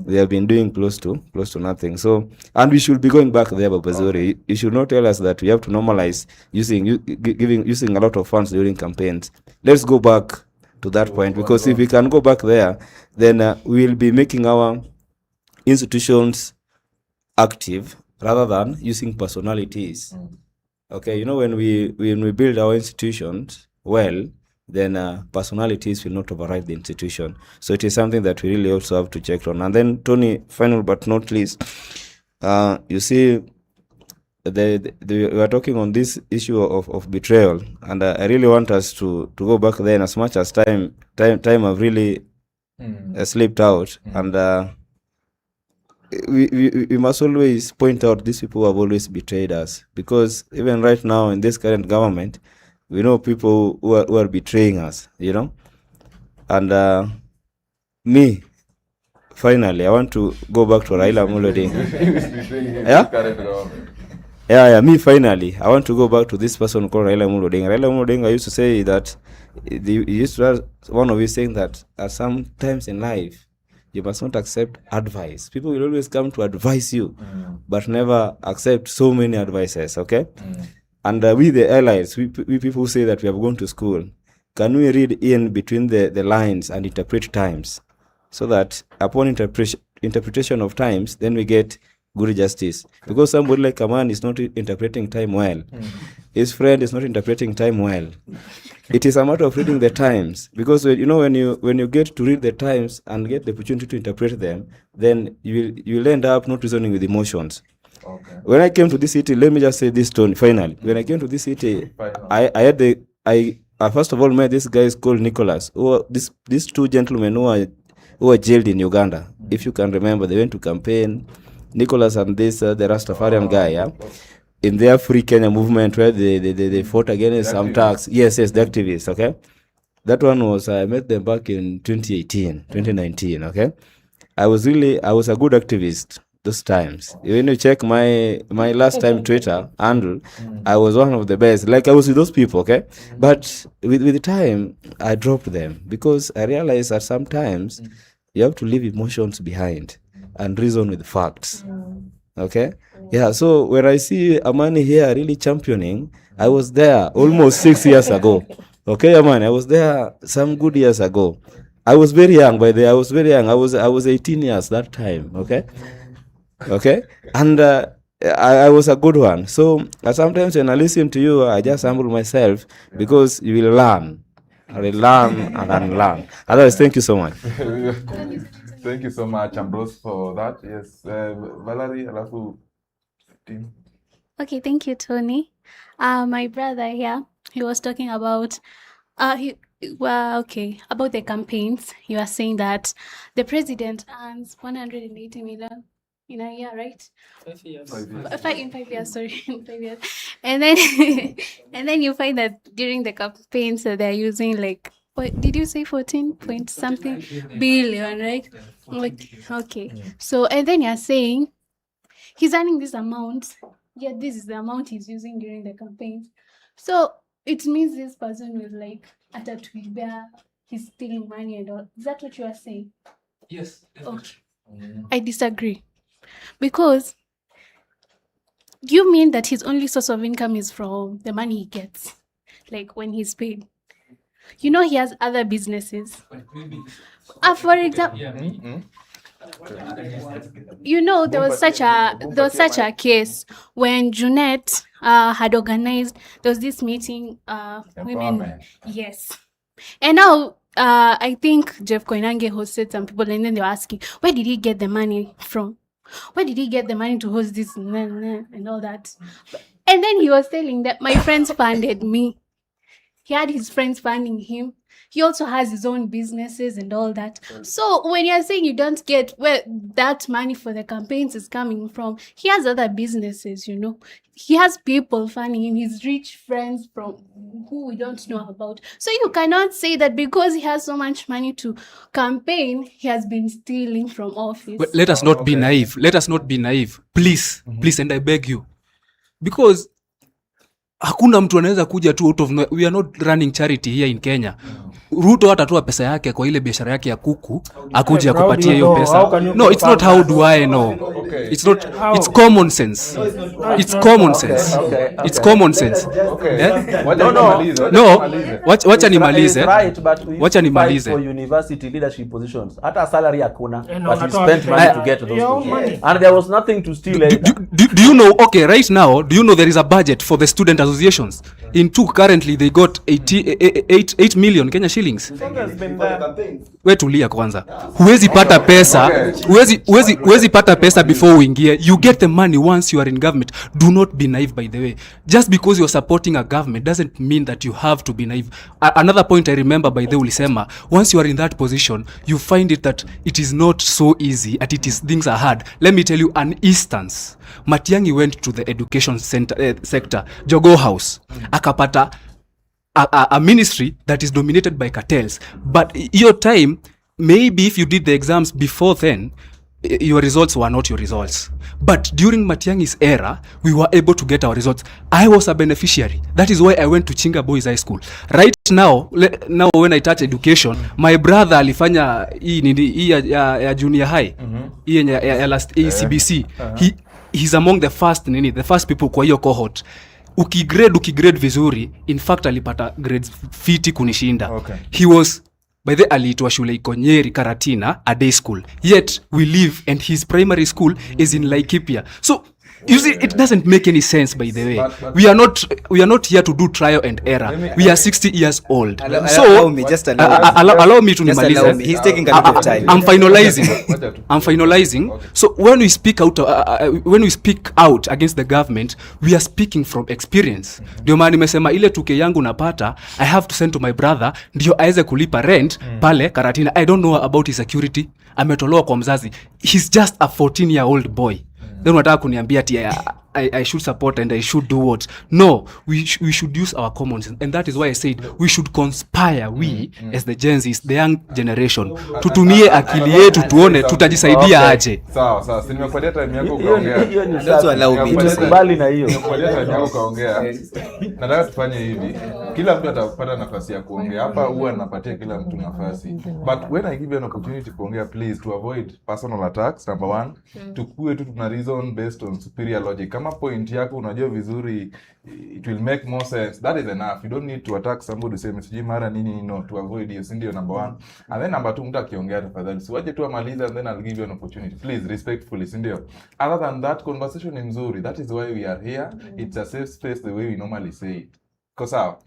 They have been doing close to nothing. So, and we should be going back there, Babazuri. You should not tell us that we have to normalize using a lot of funds during campaigns. Let's go back to that point, because if we can go back there, then we will be making our institutions active rather than using personalities. Okay, when we build our institutions well, then personalities will not override the institution. So it is something that we really also have to check on. And then, Tony, final but not least, you see, we are talking on this issue of betrayal, and I really want us to go back there. And as much as time have really slipped out, and we must always point out these people who have always betrayed us, because even right now in this current government, we know people who are betraying us, and me, finally, I want to go back to Raila Amolo Odinga. Yeah, me finally, I want to go back to this person called Raila Amolo Odinga. Raila Amolo Odinga used to say that, he used to have one of his saying that at some times in life, you must not accept advice. People will always come to advise you, but never accept so many advices, okay? And we the allies, we people who say that we have gone to school, can we read in between the lines and interpret times, so that upon interpretation of times, then we get good justice? Because somebody like Kaman is not interpreting time well. His friend is not interpreting time well. It is a matter of reading the times, because when you get to read the times and get the opportunity to interpret them, then you'll end up not reasoning with emotions. Okay. When I came to this city, let me just say this, Tony, finally. When I came to this city, I first of all met these guys called Nicholas, these two gentlemen who were jailed in Uganda. If you can remember, they went to campaign. Nicholas and this the Rastafarian guy, yeah, in their Free Kenya movement, where they fought against some tax. Yes, the activists. Okay, that one was, I met them back in 2019. Okay, I was a good activist those times. When you check my last time Twitter handle, I was one of the best. Like, I was with those people, okay? But with the time, I dropped them, because I realized that sometimes you have to leave emotions behind and reason with facts. Okay? Yeah, so when I see Amani here really championing, I was there almost 6 years ago. Okay, Amani, I was there some good years ago. I was very young by the way. I was very young. I was 18 years that time, okay? Okay, and I was a good one. So sometimes when I listen to you, I just humble myself, because you will learn. I will learn and unlearn. Otherwise, thank you so much. Thank you so much, Ambrose, for that. Yes, Valerie, alafu team. Okay, thank you, Tony. My brother here, he was talking about about the campaigns. You are saying that the president earns 180 million in a year, right? 5 years. In 5 years, sorry, in 5 years. And then and then you find that during the campaigns they're using like, what did you say, 14 point something billion, right? Okay. So, and then you're saying he's earning this amount, yet this is the amount he's using during the campaigns. So it means this person was like at a Twitter, he's stealing money and all. Is that what you are saying? Yes. Okay. I disagree. Because you mean that his only source of income is from the money he gets, like when he's paid. You know, he has other businesses. For example, you know, there was such a case when Junette had organized, there was this meeting, women. Yes. And now I think Jeff Koinange hosted some people, and then they were asking, where did he get the money from? Where did he get the money to host this and all that? And then he was telling that my friends funded me. He had his friends funding him. He also has his own businesses and all that. So when you're saying you don't get where that money for the campaigns is coming from, he has other businesses, you know. He has people funding him, his rich friends from who we don't know about. So you cannot say that because he has so much money to campaign, he has been stealing from office. But let us not be naive. Let us not be naive. Please, please, and I beg you. Because hakuna mtu anaweza kuja tu out of nowhere. We are not running charity here in Kenya. Ruto atatoa pesa yake kwa ile biashara yake ya kuku, akuje akupatie hiyo pesa. No, it's not how do I know. It's not, it's common sense. It's common sense. It's common sense. No, wacha nimalize. Wacha nimalize. For university leadership positions. Hata salary hakuna, but he spent money to get to those positions. And there was nothing to steal. Do you know, okay, right now, do you know there is a budget for the student associations? In two, currently they got 8 million Kenya shillings. We tulia kwanza. Huwezi pata pesa. Huwezi pata pesa before uingie. You get the money once you are in government. Do not be naive, by the way. Just because you are supporting a government doesn't mean that you have to be naive. Another point I remember, by the way, ulisema, once you are in that position, you find it that it is not so easy, and things are hard. Let me tell you an instance. Matiang'i went to the education sector, Jogo House, akapata a ministry that is dominated by cartels. But your time, maybe if you did the exams before then, your results were not your results. But during Matiang'i's era, we were able to get our results. I was a beneficiary. That is why I went to Chinga Boys High School. Right now when I touch education, my brother alifanya hii ya junior high, hii ya last ACBC. He's among the first people kwa hiyo cohort. ukigrade vizuri, in fact alipata grades fiti kunishinda. Okay. He was by the aliitwa shule iko Nyeri Karatina, a day school, yet we live and his primary school is in Laikipia. So you see, it doesn't make any sense. By the way, But we are not here to do trial and error. We are 60 years old. So allow me, just allow me to just allow nimalize. me. He's taking a lot of time. I'm finalizing. So when we speak out against the government, we are speaking from experience. Ndio maana nimesema ile tuke yangu napata, I have to send to my brother ndio aweze kulipa rent pale Karatina. I don't know about his security. Ametolewa kwa mzazi. He's just a 14-year-old boy. Then unataka kuniambia ati I should support and I should do what? No, we should use our common sense, and that is why I said we should conspire, as the Gen Zs, the young generation, tutumie akili yetu tuone tutajisaidia aje. Sawa, si nimekupatia time yako ukaongea. Hiyo ni sawa, tukubali na hiyo. Nimekupatia time yako ukaongea. Nataka tufanye hivi. Kila mtu atapata nafasi ya kuongea. Hapa huwa napatia kila mtu nafasi. But when I give you an opportunity kuongea, please to avoid personal attacks, number one. Tukue tu tuna reason based on superior logic. Kama point yako unajua vizuri, it will make more sense. That is enough. You don't need to attack somebody say msiji mara nini, no, to avoid you. Ndio number one. And then number two, mtu akiongea tafadhali siwaje tu amaliza, and then I'll give you an opportunity. Please, respectfully, ndio. Other than that, conversation ni mzuri. That is why we are here. It's a safe space the way we normally say it. Kwa sawa?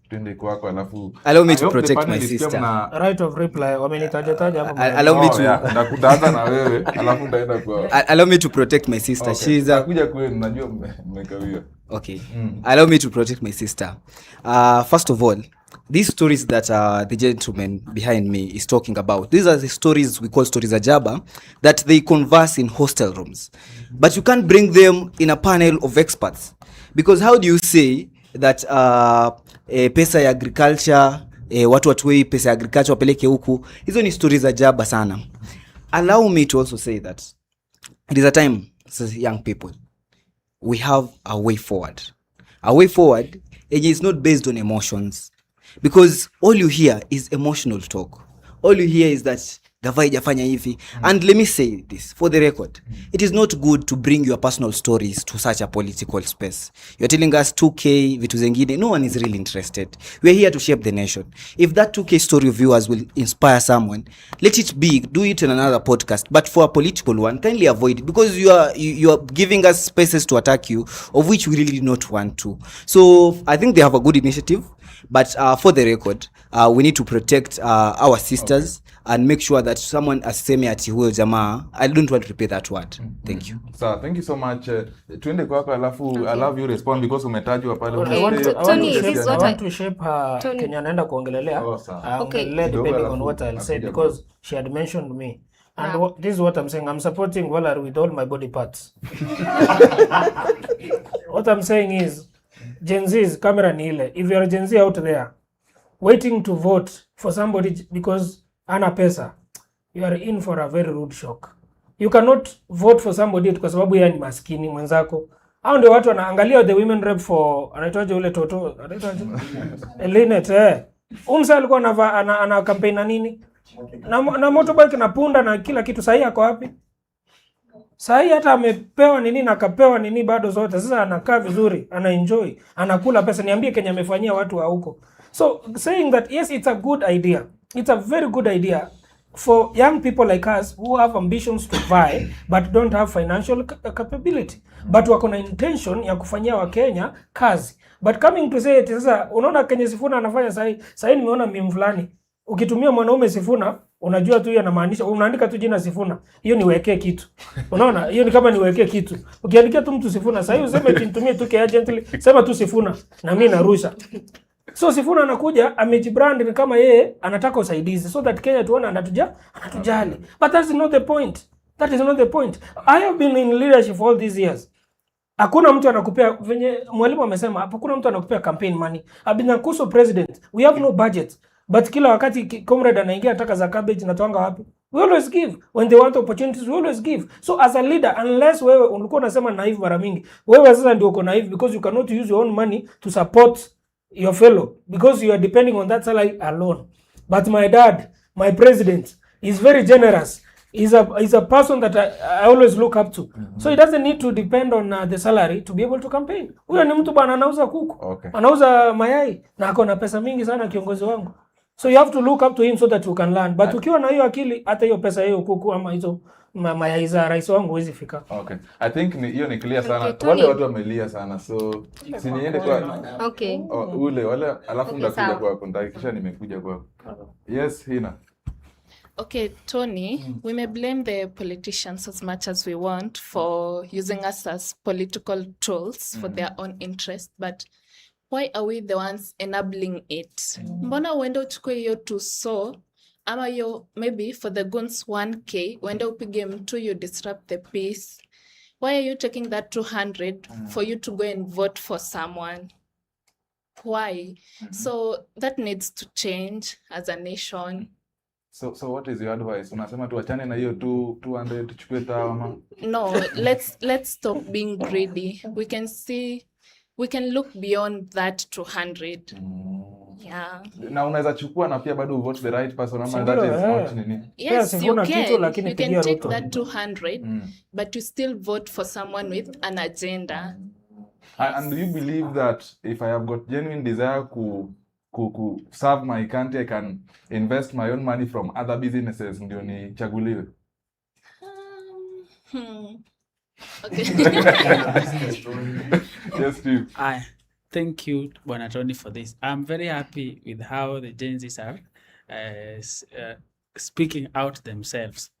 Twende kwako alafu allow me to protect my sister. Right of reply. Wamenitaja hapo. Allow me to ndakuanza na wewe alafu ndaenda kwa. Allow me to protect my sister. Okay. She's a kuja kwenu, najua mmekawia. Okay. Allow me to protect my sister. First of all, these stories that the gentleman behind me is talking about, these are the stories we call stories ajaba, that they converse in hostel rooms. But you can't bring them in a panel of experts. Because how do you say that pesa ya agriculture, watu watuwei pesa ya agriculture wapeleke huku? Hizo ni stories ajaba sana. Allow me to also say that it is a time, young people, we have a way forward. A way forward, it is not based on emotions. Because all you hear is emotional talk. All you hear is that gavai jafanya hivi. And let me say this for the record. It is not good to bring your personal stories to such a political space. You're telling us 2K, vitu zengine. No one is really interested. We're here to shape the nation. If that 2K story of yours will inspire someone, let it be. Do it in another podcast. But for a political one, kindly avoid it. Because you are giving us spaces to attack you, of which we really do not want to. So I think they have a good initiative. But for the record, we need to protect our sisters and make sure that someone aseme ati huyo jamaa. I don't want to repeat that word. Thank you. Sir, thank you so much. Tuende kwako alafu I love you respond because umetajwa pale. I want to shape Kenya naenda kuongelelea. Depending on what I'll say because she had mentioned me. And this is what I'm saying. I'm supporting Valerie with all my body parts. What I'm saying is Gen Z's camera ni ile. If you're a Gen Z out there waiting to vote for somebody because ana pesa, you are in for a very rude shock. You cannot vote for somebody kwa sababu yeye ni maskini mwenzako. Hao ndio watu wanaangalia the women rep for anaitwaje ule toto, anaitwaje? Elinet Umsa alikuwa ana campaign na nini? Na motorbike na punda na kila kitu. Sahi yako wapi? Sahi hata amepewa nini na akapewa nini bado zote. Sasa anakaa vizuri, ana enjoy, anakula pesa. Niambie Kenya amefanyia watu wa huko. So saying that yes, it's a good idea. It's a very good idea for young people like us who have ambitions to vie but don't have financial capability. But wako na intention ya kufanyia wa Kenya kazi. But coming to say it, sasa unaona Kenya Sifuna anafanya sahi nimeona meme fulani. Ukitumia mwanaume Sifuna, unajua tu yanamaanisha unaandika tu jina Sifuna. Hiyo niwekee kitu. Unaona? Hiyo ni kama niwekee kitu. Ukiandikia tu mtu Sifuna, sahi useme nitumie tu kwa agently, sema tu Sifuna na mimi narusha. So Sifuna anakuja amejibrand ni kama yeye anataka usaidizi so that Kenya tuone anatujali. But that's not the point. That is not the point. I have been in leadership all these years. Hakuna mtu anakupea venye mwalimu amesema, hakuna mtu anakupea campaign money. I've been a Kuso president. We have no budget. But kila wakati comrade anaingia ataka za cabbage na tuanga wapi? We always give. When they want opportunities, we always give. So as a leader, unless wewe ulikuwa unasema naive mara mingi, wewe sasa ndio uko naive because you cannot use your own money to support your fellow because you are depending on that salary alone. But my dad, my president, is very generous. is a person that I always look up to. So he doesn't need to depend on the salary to be able to campaign. Huyo ni mtu bwana anauza kuku, anauza mayai na ako na pesa mingi sana kiongozi wangu. So you have to look up to him so that you can learn. But ukiwa na hiyo akili, hata hiyo pesa hiyo kuku ama hizo mayai za rais wangu huwezi fika. Okay. I think hiyo ni clear sana. Wale watu wamelia sana. So siniende kwa Okay. wale alafu ndakuja kwako, ndakisha nimekuja kwako. Yes, Hina. Okay, Tony, we may blame the politicians as much as we want for using us as political tools for their own interest, but why are we the ones enabling it? Mbona uende uchukue hiyo tuso, ama hiyo maybe for the guns 1K, uende upige mtu, you disrupt the peace. Why are you taking that 200 for you to go and vote for someone? Why? So that needs to change as a nation. So what is your advice? Unasema tuachane na hiyo 200 tuchukue tawa? No, let's stop being greedy. We can look beyond that 200. Yeah. Na unaweza chukua na pia bado vote the right person ama that is not nini? Yes, you can take that 200 but you still vote for someone with an agenda. And do you believe that if I have got genuine desire to serve my country, I can invest my own money from other businesses ndio nichaguliwe? Okay. Yes, Steve. Thank you, Bwana Tony, for this. I'm very happy with how the Gen Zs are speaking out themselves.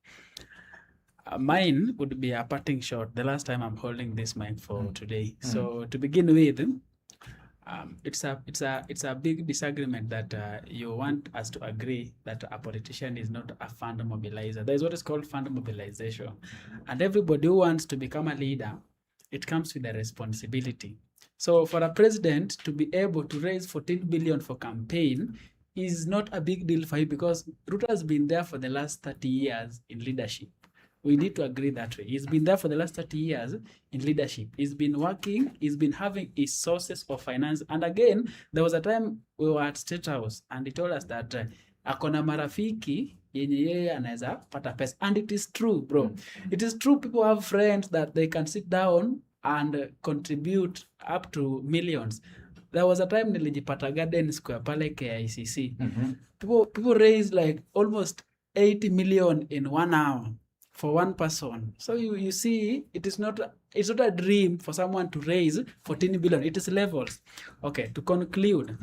Mine would be a parting shot. The last time I'm holding this mic for today. So to begin with, it's a big disagreement that you want us to agree that a politician is not a fund mobilizer. There is what is called fund mobilization, and everybody who wants to become a leader, it comes with a responsibility. So for a president to be able to raise 14 billion for campaign is not a big deal for him, because Ruto has been there for the last 30 years in leadership. We need to agree that way. He's been there for the last 30 years in leadership. He's been working, he's been having his sources of finance. And again, there was a time we were at State House and he told us that akona marafiki yenye yeye anaweza pata pesa. And it is true, bro. It is true, people have friends that they can sit down and contribute up to millions. There was a time nilijipata Garden Square pale KICC. People raised like almost 80 million in 1 hour for one person. So you see, it's not a dream for someone to raise 14 billion. It is levels. Okay, to conclude,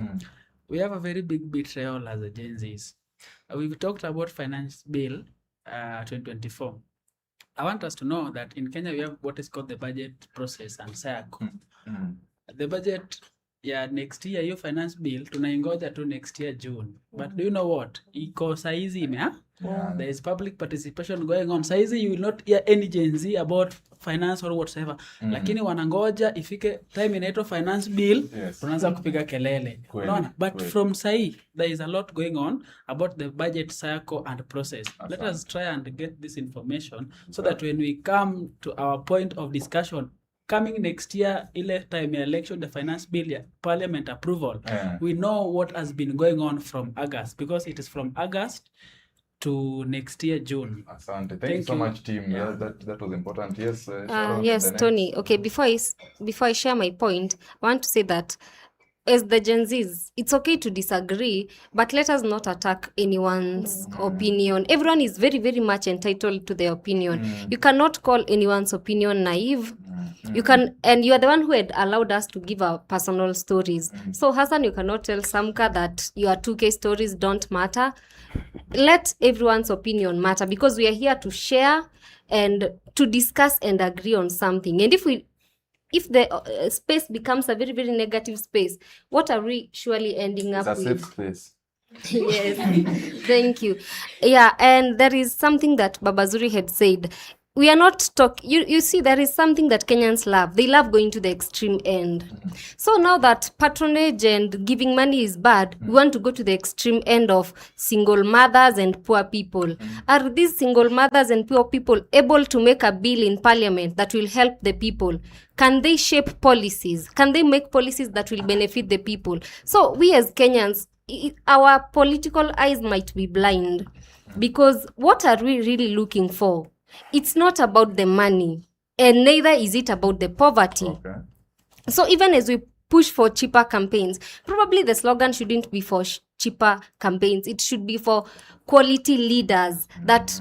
we have a very big betrayal as a Gen Zs. We've talked about finance bill 2024. I want us to know that in Kenya we have what is called the budget process and cycle. The budget next year, your finance bill tunaingoja tu next year June. But do you know what? Iko saizi there is public participation going on. Saizi you will not hear any Gen Z about finance or whatever. Lakini wanangoja ifike time inaitwa finance bill, tunaanza kupiga kelele. No, but from sai there is a lot going on about the budget cycle and process. Let us try and get this information so that when we come to our point of discussion coming next year, time election, the finance bill, parliament approval, we know what has been going on from August, because it is from August to next year June. Asante. Thank you so much, team. Yeah, that was important. Yes. Yes, Tony. Okay, before I share my point, I want to say that as the Gen Zs, it's okay to disagree, but let us not attack anyone's opinion. Everyone is very, very much entitled to their opinion. You cannot call anyone's opinion naive. You can, and you are the one who had allowed us to give our personal stories. So Hassan, you cannot tell Samka that your 2K stories don't matter. Let everyone's opinion matter, because we are here to share and to discuss and agree on something. And if the space becomes a very, very negative space, what are we surely ending up with? It's a safe space. Yes, thank you. Yeah, and there is something that Babazuri had said. We are not talking, you see, there is something that Kenyans love. They love going to the extreme end. So now that patronage and giving money is bad, we want to go to the extreme end of single mothers and poor people. Are these single mothers and poor people able to make a bill in parliament that will help the people? Can they shape policies? Can they make policies that will benefit the people? So we as Kenyans, our political eyes might be blind. Because what are we really looking for? It's not about the money, and neither is it about the poverty. Okay. So even as we push for cheaper campaigns, probably the slogan shouldn't be for cheaper campaigns. It should be for quality leaders that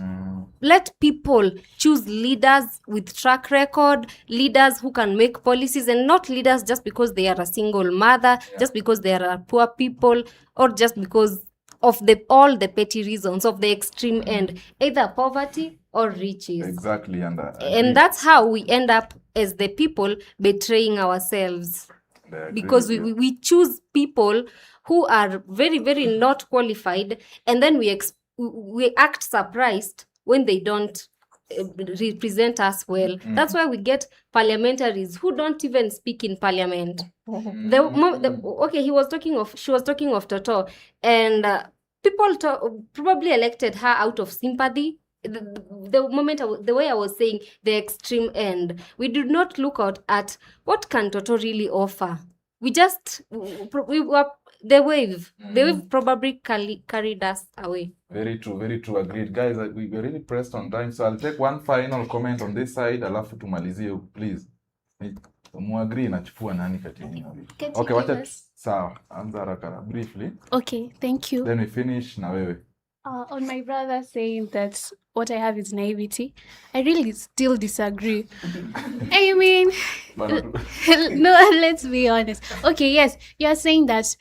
let people choose leaders with track record, leaders who can make policies, and not leaders just because they are a single mother, just because they are poor people, or just because of all the petty reasons of the extreme end, either poverty or riches. Exactly, and that's how we end up as the people betraying ourselves, because we choose people who are very, very not qualified, and then we act surprised when they don't represent us well. That's why we get parliamentaries who don't even speak in parliament. She was talking of Toto, and people probably elected her out of sympathy. The way I was saying, the extreme end, we did not look out at what can Toto really offer. We were the wave. The wave probably carried us away. Very true, agreed. Guys, we're really pressed on time, so I'll take one final comment on this side, alafu tumalizie, please. Muagree nachukua nani kati yenu? Okay, wacha sawa. Anza haraka briefly. Okay, thank you. Then we finish na wewe. On my brother saying that what I have is naivety, I really still disagree. I mean, no, let's be honest. Okay, yes, you're saying that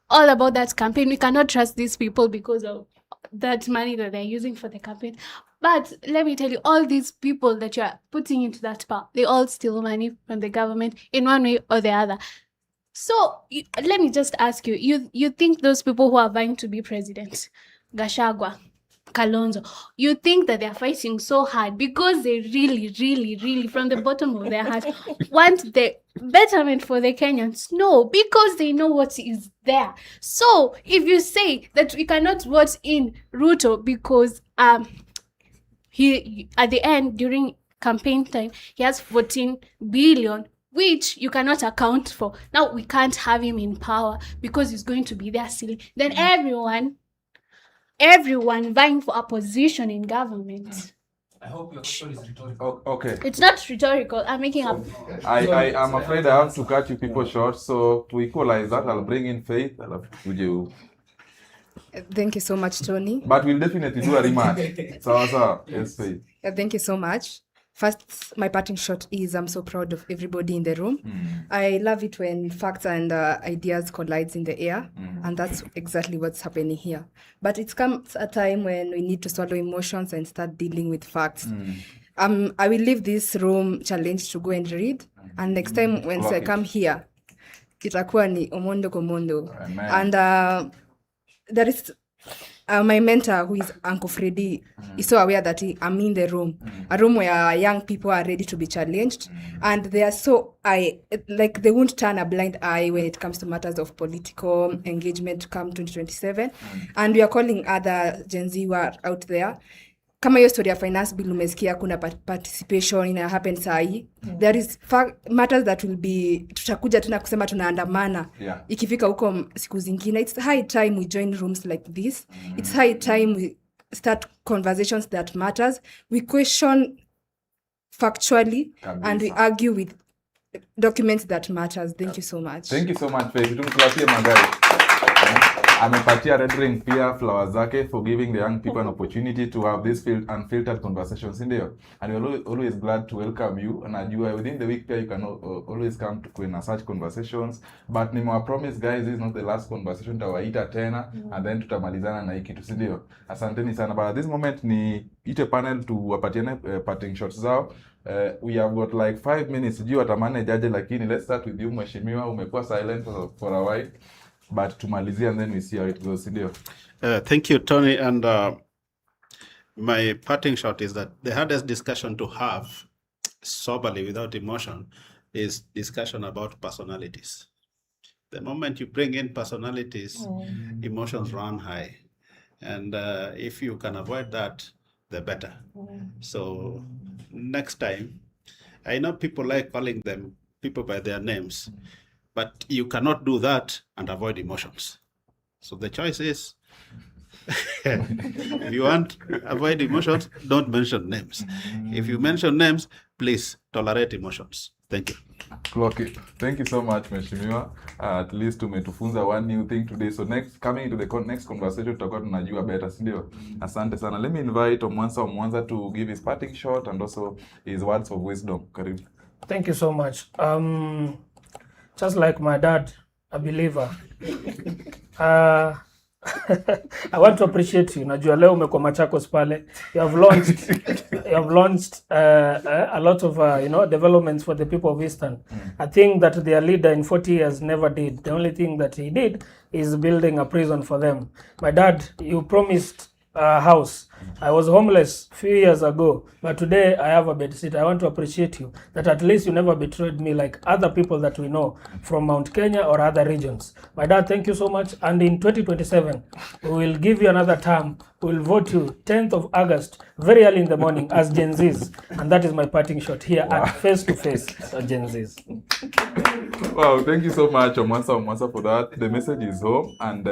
all about that campaign, we cannot trust these people because of that money that they're using for the campaign. But let me tell you, all these people that you're putting into that power, they all steal money from the government in one way or the other. So let me just ask you, you think those people who are vying to be president, Gachagua, Kalonzo, you think that they're fighting so hard because they really, really, really, from the bottom of their heart, want the betterment for the Kenyans? No, because they know what is there. So if you say that we cannot vote in Ruto because he at the end during campaign time he has 14 billion, which you cannot account for. Now we can't have him in power because he's going to be there silly. Then everyone vying for a position in government. I hope your question is rhetorical. Okay. It's not rhetorical. I'm making up. I am afraid I have to cut you people short. So to equalize that, I'll bring in Faith. I'll have to do. Thank you so much, Tony. But we'll definitely do a rematch. So, yes, Faith. Thank you so much. First, my parting shot is I'm so proud of everybody in the room. I love it when facts and ideas collide in the air, and that's exactly what's happening here. But it comes a time when we need to swallow emotions and start dealing with facts. I will leave this room challenged to go and read, and next time when I come here, itakuwa ni omondo komondo. And there is my mentor, who is Uncle Freddy, is so aware that I'm in the room, a room where young people are ready to be challenged, and they are they won't turn a blind eye when it comes to matters of political engagement come 2027. And we are calling other Gen Z who are out there. Kama hiyo story ya finance bill umesikia kuna participation ina happen sahi. There is matters that will be tutakuja tena kusema tunaandamana. Ikifika huko siku zingine, it's high time we join rooms like this. It's high time we start conversations that matters. We question factually and we argue with documents that matters. Thank you so much. Thank you so much, Faith. Tumklappie magari. Amepatia REDRING pia flowers zake for giving the young people an opportunity to have this unfiltered conversations in there. And we're always glad to welcome you. And within the week, you can always come to Queen such conversations. But nimewa promise, guys, this is not the last conversation. Tawaita tena, and then tutamalizana na hiki tu, si ndio? Asanteni sana. But at this moment, ni ite panel to wapatiane parting shots zao. We have got like 5 minutes. Sijui watamane jaje, lakini let's start with you, mheshimiwa. Umekuwa silent for a while. But tumalizie and then we see how it goes. Thank you, Tony. And my parting shot is that the hardest discussion to have soberly without emotion is discussion about personalities. The moment you bring in personalities, emotions run high. And if you can avoid that, the better. So next time, I know people like calling them people by their names, but you cannot do that and avoid emotions. So the choice is If you want avoid emotions, don't mention names. If you mention names, please tolerate emotions. Thank you. Clock it. Thank you so much, Mheshimiwa. At least tumetufunza one new thing today. So next, coming into the next conversation, tutakuwa tunajua better, si ndio? Asante sana. Let me invite Omwanza to give his parting shot and also his words of wisdom. Karibu. Thank you so much. Just like my dad, a believer. I want to appreciate you. Najua leo umekuwa Machakos pale. You have launched a lot of developments for the people of Eastern. I think that their leader in 40 years never did. The only thing that he did is building a prison for them. My dad, you promised a house. I was homeless a few years ago, but today I have a bed seat. I want to appreciate you that at least you never betrayed me like other people that we know from Mount Kenya or other regions. My dad, thank you so much. And in 2027, we will give you another term. We will vote you 10th of August, very early in the morning as Gen Zs. And that is my parting shot here at Face to Face Gen Zs. Wow, thank you so much, Omwanza, for that. The message is home, and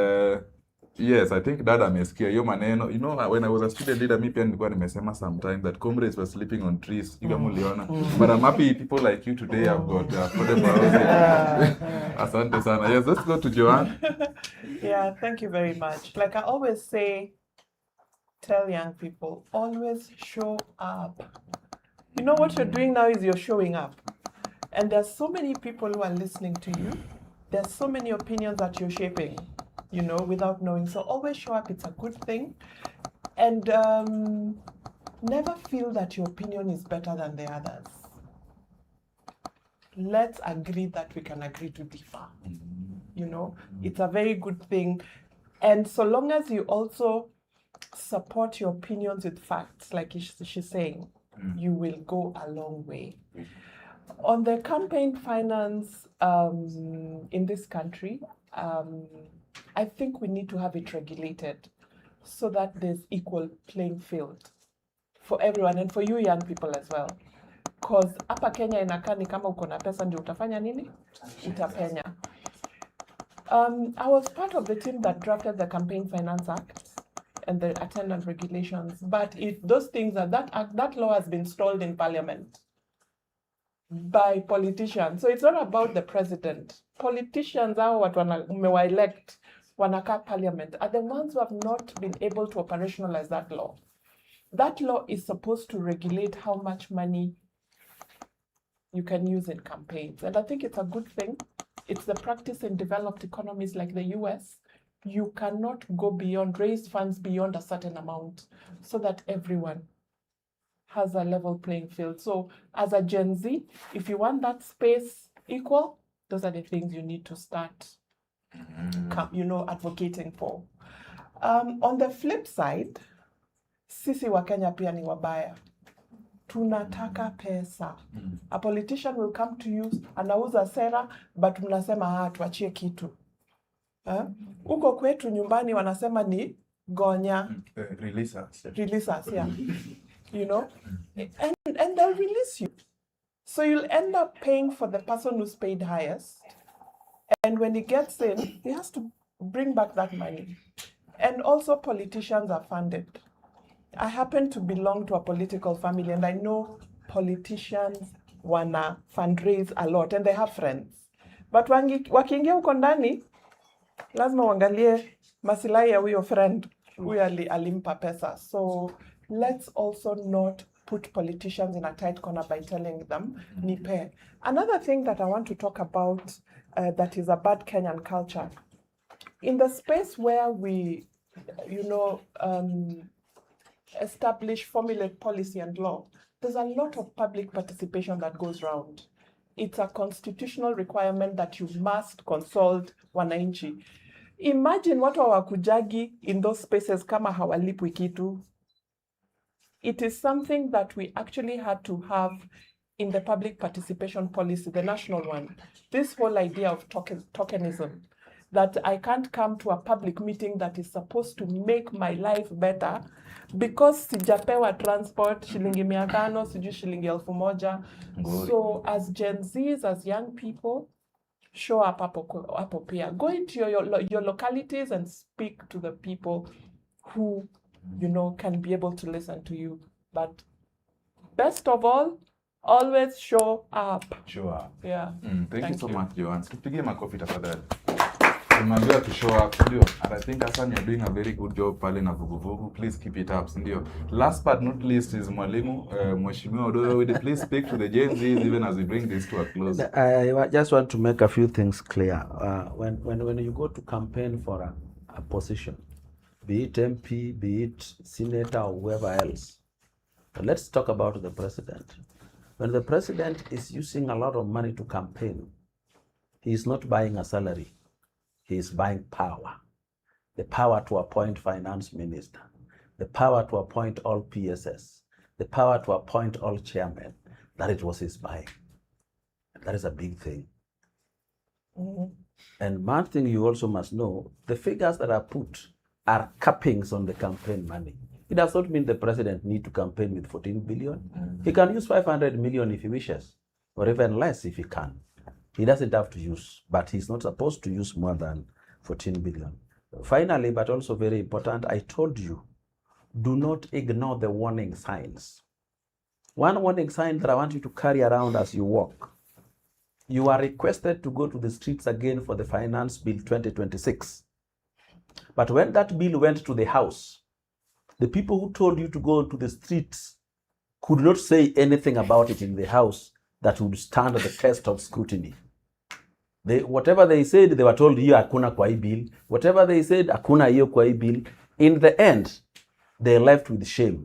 yes, I think dad amesikia hiyo maneno. You know, when I was a student leader, mi pia nilikuwa nimesema sometime that comrades were sleeping on trees. You muliona. But I'm happy people like you today have got affordable housing. Asante sana. Yes, let's go to Joanne. Yeah, thank you very much. Like I always say, tell young people, always show up. You know what you're doing now is you're showing up. And there's so many people who are listening to you. There's so many opinions that you're shaping, you know, without knowing. So always show up. It's a good thing. And never feel that your opinion is better than the others. Let's agree that we can agree to differ. You know, it's a very good thing. And so long as you also support your opinions with facts, like she's saying, you will go a long way. On the campaign finance in this country, I think we need to have it regulated so that there's equal playing field for everyone and for you young people as well. Because hapa Kenya inakaa ni kama uko na pesa ndio utafanya nini? Utapenya. I was part of the team that drafted the Campaign Finance Act and the attendant regulations, but those things that law has been stalled in Parliament by politicians. So it's not about the president. Politicians are what umewa elect wanaka Parliament are the ones who have not been able to operationalize that law. That law is supposed to regulate how much money you can use in campaigns. And I think it's a good thing. It's the practice in developed economies like the US. You cannot go beyond, raise funds beyond a certain amount so that everyone has a level playing field. So as a Gen Z, if you want that space equal, those are the things you need to start, advocating for. On the flip side, sisi wa Kenya pia ni wabaya. Tunataka pesa. A politician will come to you, anauza sera, but mnasema tuachie kitu. Uko kwetu nyumbani wanasema ni gonya. Release us. Release us, yeah. You know, and they'll release you. So you'll end up paying for the person who's paid highest. And when he gets in, he has to bring back that money. And also politicians are funded. I happen to belong to a political family and I know politicians wanna fundraise a lot and they have friends. But wakiingia huko ndani, lazima uangalie maslahi ya huyo friend, huyo alimpa pesa. So let's also not put politicians in a tight corner by telling them, nipe. Another thing that I want to talk about that is a bad Kenyan culture. In the space where we, establish, formulate policy and law, there's a lot of public participation that goes around. It's a constitutional requirement that you must consult wananchi. Imagine watu hawakujagi in those spaces kama hawalipwi kitu. It is something that we actually had to have in the public participation policy, the national one. This whole idea of tokenism, that I can't come to a public meeting that is supposed to make my life better because sijapewa transport, shilingi 500, sijui shilingi 1000. So as Gen Zs, as young people, show up hapo pia. Go into your localities and speak to the people who, you know, can be able to listen to you. But best of all, always show up. Show up. Yeah. Thank you so much, Joan. Tupigie makofi tafadhali. Tumeambiwa to show up, ndio. And I think Hassan, you're doing a very good job pale na vuguvugu. Please keep it up, ndio. Last but not least is mwalimu Mheshimiwa Odoyo. Will you please speak to the Gen Zs even as we bring this to a close? I just want to make a few things clear. When you go to campaign for a position, be it MP, be it senator or whoever else, let's talk about the president. When the president is using a lot of money to campaign, he is not buying a salary. He is buying power. The power to appoint finance minister, the power to appoint all PSS, the power to appoint all chairmen. That it was his buying. That is a big thing. And one thing you also must know, the figures that are put are cappings on the campaign money. It does not mean the president need to campaign with 14 billion. He can use 500 million if he wishes, or even less if he can. He doesn't have to use, but he's not supposed to use more than 14 billion. Finally, but also very important, I told you, do not ignore the warning signs. One warning sign that I want you to carry around as you walk. You are requested to go to the streets again for the Finance Bill 2026. But when that bill went to the House, the people who told you to go to the streets could not say anything about it in the House that would stand the test of scrutiny. Whatever they said, they were told, hiyo hakuna kwa hii bill. Whatever they said, hakuna hiyo kwa hii bill. In the end, they left with shame.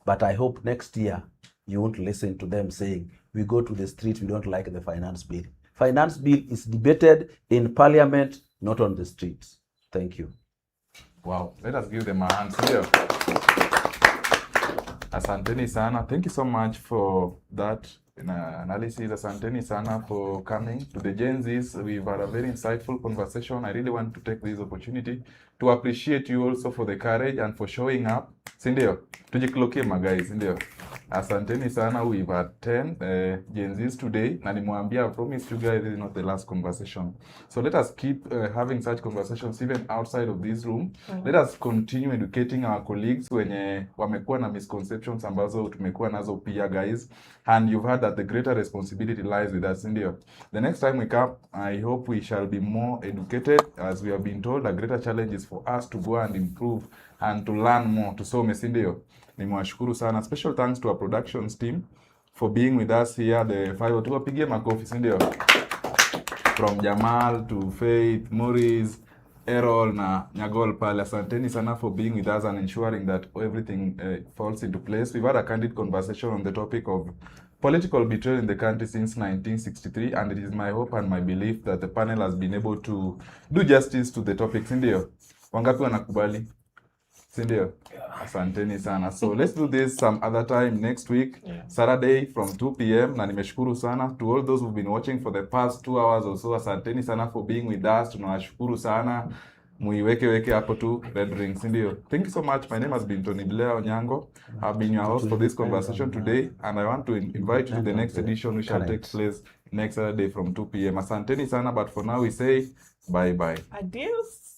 But I hope next year, you won't listen to them saying, we go to the street, we don't like the finance bill. Finance bill is debated in parliament, not on the streets. Thank you. Wow, let us give them a hand here. Asanteni sana. Thank you so much for that analysis. Asanteni sana for coming to the Gen Zs. We've had a very insightful conversation. I really want to take this opportunity to appreciate you also for the courage and for showing up. Sindio, tujiklokie guys, sindio. Asanteni sana. We've had 10 Gen Zs today. Na nimwambia, I promise you guys this is not the last conversation. So let us keep having such conversations even outside of this room. Let us continue educating our colleagues wenye wamekuwa na misconceptions ambazo tumekuwa nazo pia guys. And you've heard that the greater responsibility lies with us, sindio. The next time we come, I hope we shall be more educated. As we have been told, a greater challenge is for us to go and improve and to learn more, tusome, sindio. Nimewashukuru sana. Special thanks to our productions team for being with us here. The 502 wapigie makofi, sindio. From Jamal to Faith, Maurice, Errol na Nyagol pale. Asanteni sana for being with us and ensuring that everything falls into place. We've had a candid conversation on the topic of political betrayal in the country since 1963, and it is my hope and my belief that the panel has been able to do justice to the topic, sindio. Wangapi wanakubali? Sindio? Asanteni sana. So let's do this some other time next week, Saturday from 2 p.m. Na nimeshukuru sana to all those who've been watching for the past 2 hours or so. Asanteni sana for being with us. Tunawashukuru sana. Muiweke hapo tu REDRING, sindio. Thank you so much. My name has been Tony Blair Onyango. I've been your host for this conversation today, and I want to invite you to the next edition which shall take place next Saturday from 2 p.m. Asanteni sana, but for now we say bye-bye. Adios.